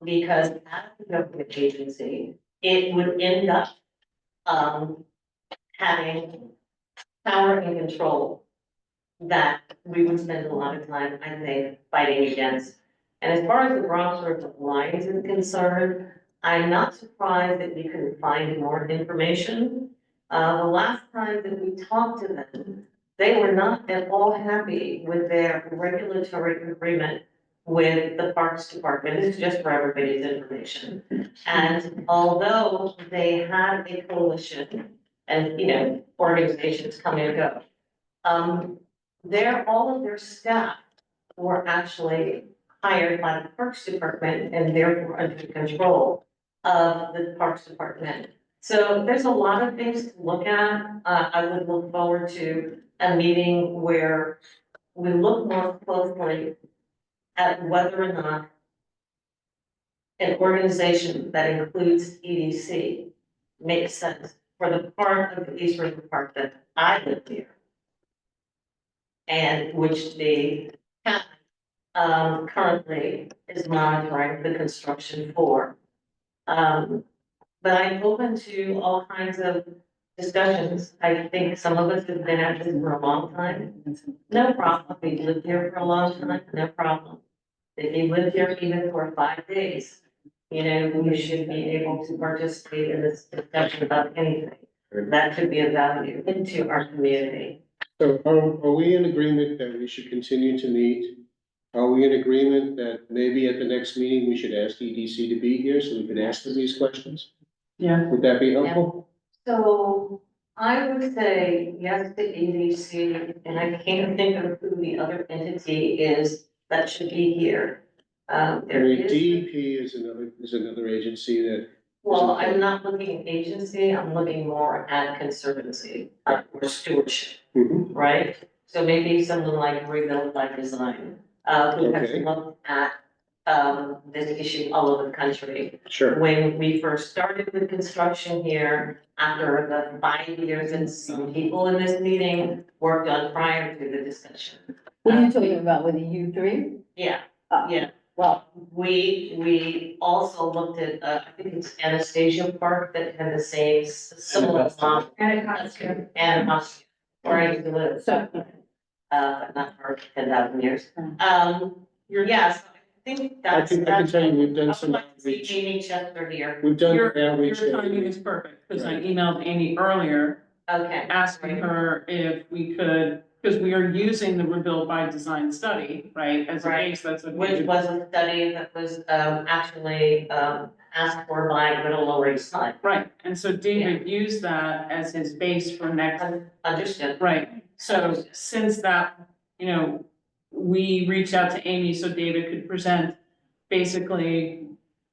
Because as a government agency, it would end up having power and control that we would spend a lot of time, I think, fighting against. And as far as the Bronx River Alliance is concerned, I'm not surprised that we couldn't find more information. The last time that we talked to them, they were not at all happy with their regulatory agreement with the Parks Department. This is just for everybody's information. And although they had a coalition and, organizations come and go, all of their staff were actually hired by the Parks Department and therefore under the control of the Parks Department. So there's a lot of things to look at. I would look forward to a meeting where we look more closely at whether or not an organization that includes EDC makes sense for the part of the East River Park that I live near, and which the county currently is monitoring the construction for. But I'm open to all kinds of discussions. I think some of us have been at this for a long time. No problem. We've lived here for a long time, no problem. If you live here even for 5 days, you should be able to participate in this discussion about anything. That could be of value into our community. So are we in agreement that we should continue to meet? Are we in agreement that maybe at the next meeting, we should ask EDC to be here so we can ask them these questions? Yeah. Would that be helpful? So I would say yes to EDC, and I can't think of who the other entity is that should be here. There is. DEP is another agency that. Well, I'm not looking at agency, I'm looking more at conservancy, or stewardship, right? So maybe someone like Rebuild by Design, who has Okay. looked at, this issue all over the country. Sure. When we first started with construction here, after the 5 years, and some people in this meeting worked on prior to the discussion. What are you talking about with the U3? Yeah, yeah. Well, we also looked at, I think it's Anastasia Park that had the same similar. Anacostia, where I used to live, so, but not for 10,000 years. Yes, I think I that's. can tell you, we've done some I would like to see outreach. Amy Chester here. We've done Your outreach. timing is perfect, because I Right. emailed Amy earlier Okay. asking her if we could, because we are using the Rebuild by Design study, right, as a Right. base, that's a. Which was a study that was, actually, asked for by Middle Lower East Side. Right, and so David used that as his base for next. Understood. Right, so since that, you know, we reached out to Amy so David could present basically,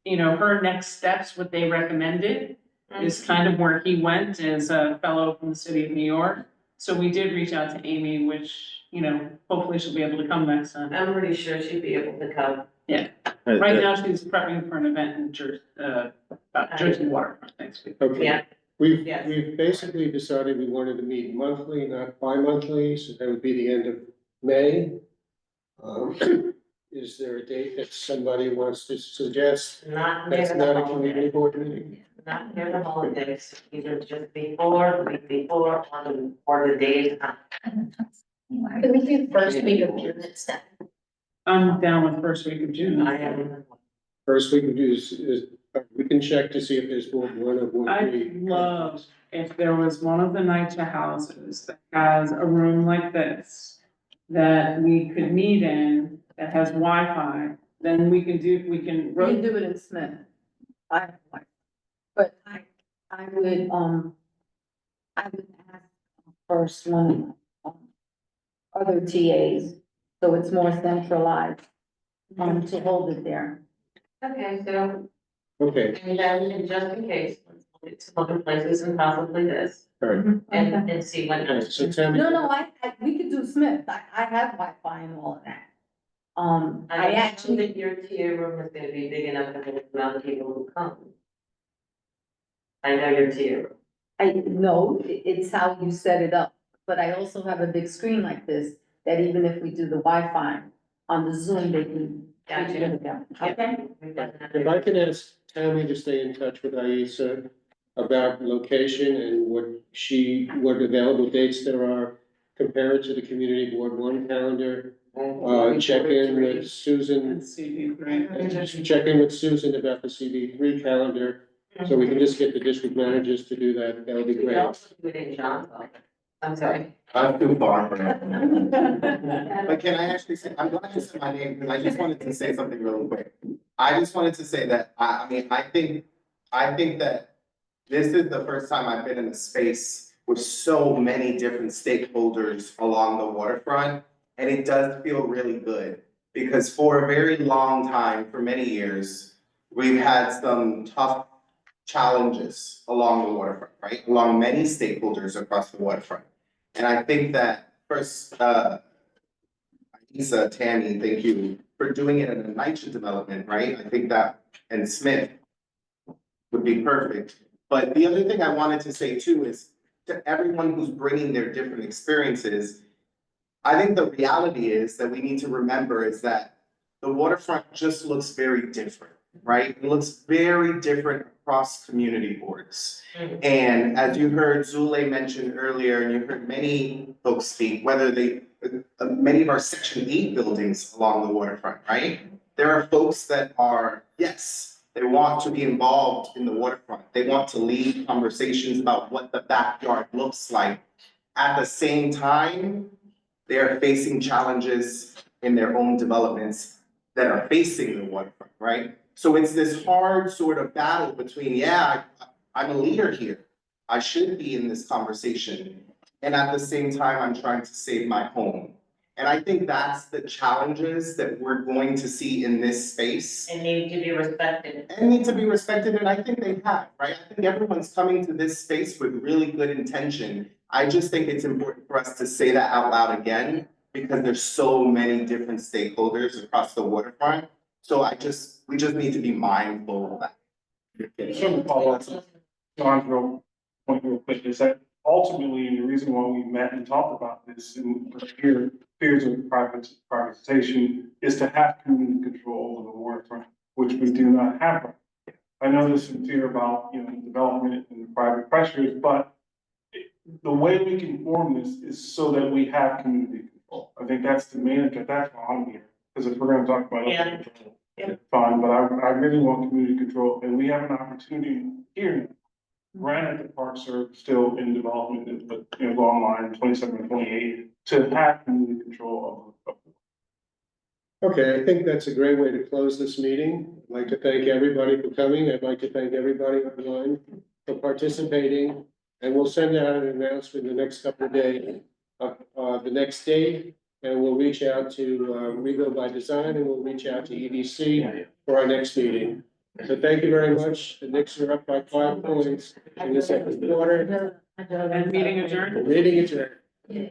you know, her next steps, what they recommended is kind of where he went as a fellow from the city of New York. So we did reach out to Amy, which, you know, hopefully she'll be able to come next time. I'm pretty sure she'd be able to come. Yeah, right now she's prepping for an event in Jersey Waterfront next week. Okay. Yeah. We've basically decided we wanted to meet monthly, not bi-monthly, so that would be the end of May. Is there a date that somebody wants to suggest? Not near That's the not a holidays. community board meeting? Not near the holidays, either just before, the week before, or the days. Can we do first week of June instead? I'm down with first week of June. I am. First we can do is, we can check to see if there's Ward 1 or Ward 3. I'd love if there was one of the NYCHA houses that has a room like this that we could meet in, that has Wi-Fi, then we can do it in Smith. But I would ask first one, other TAs, so it's more centralized, to hold it there. Okay, so, Okay, and then just in case, let's look at some other places and possibly this, all right. and see what. Okay, so Tammy. No, we could do Smith, I have Wi-Fi and all of that. I I actually, think your TA room is gonna be big enough for the amount of people who come. I know your TA room. I know, it's how you set it up, but I also have a big screen like this, that even if we do the Wi-Fi on the Zoom, they can. Gotcha. Okay? If I can ask Tammy to stay in touch with Aisa about location and what available dates there are, compare it to the community board 1 calendar. Check in with Susan, check in with Susan about the CD3 calendar, so we can just get the district managers to do that, that would be We could great. also do it in John's office. I'm sorry. I'm too far from it. But can I actually say, I'm glad you said my name, because I just wanted to say something really quick. I just wanted to say that, I mean, I think that this is the first time I've been in a space with so many different stakeholders along the waterfront. And it does feel really good, because for a very long time, for many years, we've had some tough challenges along the waterfront, right? Along many stakeholders across the waterfront. And I think that first, Lisa, Tammy, thank you for doing it in a NYCHA development, right? I think that, and Smith would be perfect. But the other thing I wanted to say too is to everyone who's bringing their different experiences, I think the reality is that we need to remember is that the waterfront just looks very different, right? It looks very different across community boards. And as you heard Zule mention earlier, and you heard many folks speak, whether many of our Section 8 buildings along the waterfront, right? There are folks that are, yes, they want to be involved in the waterfront. They want to lead conversations about what the backyard looks like. At the same time, they are facing challenges in their own developments that are facing the waterfront, right? So it's this hard sort of battle between, yeah, I'm a leader here. I should be in this conversation. And at the same time, I'm trying to save my home. And I think that's the challenges that we're going to see in this space. And need to be respected. And need to be respected, and I think they have, right? I think everyone's coming to this space with really good intention. I just think it's important for us to say that out loud again, because there's so many different stakeholders across the waterfront. So we just need to be mindful of that. Some follow-up, John's real quick, is that ultimately, and the reason why we met and talked about this and here, fears of privatization is to have community control over the waterfront, which we do not have right now. I know there's some fear about, development and the private pressures, but the way we can form this is so that we have community control. I think that's the main, that's why I'm here, because if we're gonna talk about Yeah. control, it's fine, but I really want community control, and we have an opportunity here. Granted, the parks are still in development, but, go online, 27 and 28, to have community control of. Okay, I think that's a great way to close this meeting. I'd like to thank everybody for coming. I'd like to thank everybody online for participating. And we'll send out an announcement in the next couple of days, the next day. And we'll reach out to, Rebuild by Design, and we'll reach out to EDC for our next meeting. So thank you very much. The Knicks are up by 5 points in the second quarter. And meeting adjourned? Meeting adjourned.